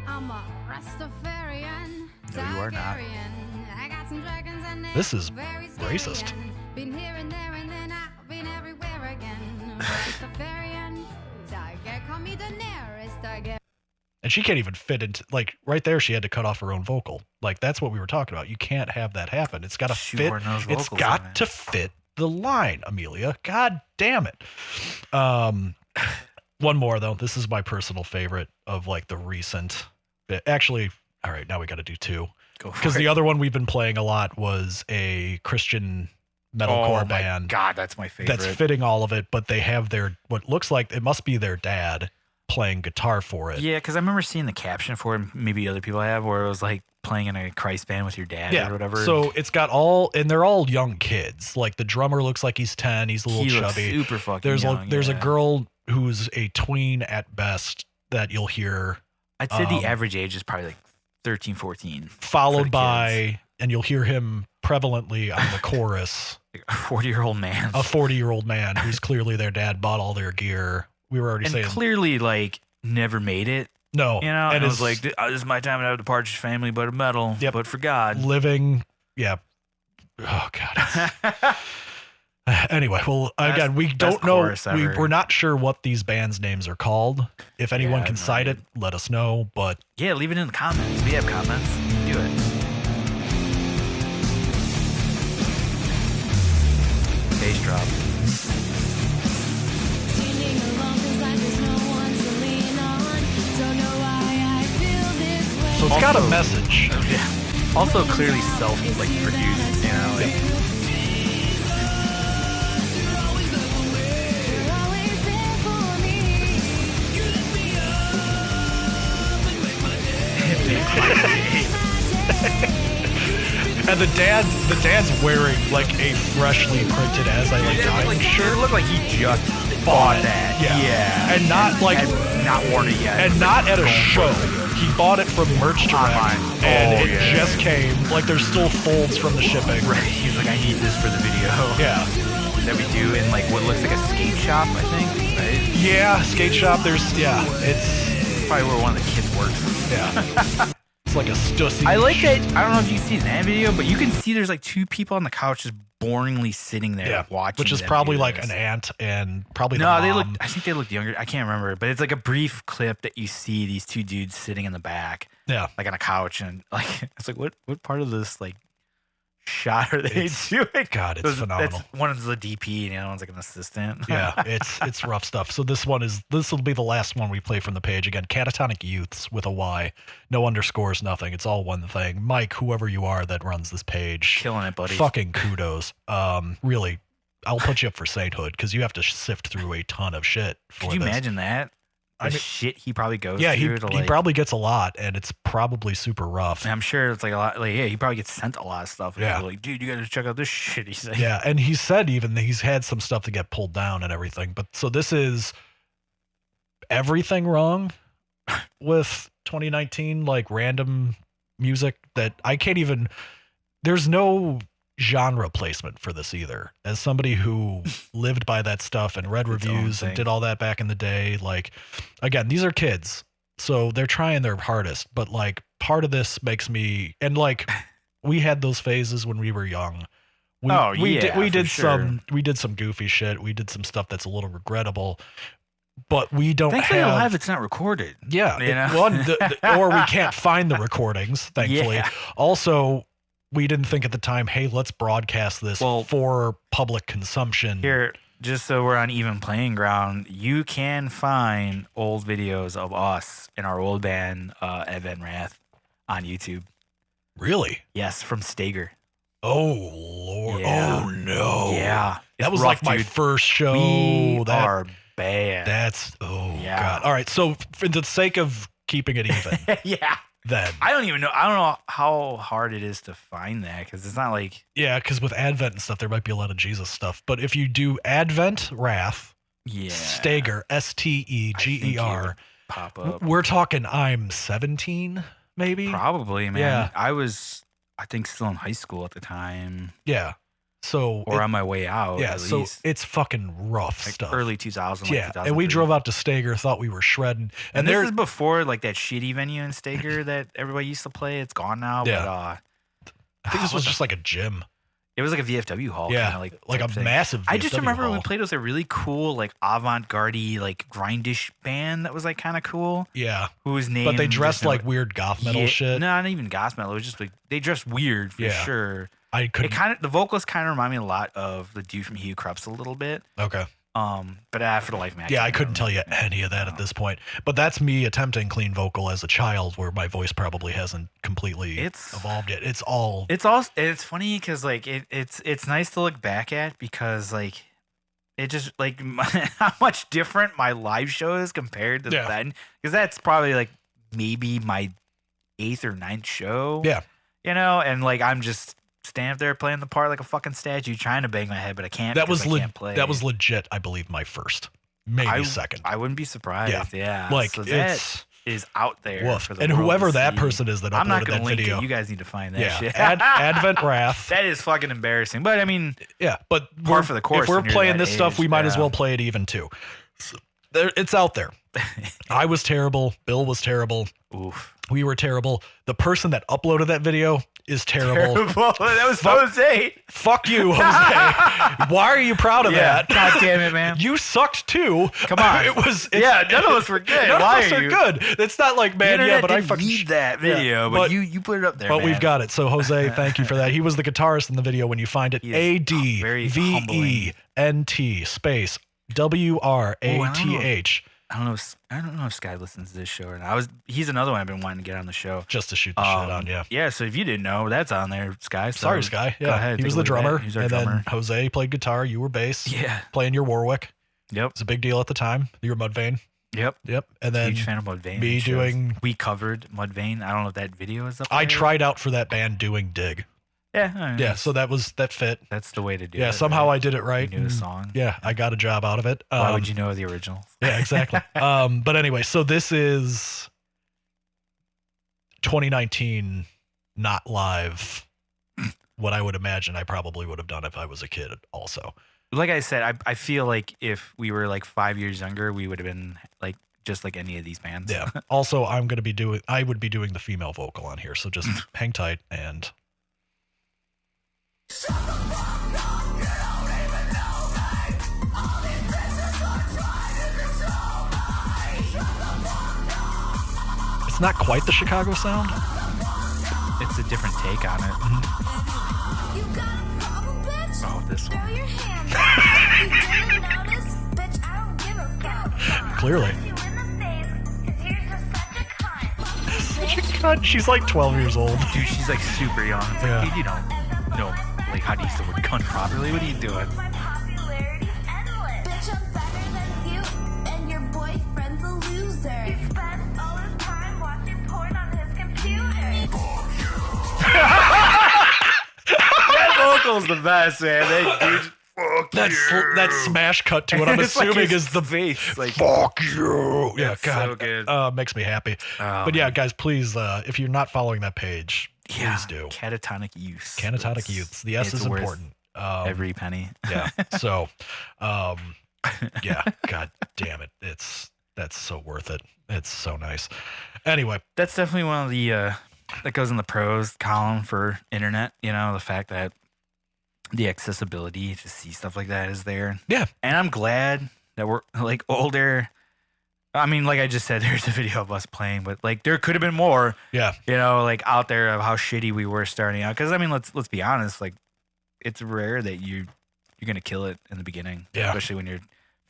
I'm a Rastafarian. No, you are not. This is racist. Been here and there and then I've been everywhere again. Rastafarian. Tiger, call me the nearest tiger. And she can't even fit into, like, right there, she had to cut off her own vocal. Like, that's what we were talking about. You can't have that happen. It's got to fit. It's got to fit the line, Amelia. God damn it. One more, though. This is my personal favorite of, like, the recent bit. Actually, all right, now we got to do two. Go for Because it. the other one we've been playing a lot was a Christian metalcore band. God, that's my favorite. That's fitting all of it, but they have what looks like it must be their dad playing guitar for it. Yeah, because I remember seeing the caption for it, maybe other people have, where it was like playing in a Christ band with your dad or whatever. So it's got and they're all young kids. Like the drummer looks like he's 10. He's a little chubby. Looks super fucking There's young. There's a girl who's a tween at best that you'll hear. I'd say the average age is probably like 13, 14. Followed by, and you'll hear him prevalently on the chorus. Like a 40-year-old man. A 40-year-old man who's clearly their dad bought all their gear. We were already saying. Clearly, like, never made it. No. You know, and it was like, this is my time to have the Partridge Family, but a metal, but for God. Living, yeah. Oh, God. Anyway, well, again, we don't know. We're not sure what these bands' names are called. If anyone can cite it, let us know. But yeah, leave it in the comments. We have comments. Do it. Bass drop. So it's got a message. Yeah. Also clearly produced, you know, like. And the dad's wearing like a freshly printed As I Lay Dying shirt. It looked like he just bought that. Yeah. And not like not worn it yet. And not at a show. He bought it from Merch Direct. And it just came. Like there's still folds from the shipping. Right. He's like, I need this for the video. Yeah. That we do in like what looks like a skate shop, I think. Right? Yeah, skate shop. It's probably where one of the kids works. Yeah. It's like a stussy. I like that. I don't know if you see that video, but you can see there's like two people on the couch just boringly sitting there watching. Which is probably like an aunt and probably the mom. I think they looked younger. I can't remember, but it's like a brief clip that you see these two dudes sitting in the back. Yeah. Like on a couch, and like it's like what part of this like shot are they doing? God, it's phenomenal. One's the DP and the other one's like an assistant. Yeah, it's rough stuff. So this will be the last one we play from the page. Again, Catatonic Youths with a Y. No underscores, nothing. It's all one thing. Mike, whoever you are that runs this page. Killing it, buddy. Fucking kudos. Really, I'll put you up for sainthood because you have to sift through a ton of shit for Could you imagine that? Shit he probably goes through. Yeah, he probably gets a lot, and it's probably super rough. I'm sure it's like a lot. Like, yeah, he probably gets sent a lot of stuff. And yeah, like, dude, you got to check out this shit. He's like, yeah, and he said even that he's had some stuff to get pulled down and everything. But so this is everything wrong with 2019, like random music that I can't even. There's no genre placement for this either. As somebody who lived by that stuff and read reviews and did all that back in the day, like, again, these are kids, so they're trying their hardest, but like part of this makes me, and like we had those phases when we were young. We did some goofy shit. We did some stuff that's a little regrettable, but we don't thankfully have live. It's not recorded. Yeah, or we can't find the recordings. Thankfully, also. We didn't think at the time, hey, let's broadcast this for public consumption. Here, just so we're on even playing ground, you can find old videos of us in our old band, Evan Wrath, on YouTube. Really? Yes, from Stager. Oh, Lord. Yeah. Oh, no. Yeah. That was rough, like my first show. We are bad. God. All right, so for the sake of keeping it even. Yeah. Then I don't know how hard it is to find that because it's not like because with Advent and stuff there might be a lot of Jesus stuff, but if you do Advent Wrath, Stager Steger pop up. We're talking I'm 17 maybe, probably, man. Yeah, I was think still in high school at the time. Yeah. So on my way out. Yeah, so least. It's fucking rough like stuff. Early 2000s. Yeah, and we drove out to Stager, thought we were shredding. And this is before like that shitty venue in Stager that everybody used to play. It's gone now. Yeah. But, I think this was just like a gym. It was like a VFW hall. Yeah, like a massive VFW I just remember hall. we played with a really cool like avant-garde like grindish band that was like kind of cool. Yeah. Whose name? But they dressed like weird goth metal shit. No, not even goth metal. It was just like they dressed weird for sure. I couldn't. The vocals kind of remind me a lot of the dude from Hugh Krups a little bit. Okay. But after the life, man. Yeah, I couldn't tell you any of that at this point. But that's me attempting clean vocal as a child, where my voice probably hasn't completely evolved yet. It's funny because like it's nice to look back at because like it just like how much different my live show is compared to then, because that's probably like maybe my 8th or 9th show. Yeah, you know, and like I'm just standing up there playing the part like a fucking statue, trying to bang my head, but I can't. That was can't play. That was legit. I believe my first, maybe second. I wouldn't be surprised. Yeah, like so that is out there for the and world whoever to that see. person is that I'm not uploaded gonna that link video. it. You guys need to find that shit. Advent Wrath. That is fucking embarrassing. But I mean, but par for the course. If we're when you're playing that this age, stuff, we might as well play it even too. So, it's out there. I was terrible. Bill was terrible. Oof. We were terrible. The person that uploaded that video is terrible. That was Jose. Fuck you, Jose. Why are you proud of that? God damn it, man. You sucked too. Come on. None of us were good. None Why of us are good. It's not like, man, but I fucking need that video, but you put it up there. But we've got it. So Jose, thank you for that. He was the guitarist in the video. When you find it, ADVENT space WRATH. I don't know if Sky listens to this show or not. He's another one I've been wanting to get on the show. Just to shoot the shit on, yeah. Yeah, so if you didn't know, that's on there, Sky. So sorry, Sky. Yeah. Go ahead. He was the drummer. He's our drummer. Then Jose played guitar. You were bass. Yeah. Playing your Warwick. Yep. It's a big deal at the time. You were Mudvayne. Yep. And then huge fan of Mudvayne. We covered Mudvayne. I don't know if that video is up I there. tried out for that band doing Dig. Yeah. Yeah, so that fit. That's the way to do it. Yeah, somehow I did it right. You knew the song. Yeah, I got a job out of it. Why would you know the original? Yeah, exactly. But anyway, so this is 2019, not live. What I would imagine I probably would have done if I was a kid also. Like I said, I feel like if we were like 5 years younger, we would have been like just like any of these bands. Yeah. Also, I would be doing the female vocal on here, so just hang tight and... It's not quite the Chicago sound. It's a different take on it. Oh, this one. Clearly. Such a cunt. She's like 12 years old. Dude, she's like super young. It's like, dude, you don't know like how to use the word cunt properly. What are you doing? That vocal's the best, man. That smash cut to what I'm assuming like is the face. Like, fuck you. Yeah, God. So good. Makes me happy. But yeah, guys, please, if you're not following that page, please do. Catatonic use. Catatonic use. The S is important. Every penny. Yeah. So, yeah. God damn it. That's so worth it. It's so nice. Anyway, that's definitely one of the that goes in the pros column for internet. You know, the fact that the accessibility to see stuff like that is there. Yeah. And I'm glad that we're like older. I mean, like I just said, there's a video of us playing, but like there could have been more. Yeah. You know, like out there of how shitty we were starting out. Because I mean, let's be honest. Like, it's rare that you're gonna kill it in the beginning. Yeah. Especially when you're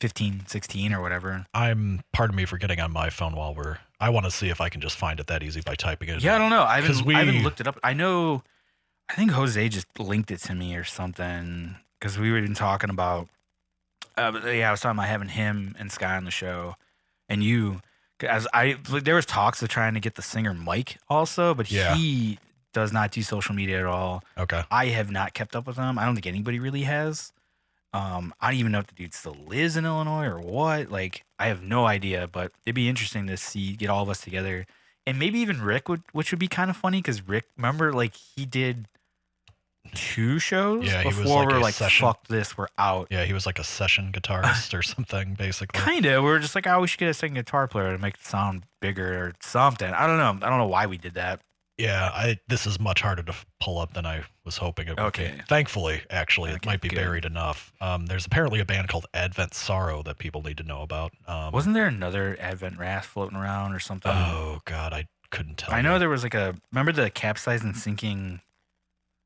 15, 16 or whatever. Pardon me for getting on my phone while I want to see if I can just find it that easy by typing it. Yeah, I don't know. I haven't looked it up. I think Jose just linked it to me or something because we were even talking about. I was talking about having him and Sky on the show, and you. There was talks of trying to get the singer Mike also, but he does not do social media at all. Okay. I have not kept up with him. I don't think anybody really has. I don't even know if the dude still lives in Illinois or what. Like, I have no idea, but it'd be interesting to get all of us together. And maybe even Rick which would be kind of funny because Rick, remember, like, he did 2 shows before we were like, fuck this, we're out. Yeah, he was like a session guitarist or something, basically. Kind of. We were just like, we should get a second guitar player to make it sound bigger or something. I don't know. I don't know why we did that. Yeah, this is much harder to pull up than I was hoping it would be. Thankfully, actually, it might be buried enough. There's apparently a band called Advent Sorrow that people need to know about. Wasn't there another Advent Wrath floating around or something? Oh, God, I couldn't tell I know there was like remember the Capsized and Sinking,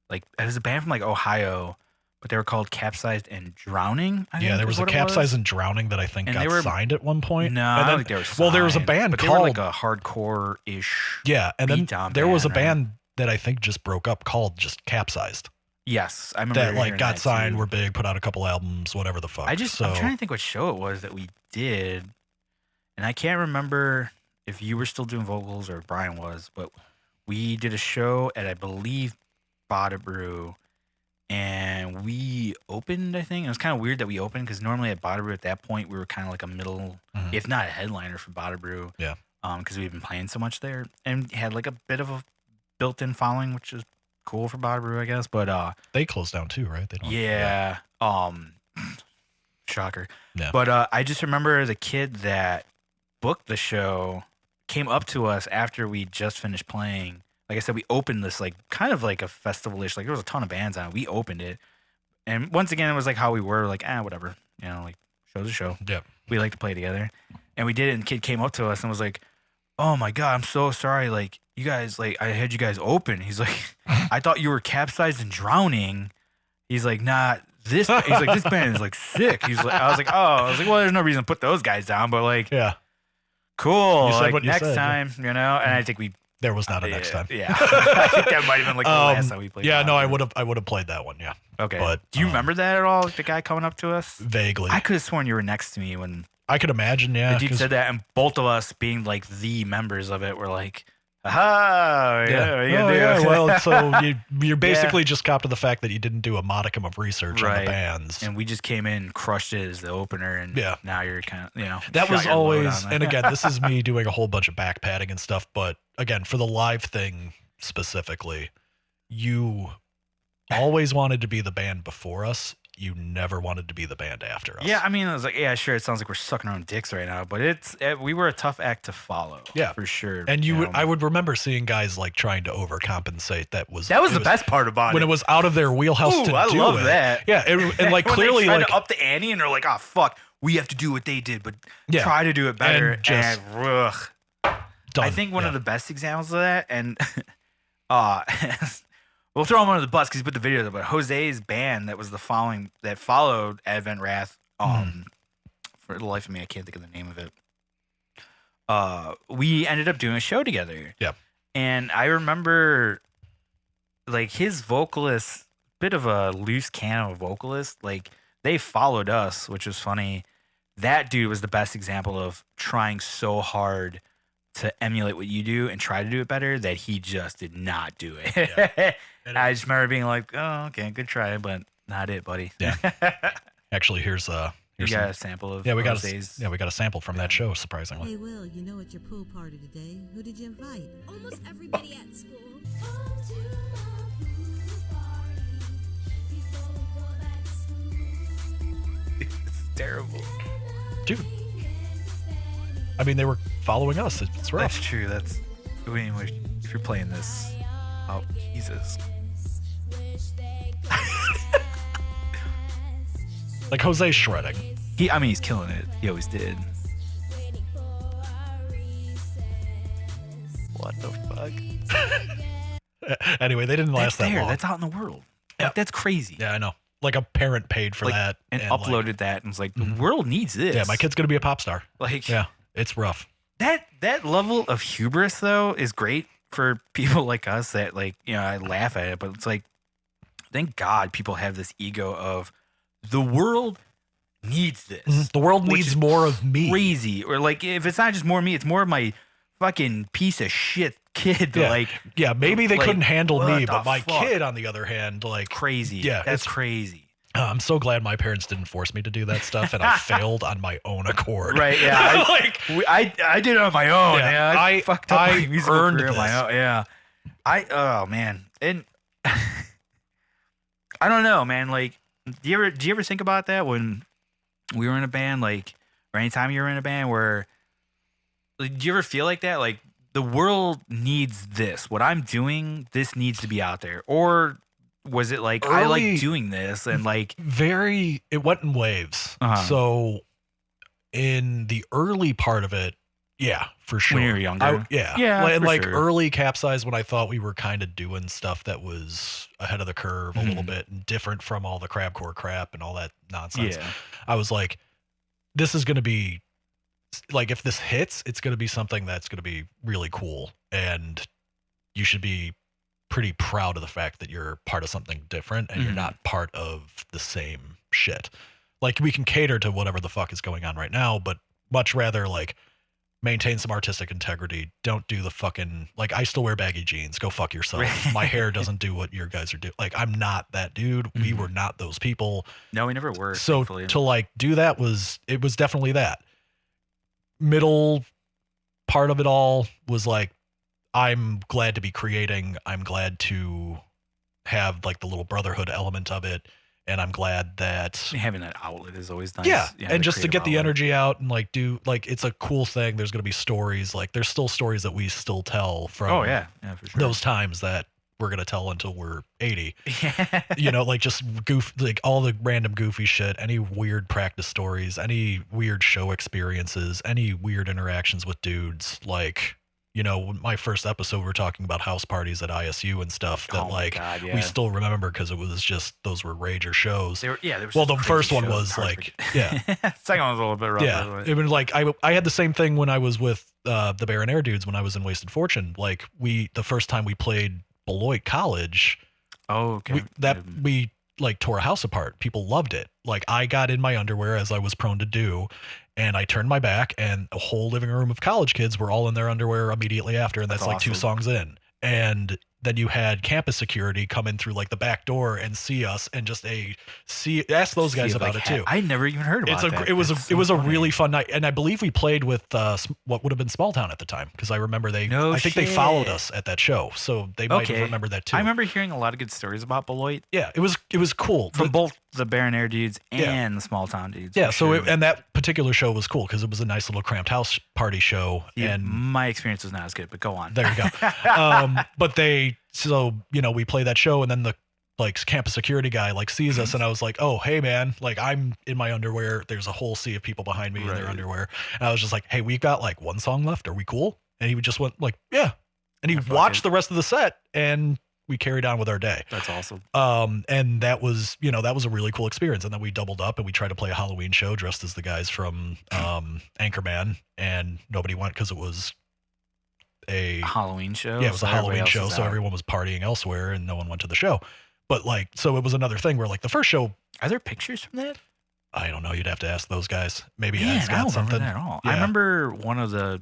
like, it was a band from like Ohio, but they were called Capsized and Drowning. I think there was is a what it Capsized and Drowning that I think And got they were- signed at one point. No, and I then, don't think they were signed. well, there was a band but they called were like a hardcore-ish. yeah, and then beatdown there was a band, right? band that I think just broke up called just Capsized. Yes, I remember That like hearing got that, signed, too. were big, put out a couple albums, whatever the fuck. I'm so, trying to think what show it was that we did, and I can't remember if you were still doing vocals or if Brian was, but we did a show at, I believe, Bada Brew, and we opened, I think. It was kind of weird that we opened because normally at Bada Brew at that point, we were kind of like a middle, if not a headliner for Bada Brew. Yeah. Because we've been playing so much there and had like a bit of a built-in following, which is cool for Bada Brew, I guess. But they closed down too, right? They don't. yeah. Shocker. Yeah. But I just remember the kid that booked the show came up to us after we just finished playing. Like I said, we opened this like kind of like a festival-ish. Like there was a ton of bands on it. We opened it. And once again, it was like how we were, like, whatever. You know, like show's a show. Yeah. We like to play together. And we did it, and the kid came up to us and was like, "Oh my God, I'm so sorry. Like, you guys, like, I had you guys open." He's like, "I thought you were Capsized and Drowning." He's like, "Nah, this," he's like, "This band is like sick." He's like, I was like, well, there's no reason to put those guys down, but like, Yeah. cool. You said Like what you next said, yeah. time, you know? And I think we, There was not a next time. Yeah. I think that might have been like the last time we played. Yeah, no, I Bada would have played that one. Yeah. Brew. Okay. but, do you remember that at all? Like the guy coming up to us? Vaguely. I could have sworn you were next to me when I could imagine. Yeah. the dude 'cause- said that, and both of us being like the members of it were like, "Aha! Yeah, what are you gonna do?" yeah. Well, so you're basically just copped to the fact that you didn't do a modicum of research on the Right. bands. And we just came in, crushed it as the opener, and Yeah. now you're kind of, That shot was your load always, on and that. again, this is me doing a whole bunch of back padding and stuff. But again, for the live thing specifically, you always wanted to be the band before us. You never wanted to be the band after us. Yeah, I mean, I was like, yeah, sure. It sounds like we're sucking our own dicks right now, but we were a tough act to follow. Yeah. for sure. And know? I would remember seeing guys like trying to overcompensate. That was the best part about when it. it was out of their wheelhouse Ooh, to I do love it. that. Yeah, and like When clearly they try like to up the ante, and they're like, "Oh fuck, we have to do what they did, but Yeah. try to do it better." And just ugh. done. I think one Yeah. of the best examples of that, and we'll throw him under the bus because he put the video there, but Jose's band that was that followed Advent Wrath, for the life of me, I can't think of the name of it. We ended up doing a show together. Yeah. And I remember like his vocalist, bit of a loose cannon vocalist, like they followed us, which was funny. That dude was the best example of trying so hard to emulate what you do and try to do it better that he just did not do it. Yeah. I just remember being like, "Oh, okay, good try, but not it, buddy." Yeah. Actually, here's You some- got a sample of we got Jose's. we got a sample from that show. Surprisingly, Hey, Will, you know it's your pool party today. Who did you invite? Almost everybody at school. It's terrible. dude. I mean, they were following us. It's That's rough. true. That's anyway. If you're playing this, oh Jesus. Like Jose's shredding. He's killing it. He always did. What the fuck? Anyway, they didn't last That's that there. long. That's out in the world. Yeah. Like, that's crazy. Yeah, I know. Like a parent paid for Like, that and like, uploaded that and was like, the world needs this. yeah, my kid's gonna be a pop star. Like, Yeah, it's rough. that level of hubris though is great for people like us that like, I laugh at it, but it's like, thank God people have this ego of the world needs this. The world Which needs is more of me. Crazy. Or like, if it's not just more of me, it's more of my fucking piece of shit kid that Yeah. like Yeah, maybe they like, couldn't handle what me, the but my fuck? kid, on the other hand, like, crazy. Yeah, That's it's- crazy. I'm so glad my parents didn't force me to do that stuff, and I failed on my own accord. Right, yeah. Like, I did it on my own. Yeah, Yeah, I- fucked up I my musical earned career on my this. own. Yeah. Oh man. And I don't know, man. Like, do you ever think about that when we were in a band, like, or anytime you were in a band where, like, do you ever feel like that? Like, the world needs this. What I'm doing, this needs to be out there. Or was it like, I Early- like doing this and like, it went in waves. Uh-huh. So in the early part of it, Yeah, for sure. When you were younger? Yeah, And for like sure. early Capsize, when I thought we were kind of doing stuff that was ahead of the curve a little bit and different from all the crabcore crap and all that nonsense. Yeah. I was like, this is going to be like, if this hits, it's going to be something that's going to be really cool. And you should be pretty proud of the fact that you're part of something different and you're not part of the same shit. Like, we can cater to whatever the fuck is going on right now, but much rather like maintain some artistic integrity. Don't do the fucking, like, I still wear baggy jeans. Go fuck yourself. My hair doesn't do what your guys are doing. Like, I'm not that dude. We were not those people. No, we never were. So thankfully. to like do that was definitely that. Middle part of it all was like, I'm glad to be creating. I'm glad to have like the little brotherhood element of it. And I'm glad that having that outlet is always nice. yeah, and just to get the outlet. energy out and like do like, it's a cool thing. There's going to be stories, like there's still stories that we still tell from Oh yeah, for sure. those times that we're going to tell until we're 80. You know, like just like all the random goofy shit, any weird practice stories, any weird show experiences, any weird interactions with dudes. Like, you know, my first episode, we were talking about house parties at ISU and stuff that God, we still remember because it was just, those were rager shows. They were, well, the first one was like, yeah. Second one was a little bit rougher. Yeah. I mean, like I had the same thing when I was with the Baron Air dudes when I was in Wasted Fortune. Like the first time we played Beloit College, oh, okay. we like tore a house apart. People loved it. Like, I got in my underwear, as I was prone to do, and I turned my back, and a whole living room of college kids were all in their underwear immediately after, and that's like awesome. 2 songs in. And then you had campus security come in through like the back door and see us, and just ask those guys about it too. I never even heard about that. It was a really fun night, and I believe we played with what would have been Small Town at the time, because I remember I think they followed us at that show, so they might have remembered that too. I remember hearing a lot of good stories about Beloit. Yeah, it was cool From both the Baron Air dudes and the Small Town dudes. Yeah, so and that particular show was cool because it was a nice little cramped house party show. Yeah, and my experience was not as good, but go on. There you go. But we play that show, and then the like campus security guy like sees us, and I was like, oh, hey man, like I'm in my underwear. There's a whole sea of people behind me in their underwear. And I was just like, hey, we've got like 1 song left. Are we cool? And he just went like, yeah. And he watched the rest of the set, and we carried on with our day. That's awesome. And that was a really cool experience. And then we doubled up and we tried to play a Halloween show dressed as the guys from Anchorman, and nobody went because it was a Halloween show. Yeah, it was a Halloween show, so everyone was partying elsewhere and no one went to the show. But like, so it was another thing where like the first show. Are there pictures from that? I don't know. You'd have to ask those guys. Maybe Ed's got something. That at all. Yeah. I remember one of the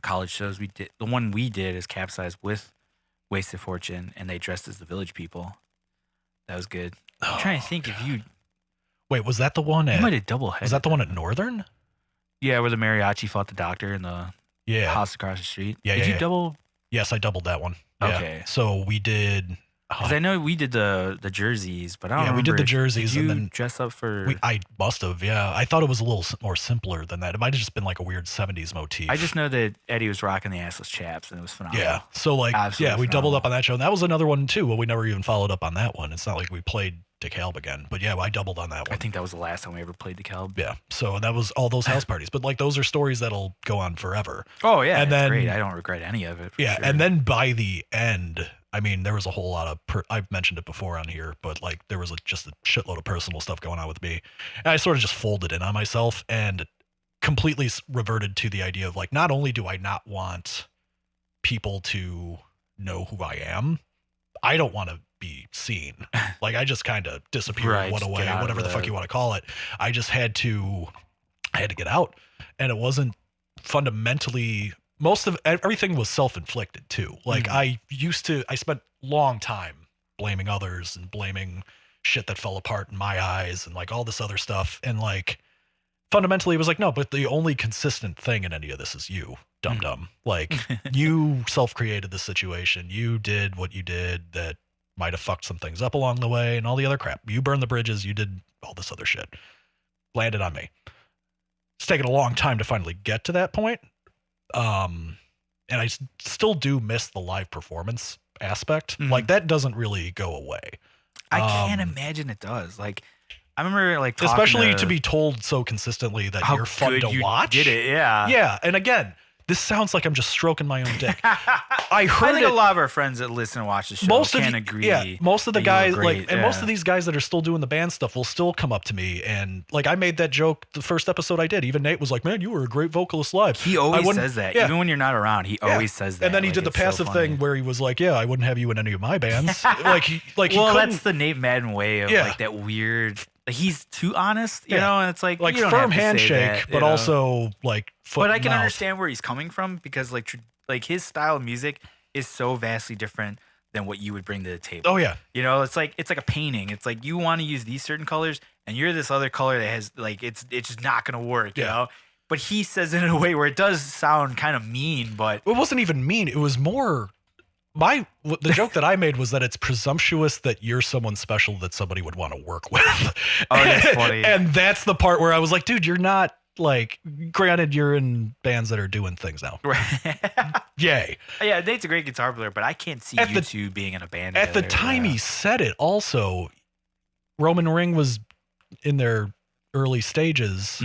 college shows we did. The one we did is Capsize with Wasted Fortune, and they dressed as the Village People. That was good. I'm trying to think if you. Wait, was that the one at? You might have double headed. Was that the one at Northern? Yeah, where the mariachi fought the doctor in the house across the street. Yeah, Did you double? Yes, I doubled that one. Yeah. Okay. So we did. Because I know we did the jerseys, but I don't remember. We did the jerseys, did you and then dress up for. I must have. Yeah, I thought it was a little more simpler than that. It might have just been like a weird '70s motif. I just know that Eddie was rocking the assless chaps, and it was phenomenal. Yeah. So like, Absolutely we doubled up on that show, and that was another one too. Well, we never even followed up on that one. It's not like we played DeKalb again, but yeah, I doubled on that one. I think that was the last time we ever played DeKalb. Yeah. So that was all those house parties, but like those are stories that'll go on forever. Oh yeah, and then then great. I don't regret any of it. Yeah, sure. and then by the end, I mean, there was a whole lot of, I've mentioned it before on here, but like there was just a shitload of personal stuff going on with me. And I sort of just folded in on myself and completely reverted to the idea of like, not only do I not want people to know who I am, I don't want to be seen. Like I just kind of disappeared, went away, whatever the fuck you want to call it. I just had to get out. And it wasn't fundamentally, most of everything was self-inflicted too. Like I spent long time blaming others and blaming shit that fell apart in my eyes and like all this other stuff. And like fundamentally it was like, no, but the only consistent thing in any of this is you, dum-dum. Like you self-created this situation. You did what you did that might have fucked some things up along the way and all the other crap. You burned the bridges. You did all this other shit. Landed on me. It's taken a long time to finally get to that point. And I still do miss the live performance aspect. Like that doesn't really go away. I can't imagine it does. Like I remember especially to be told so consistently that you're fun to watch. Did it, yeah. Yeah. And again, this sounds like I'm just stroking my own dick. I heard I think a lot of our friends that listen and watch the show can agree. Yeah, most of the guys most of these. these guys that are still doing the band stuff will still come up to me and like I made that joke the first episode I did. Even Nate was like, "Man, you were a great vocalist live." He always says that, even when you're not around. He always says that. And then he did the passive thing where he was like, "Yeah, I wouldn't have you in any of my bands." Well, that's the Nate Madden way of like that weird. He's too honest, you know, and it's like you don't firm have to handshake, say that, but also like foot But I and can mouth. understand where he's coming from because like his style of music is so vastly different than what you would bring to the table. Oh yeah, you know, it's like a painting. It's like you want to use these certain colors, and you're this other color that has like it's just not gonna work, you know. But he says it in a way where it does sound kind of mean, but it wasn't even mean. It was more. The joke that I made was that it's presumptuous that you're someone special that somebody would want to work with. Oh, that's funny. And that's the part where I was like, dude, you're not like, granted, you're in bands that are doing things now. Yay. Yeah, Nate's a great guitar player, but I can't see you two being in a band At the together. time he said it also, Roman Ring was in their early stages.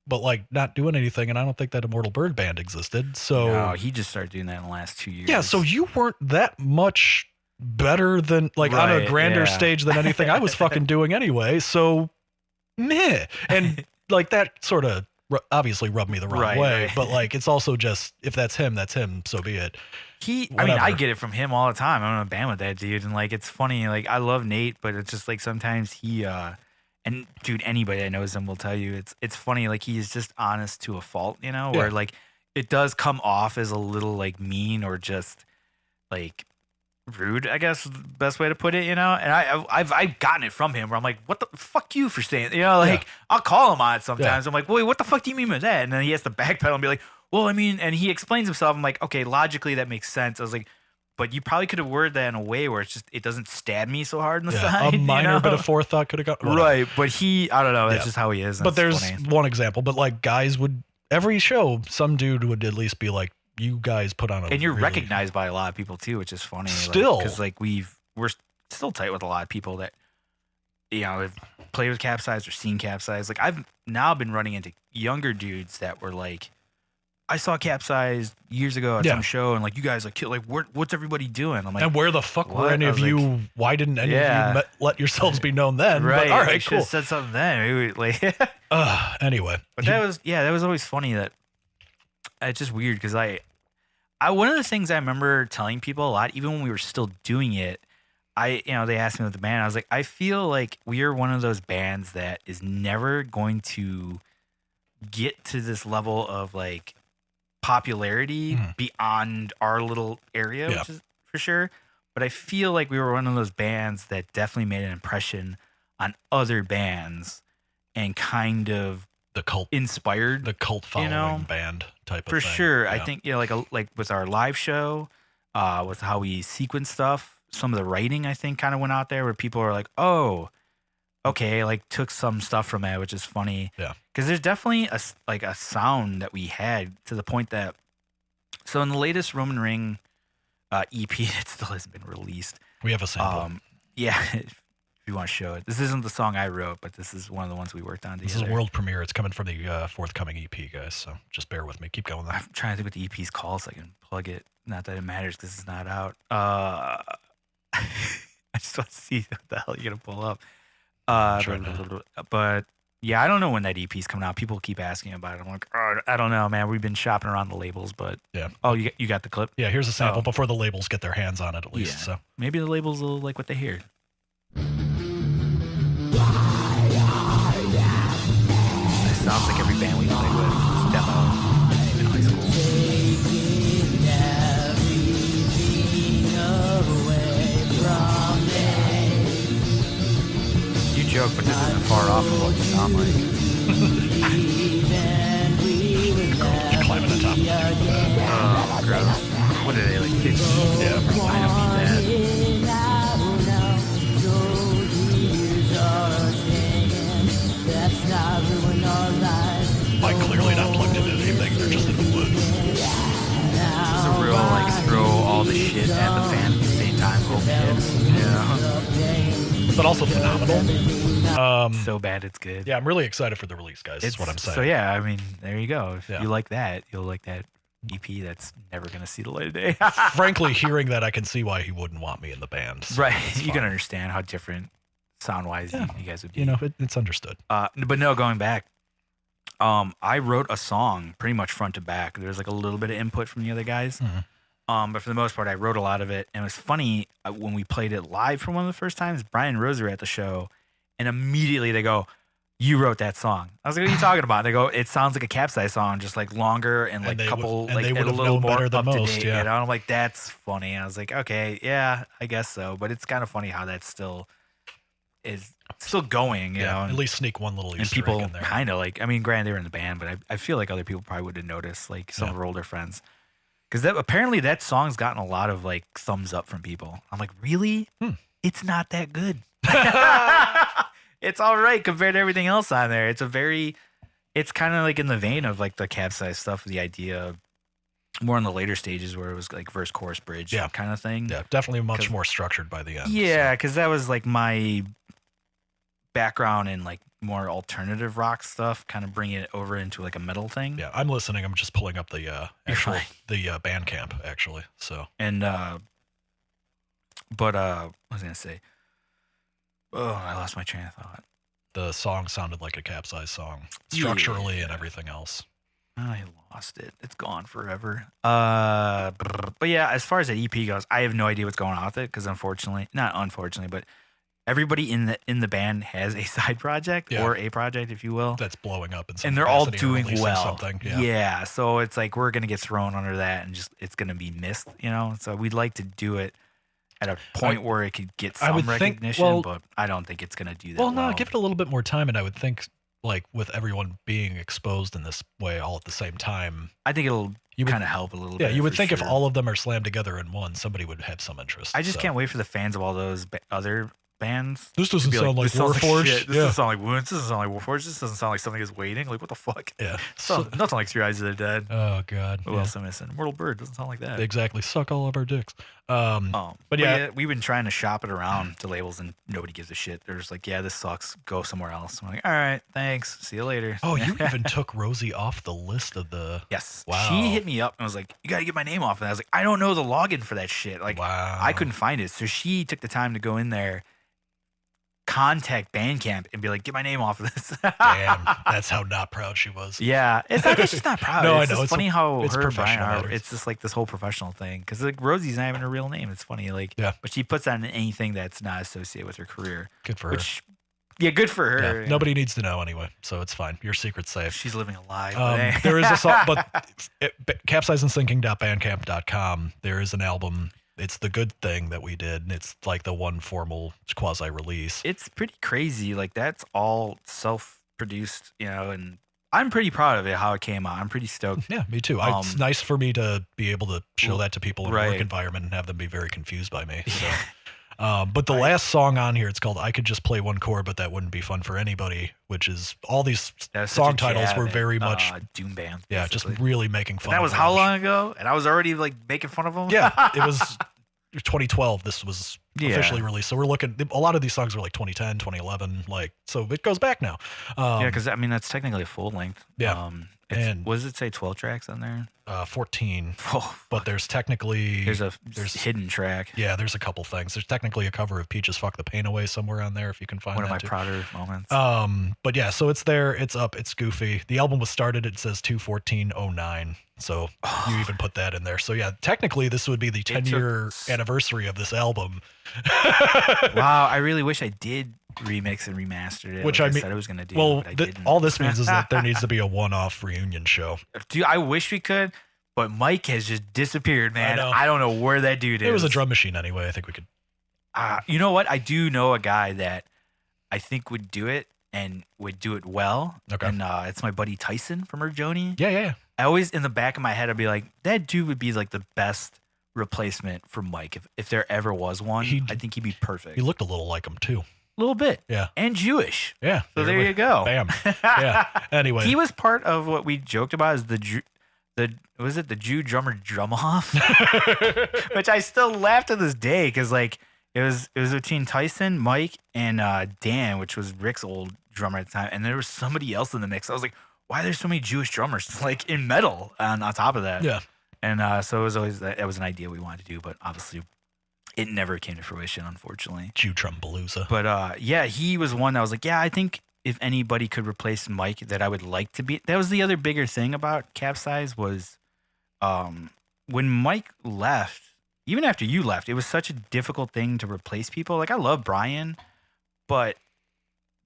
But like not doing anything, and I don't think that Immortal Bird band existed. So no, he just started doing that in the last 2 years. Yeah, so you weren't that much better than like on a grander stage than anything I was fucking doing anyway. So meh, and like that sort of obviously rubbed me the wrong way. But like it's also just if that's him, so be it. I mean, I get it from him all the time. I'm in a band with that dude, and like it's funny. Like I love Nate, but it's just like sometimes he. And dude, anybody that knows him will tell you it's funny. Like he's just honest to a fault, you know, where like it does come off as a little like mean or just like rude, I guess is the best way to put it, you know. And I've gotten it from him where I'm like, what the fuck you for saying, you know, like I'll call him on it sometimes. I'm like, wait, what the fuck do you mean by that? And then he has to backpedal and be like, well, I mean, and he explains himself. I'm like, okay, logically that makes sense. I was like, but you probably could have worded that in a way where it doesn't stab me so hard in the side. A minor you know? bit of forethought could have got right. But I don't know. That's just how he is. But there's one example. But like guys would every show, some dude would at least be like, "You guys put on a." And you're recognized by a lot of people too, which is funny. Still, because like we're still tight with a lot of people that you know have played with Capsize or seen Capsize. Like I've now been running into younger dudes that were like, I saw Capsize years ago at some show, and like you guys like what's everybody doing? I'm like, and where the fuck were any of you? Like, why didn't any of you let yourselves be known then? Right, but, all right, I cool. said something then. Like, anyway, but that was always funny. That it's just weird because I one of the things I remember telling people a lot, even when we were still doing it, they asked me with the band. I was like, I feel like we are one of those bands that is never going to get to this level of like popularity beyond our little area, which is for sure. But I feel like we were one of those bands that definitely made an impression on other bands and kind of the cult inspired the cult following band type of thing. For sure. Yeah. I think like with our live show, with how we sequence stuff, some of the writing I think kind of went out there where people are like, oh, okay, like took some stuff from it, which is funny. Yeah. Because there's definitely a sound that we had to the point that, so in the latest Roman Ring EP that still hasn't been released. We have a sample. Yeah, if you want to show it. This isn't the song I wrote, but this is one of the ones we worked on together. This is a world premiere. It's coming from the forthcoming EP, guys, so just bear with me. Keep going. I'm trying to think what the EP's called so I can plug it. Not that it matters because it's not out. I just want to see what the hell you're going to pull up. But yeah, I don't know when that EP's coming out. People keep asking about it. I'm like, oh, I don't know, man. We've been shopping around the labels, but yeah. Oh, you got the clip? Yeah, here's a sample before the labels get their hands on it, at least. So maybe the labels will like what they hear. It sounds like every band we played with was demo in high school. You joke, but this isn't far off from what you sound like. Climbing on top. Oh, gross. What are they, like 15? Yeah. I don't need that. Mike clearly not plugged into anything. They're just in the woods. It's a real, like, throw all the shit at the fan at the same time. Yeah. But also phenomenal. So bad it's good. Yeah, I'm really excited for the release, guys. That's what I'm saying. So yeah, I mean, there you go. If you like that, you'll like that. EP that's never gonna see the light of day. Frankly, hearing that, I can see why he wouldn't want me in the band. So right, you can understand how different sound-wise you guys would be. It's understood. But no, going back, I wrote a song pretty much front to back. There's like a little bit of input from the other guys. But for the most part, I wrote a lot of it. And it was funny when we played it live for one of the first times, Brian and Rose were at the show, and immediately they go, "You wrote that song." I was like, "What are you talking about?" They go, "It sounds like a Capsize song, just like longer and like a couple, like a little more up to date." Yeah. And I'm like, "That's funny." And I was like, "Okay, yeah, I guess so." But it's kind of funny how that still is still going, you know. At least sneak one little and Easter people egg in there. kind of like, I mean, granted they were in the band, but I feel like other people probably would have noticed, like some of our older friends. Because apparently that song's gotten a lot of like thumbs up from people. I'm like, really? It's not that good. It's all right compared to everything else on there. It's kind of like in the vein of like the Capsize stuff, the idea more in the later stages where it was like verse, chorus, bridge kind of thing. Yeah, definitely much more structured by the end. Yeah, because that was like my background in like more alternative rock stuff, kind of bringing it over into like a metal thing. Yeah, I'm listening. I'm just pulling up the Bandcamp actually. So and what was I gonna say? Oh, I lost my train of thought. The song sounded like a Capsize song structurally and everything else. I lost it. It's gone forever. But yeah, as far as the EP goes, I have no idea what's going on with it because not unfortunately, but everybody in the band has a side project or a project, if you will, that's blowing up in some and they're all capacity or doing releasing well. Something. Yeah, so it's like we're gonna get thrown under that, and just it's gonna be missed, you know. So we'd like to do it at a point where it could get some recognition, but I don't think it's gonna do that. Well, no, give it a little bit more time, and I would think, like with everyone being exposed in this way all at the same time, I think it'll kind of help a little bit. Yeah, you would think if all of them are slammed together in one, somebody would have some interest. I just can't wait for the fans of all those other bands. This doesn't sound like Warforged. This doesn't sound like Wounds. This doesn't sound like Warforged. This doesn't sound like Something Is Waiting. Like, what the fuck? Yeah. Nothing like Three Eyes of the Dead. Oh, God. What else am I missing? Mortal Bird doesn't sound like that. Exactly. Suck all of our dicks. But yeah, we've been trying to shop it around to labels, and nobody gives a shit. They're just like, yeah, this sucks. Go somewhere else. I'm like, all right, thanks. See you later. Oh, you even took Rosie off the list of the... Yes. Wow. She hit me up and was like, you got to get my name off. And I was like, I don't know the login for that shit. Like, wow. I couldn't find it. So she took the time to go in there, contact Bandcamp, and be like, get my name off of this. Damn, that's how not proud she was. Yeah, it's not that she's not proud. No, it's I know. It's funny how it's her and Brian professional are. matters. It's just like this whole professional thing because like Rosie's not even her real name. It's funny, like, but she puts that in anything that's not associated with her career. Good for her. Yeah, good for her. Yeah, nobody needs to know anyway, so it's fine. Your secret's safe. She's living a lie. There is a song, but capsizeandsinking.bandcamp.com. There is an album. It's The Good Thing that we did. It's like the one formal quasi-release. It's pretty crazy. Like that's all self-produced, you know, and I'm pretty proud of it, how it came out. I'm pretty stoked. Yeah, me too. It's nice for me to be able to show that to people in a work environment and have them be very confused by me. So. But the last song on here, it's called I Could Just Play One Chord, but that wouldn't be fun for anybody, which is all these song titles were very much doom band. Yeah, just really making fun of that was how long ago? And I was already like making fun of them? Yeah, it was 2012. This was officially released. So we're looking, a lot of these songs were like 2010, 2011, like, so it goes back now. Yeah, because I mean, that's technically a full length. Yeah. And what does it say, 12 tracks on there? 14. Oh, but there's technically... There's hidden track. Yeah, there's a couple things. There's technically a cover of Peaches Fuck the Pain Away somewhere on there if you can find one that. One of my prouder moments. But yeah, so it's there. It's up. It's goofy. The album was started, it says 2/14/09. So you even put that in there. So yeah, technically this would be the 10-year anniversary of this album. Wow, I really wish I did remix and remastered it. Which like I mean, said I was gonna do. Well, but I didn't. all this means is that there needs to be a one-off reunion show. Dude, I wish we could, but Mike has just disappeared, man. I don't know where that dude is. It was a drum machine anyway. I think we could. You know what? I do know a guy that I think would do it and would do it well. Okay. And it's my buddy Tyson from Urjoni. Yeah. I always, in the back of my head, I'd be like, that dude would be like the best replacement for Mike. If there ever was one, I think he'd be perfect. He looked a little like him too. A little bit. Yeah. And Jewish. Yeah. So there you go. Bam. Yeah. Anyway. He was part of what we joked about as the Jew drummer drum off? Which I still laugh to this day because like it was between Tyson, Mike, and Dan, which was Rick's old drummer at the time. And there was somebody else in the mix. I was like, why are there so many Jewish drummers like in metal on top of that? Yeah. And so it was always that was an idea we wanted to do, but obviously it never came to fruition, unfortunately. Trumpalooza. But yeah, he was one that was like, yeah, I think if anybody could replace Mike, that I would like to be. That was the other bigger thing about Capsize was when Mike left, even after you left, it was such a difficult thing to replace people. Like, I love Brian, but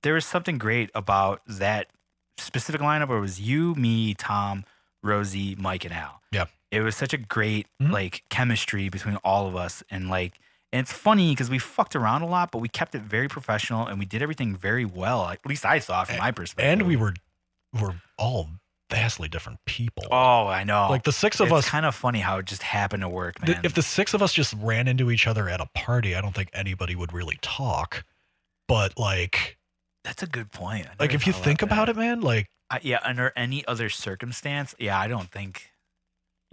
there was something great about that specific lineup where it was you, me, Tom, Rosie, Mike, and Al. Yeah. It was such a great like chemistry between all of us, and it's funny because we fucked around a lot, but we kept it very professional and we did everything very well. At least I thought from my perspective. And we were all vastly different people. Oh, I know. Like the six of us. It's kind of funny how it just happened to work, man. If the six of us just ran into each other at a party, I don't think anybody would really talk. But like, that's a good point. Like if you think about it, man, like yeah, under any other circumstance, yeah, I don't think.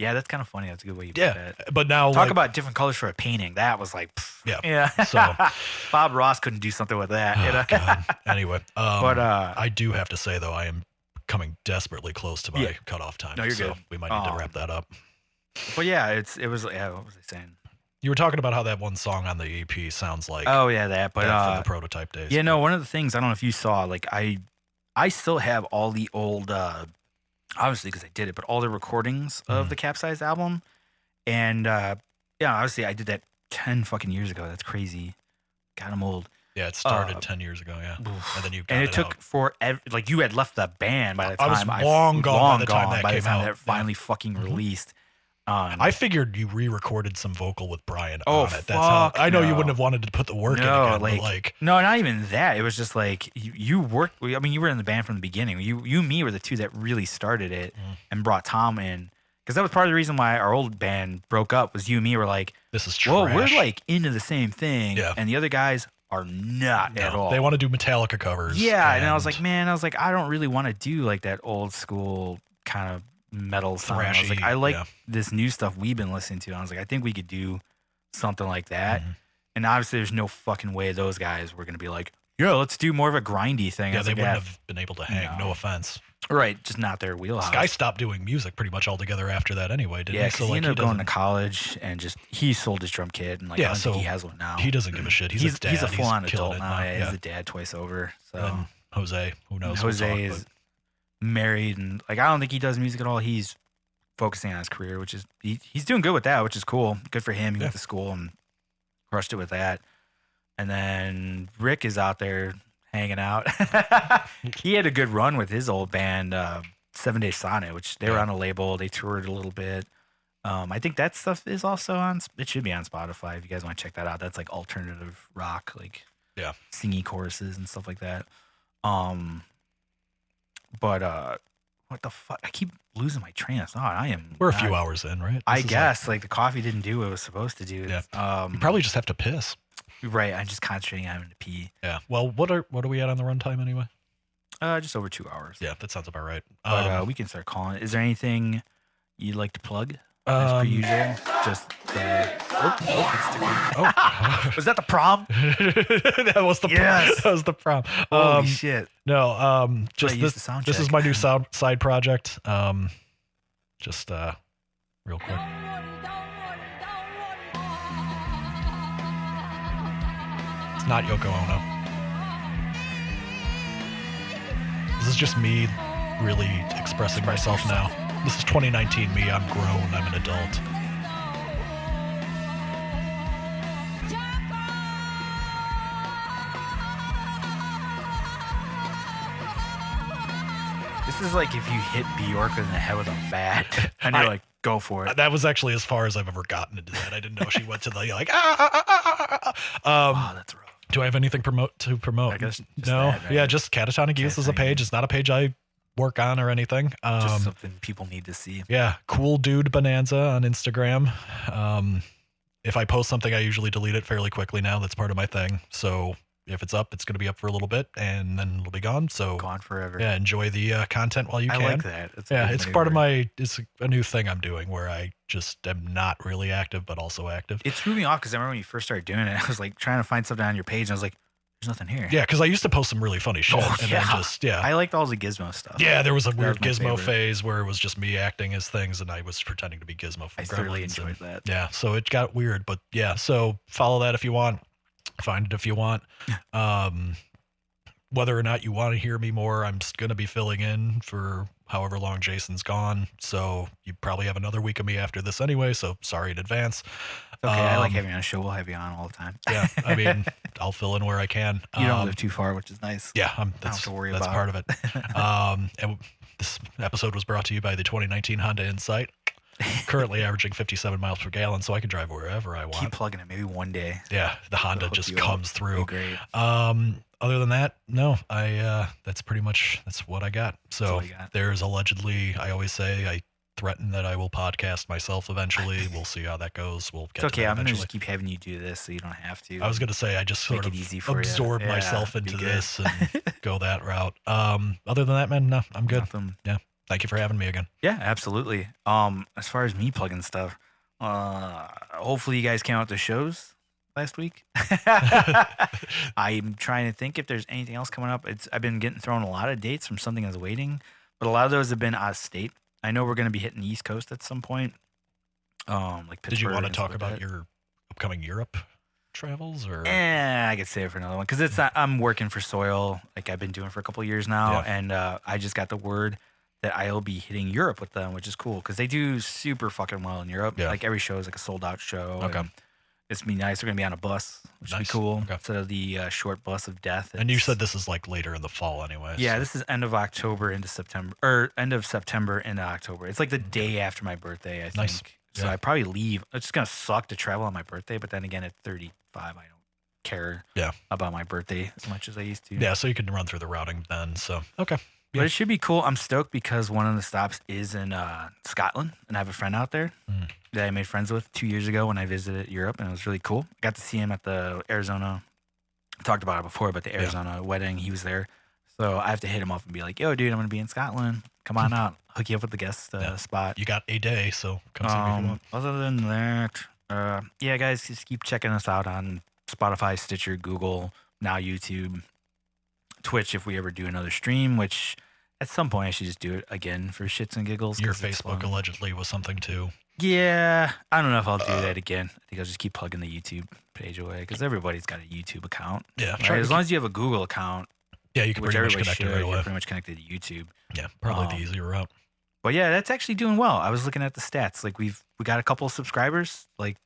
Yeah, that's kind of funny. That's a good way you put it. But now talk about different colors for a painting. That was like, yeah. So Bob Ross couldn't do something with that. Oh, God. Anyway, but I do have to say though, I am coming desperately close to my cutoff time. No, you're good. We might need to wrap that up. But yeah, it was. Yeah, what was I saying? You were talking about how that one song on the EP sounds like. Oh yeah, that. But from the prototype days. Yeah, no. One of the things I don't know if you saw, like I still have all the old. Obviously, because I did it, but all the recordings of the Capsize album, and yeah, obviously I did that 10 fucking years ago. That's crazy. God, I'm old. Yeah, it started 10 years ago. Yeah, and then you got and it took forever. Like you had left the band by the time I was long gone by the time that came out. That finally fucking released. I figured you re-recorded some vocal with Brian on it. That's how I know you wouldn't have wanted to put the work in again, but like no, not even that. It was just like you worked. I mean, you were in the band from the beginning. You and me were the two that really started it and brought Tom in, because that was part of the reason why our old band broke up. Was you and me were like, this is trash. Well, we're like into the same thing, yeah. And the other guys are not at all. They want to do Metallica covers. Yeah, and I was like, man, I don't really want to do like that old school kind of metal sound. I was like, I like this new stuff we've been listening to. And I was like, I think we could do something like that. And obviously there's no fucking way those guys were going to be like, yeah, let's do more of a grindy thing. Yeah, they wouldn't have been able to hang. No offense. Right, just not their wheelhouse. This guy stopped doing music pretty much altogether after that anyway, didn't he? Yeah, because he ended up going to college and he sold his drum kit, and like I don't think he has one now. He doesn't give a shit. He's a dad. He's a full-on adult now. Yeah. He's a dad twice over. So and Jose, who knows? Jose is married, and like I don't think he does music at all. He's focusing on his career, which is he's doing good with that, which is cool. Good for him. He went to school and crushed it with that. And then Rick is out there hanging out. He had a good run with his old band, 7 Day Sonnet, which they were on a label. They toured a little bit. I think that stuff is also on. It should be on Spotify if you guys want to check that out. That's like alternative rock, like singing choruses and stuff like that. But what the fuck? I keep losing my train of thought. We're a few hours in, right? I guess like the coffee didn't do what it was supposed to do. Yeah. You probably just have to piss. Right. I'm just concentrating on having to pee. Yeah. Well, what are we at on the runtime anyway? Just over 2 hours. Yeah, that sounds about right. But we can start calling it. Is there anything you'd like to plug? As per usual. Just was that the prom? That was the prom. That was the prom. Holy shit. No, just this is my new side project. Just real quick. It's not Yoko Ono. This is just me really expressing myself now. This is 2019 me. I'm grown. I'm an adult. This is like if you hit Bjork in the head with a bat and you're like, go for it. That was actually as far as I've ever gotten into that. I didn't know she went to the like, wow, that's rough. Do I have anything to promote? I guess no. That, right? Yeah, just Catatonic Youth is a page. It's not a page I work on or anything. Just something people need to see. Yeah, Cool Dude Bonanza on Instagram. If I post something, I usually delete it fairly quickly now. That's part of my thing. So if it's up, it's going to be up for a little bit, and then it'll be gone. So gone forever. Yeah, enjoy the content while you can. I like that. It's part of my. It's a new thing I'm doing where I just am not really active, but also active. It threw me off because I remember when you first started doing it, I was like trying to find something on your page, and I was like, there's nothing here. Yeah, because I used to post some really funny shit. And then I liked all the Gizmo stuff. Yeah, there was a weird was my Gizmo favorite. phase where it was just me acting as things and I was pretending to be Gizmo from I Gremlins. thoroughly enjoyed that. Yeah, so it got weird. But yeah, so follow that if you want. Find it if you want. Whether or not you want to hear me more, I'm going to be filling in for however long Jason's gone. So you probably have another week of me after this anyway. So sorry in advance. Okay, I like having you on a show. We'll have you on all the time. Yeah, I mean, I'll fill in where I can. You don't live too far, which is nice. Yeah, I don't have to worry that's about part of it. And this episode was brought to you by the 2019 Honda Insight. Currently averaging 57 miles per gallon, so I can drive wherever I want. Keep plugging it. Maybe one day. Yeah, the Honda hook just you comes up. through. Great. Other than that, no, that's pretty much what I got. So all you got. there's allegedly, I always say, I threaten that I will podcast myself eventually. We'll see how that goes. We'll get It's okay. to that I'm gonna eventually. just keep having you do this, so you don't have to. I was gonna say I just sort Make of it easy for you. absorb Yeah, myself be into good. this and go that route. Other than that, man, no, I'm good. Nothing. Yeah, thank you for having me again. Yeah, absolutely. As far as me plugging stuff, hopefully you guys came out to shows last week. I'm trying to think if there's anything else coming up. I've been getting thrown a lot of dates from Something Is Waiting, but a lot of those have been out of state. I know we're going to be hitting the East Coast at some point. Like Pittsburgh. Did you want to and talk stuff about like that. your upcoming Europe travels or? I could save it for another one because it's I'm working for Soil, like I've been doing for a couple of years now, Yeah. and I just got the word that I'll be hitting Europe with them, which is cool because they do super fucking well in Europe. Yeah. Like every show is like a sold out show. Okay. and it's gonna be nice. We're gonna be on a bus, which would be Nice. cool Okay. instead of the short bus of death. And you It's- said this is like later in the fall anyway. yeah, so- this is end of October into September, or end of September into October. It's like the day after my birthday, I think. Nice. So Yeah. I probably leave. It's just gonna suck to travel on my birthday, but then again, at 35, I don't care Yeah. about my birthday as much as I used to. Yeah, so you can run through the routing then. So okay. But it should be cool. I'm stoked because one of the stops is in Scotland, and I have a friend out there that I made friends with 2 years ago when I visited Europe, and it was really cool. I got to see him at the Arizona. I talked about it before, but the Arizona wedding, he was there. So I have to hit him up and be like, "Yo, dude, I'm gonna be in Scotland. Come on out. Hook you up with the guest spot." You got a day, so come see me if you want. Other than that, yeah, guys, just keep checking us out on Spotify, Stitcher, Google, now YouTube, Twitch. If we ever do another stream, which at some point I should just do it again for shits and giggles. Your 'cause it's Facebook fun. allegedly was something too. Yeah, I don't know if I'll do that again. I think I'll just keep plugging the YouTube page away because everybody's got a YouTube account. Yeah, Right? try to As long as you have a Google account, Yeah, you can which pretty much everybody connect should, it right you're away. pretty much connected to YouTube. Yeah, probably the easier route. But yeah, that's actually doing well. I was looking at the stats. Like we got a couple of subscribers, like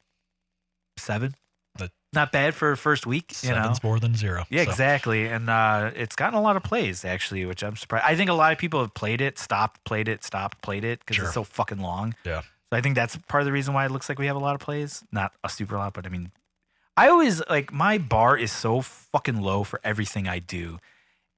7. That- Not bad for a first week, you know. 7's more than 0. Yeah, so. exactly. And it's gotten a lot of plays actually, which I'm surprised. I think a lot of people have played it, stopped, played it because Sure. it's so fucking long. Yeah. So I think that's part of the reason why it looks like we have a lot of plays. Not a super lot, but I mean, I always like my bar is so fucking low for everything I do.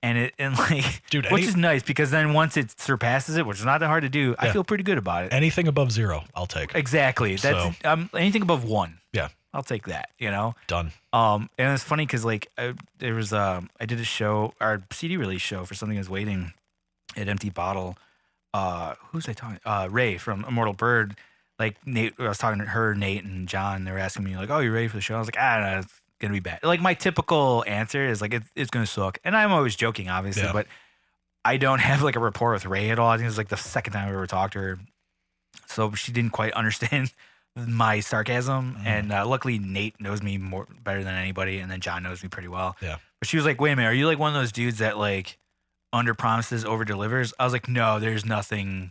And like, Dude, which is nice because then once it surpasses it, which is not that hard to do, I Yeah. feel pretty good about it. Anything above 0, I'll take. Exactly. That's anything above 1. Yeah. I'll take that, you know? Done. And it's funny because like there was I did a show, our CD release show for Something Is Waiting at Empty Bottle. Who's I talking? Ray from Immortal Bird. Like Nate, I was talking to her, Nate and John. They were asking me like, "Oh, you ready for the show?" I was like, no, it's gonna be bad." Like my typical answer is like, "It's gonna suck," and I'm always joking, obviously, Yeah. but I don't have like a rapport with Ray at all. I think it was like the second time I ever talked to her, so she didn't quite understand my sarcasm. And luckily Nate knows me better than anybody, and then John knows me pretty well. Yeah. But she was like, "Wait a minute, are you like one of those dudes that like under promises, over delivers?" I was like, "No, there's nothing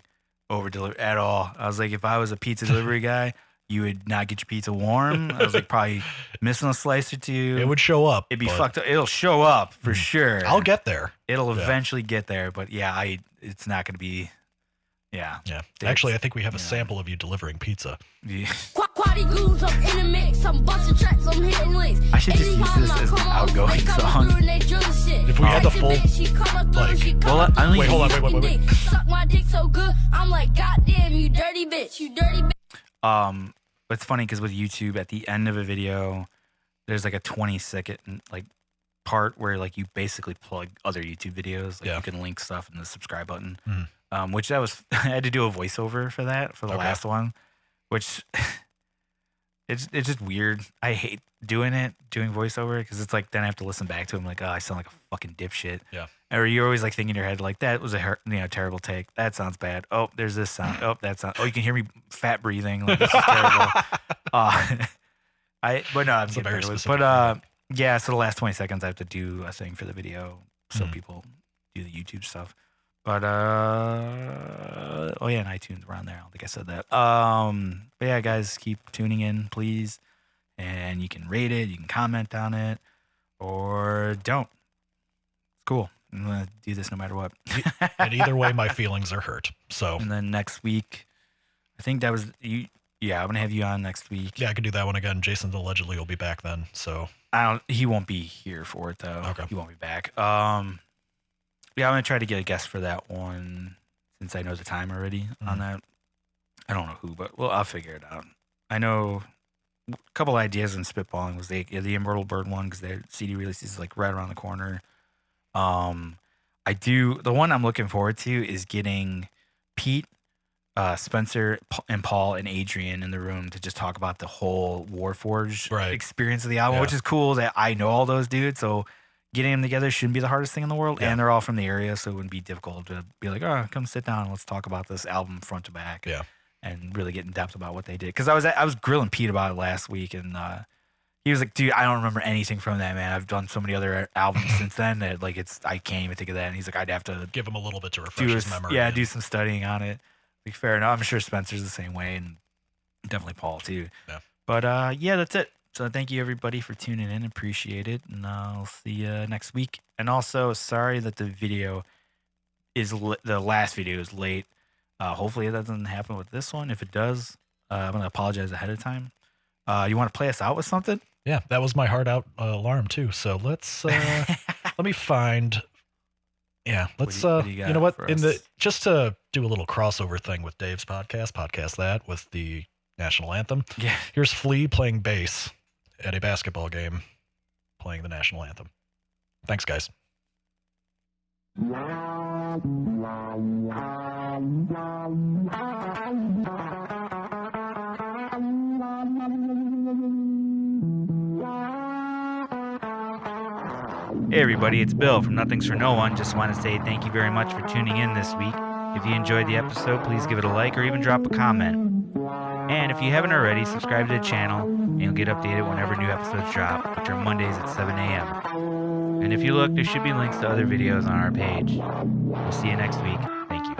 over deliver at all." I was like, "If I was a pizza delivery guy, you would not get your pizza warm." I was like, probably missing a slice or two. It would show up. It'd be but fucked up. It'll show up for sure. I'll get there. It'll Yeah. eventually get there, but yeah, it's not going to be. Yeah. Yeah. That's- Actually, I think we have a yeah. sample of you delivering pizza. Quality grooves up in the mix. I'm busting tracks, I'm hitting links. I should just use this as the outgoing song. If we had the full, Well, I only Wait, hold on, wait. Suck my dick so good, I'm like, goddamn, you dirty bitch, you dirty bitch. But it's funny because with YouTube, at the end of a video, there's like a 20-second like part where like you basically plug other YouTube videos. Like Yeah. you can link stuff in the subscribe button. Mhm. Which I had to do a voiceover for that for the Okay. last one, which It's just weird. I hate doing voiceover, because it's like then I have to listen back to him like, oh, I sound like a fucking dipshit. Yeah. Or you're always like thinking in your head like, that was a terrible take. That sounds bad. Oh, there's this sound. Oh, that sound. Oh, you can hear me fat breathing. Like, this is terrible. But no, I'm getting better with it. But yeah. So the last 20 seconds I have to do a thing for the video, so people do the YouTube stuff. But oh yeah, and iTunes around there. I don't think I said that. But yeah, guys, keep tuning in, please. And you can rate it, you can comment on it, or don't. It's cool. I'm gonna do this no matter what. And either way, my feelings are hurt. So. And then next week, I think that was you. Yeah, I'm gonna have you on next week. Yeah, I can do that one again. Jason allegedly will be back then. So. He won't be here for it though. Okay. He won't be back. Yeah, I'm gonna try to get a guest for that one, since I know the time already on that. I don't know who, but I'll figure it out. I know a couple ideas in spitballing was the Immortal Bird one, because their CD release is like right around the corner. The one I'm looking forward to is getting Pete, Spencer, and Paul and Adrian in the room to just talk about the whole Warforged experience of the album, which is cool that I know all those dudes. So getting them together shouldn't be the hardest thing in the world. And they're all from the area, so it wouldn't be difficult to be like, oh, come sit down and let's talk about this album front to back. Yeah. And really get in depth about what they did. Because I was grilling Pete about it last week, and he was like, dude, I don't remember anything from that, man. I've done so many other albums since then that like I can't even think of that. And he's like, I'd have to give him a little bit to refresh his memory. Yeah, do some studying on it. Like, fair enough. I'm sure Spencer's the same way, and definitely Paul too. Yeah. But yeah, that's it. So thank you everybody for tuning in. Appreciate it. And I'll see you next week. And also, sorry that the video the last video is late. Hopefully it doesn't happen with this one. If it does, I'm going to apologize ahead of time. You want to play us out with something? Yeah, that was my heart out alarm too. So let's let me find. Yeah, let's. What do you know what? for us? Just to do a little crossover thing with Dave's podcast that with the national anthem. Yeah. Here's Flea playing bass at a basketball game, playing the national anthem. Thanks, guys. Hey everybody, it's Bill from Nothing's for No One. Just want to say thank you very much for tuning in this week. If you enjoyed the episode, please give it a like or even drop a comment. And if you haven't already, subscribe to the channel and you'll get updated whenever new episodes drop, which are Mondays at 7 a.m. And if you look, there should be links to other videos on our page. We'll see you next week. Thank you.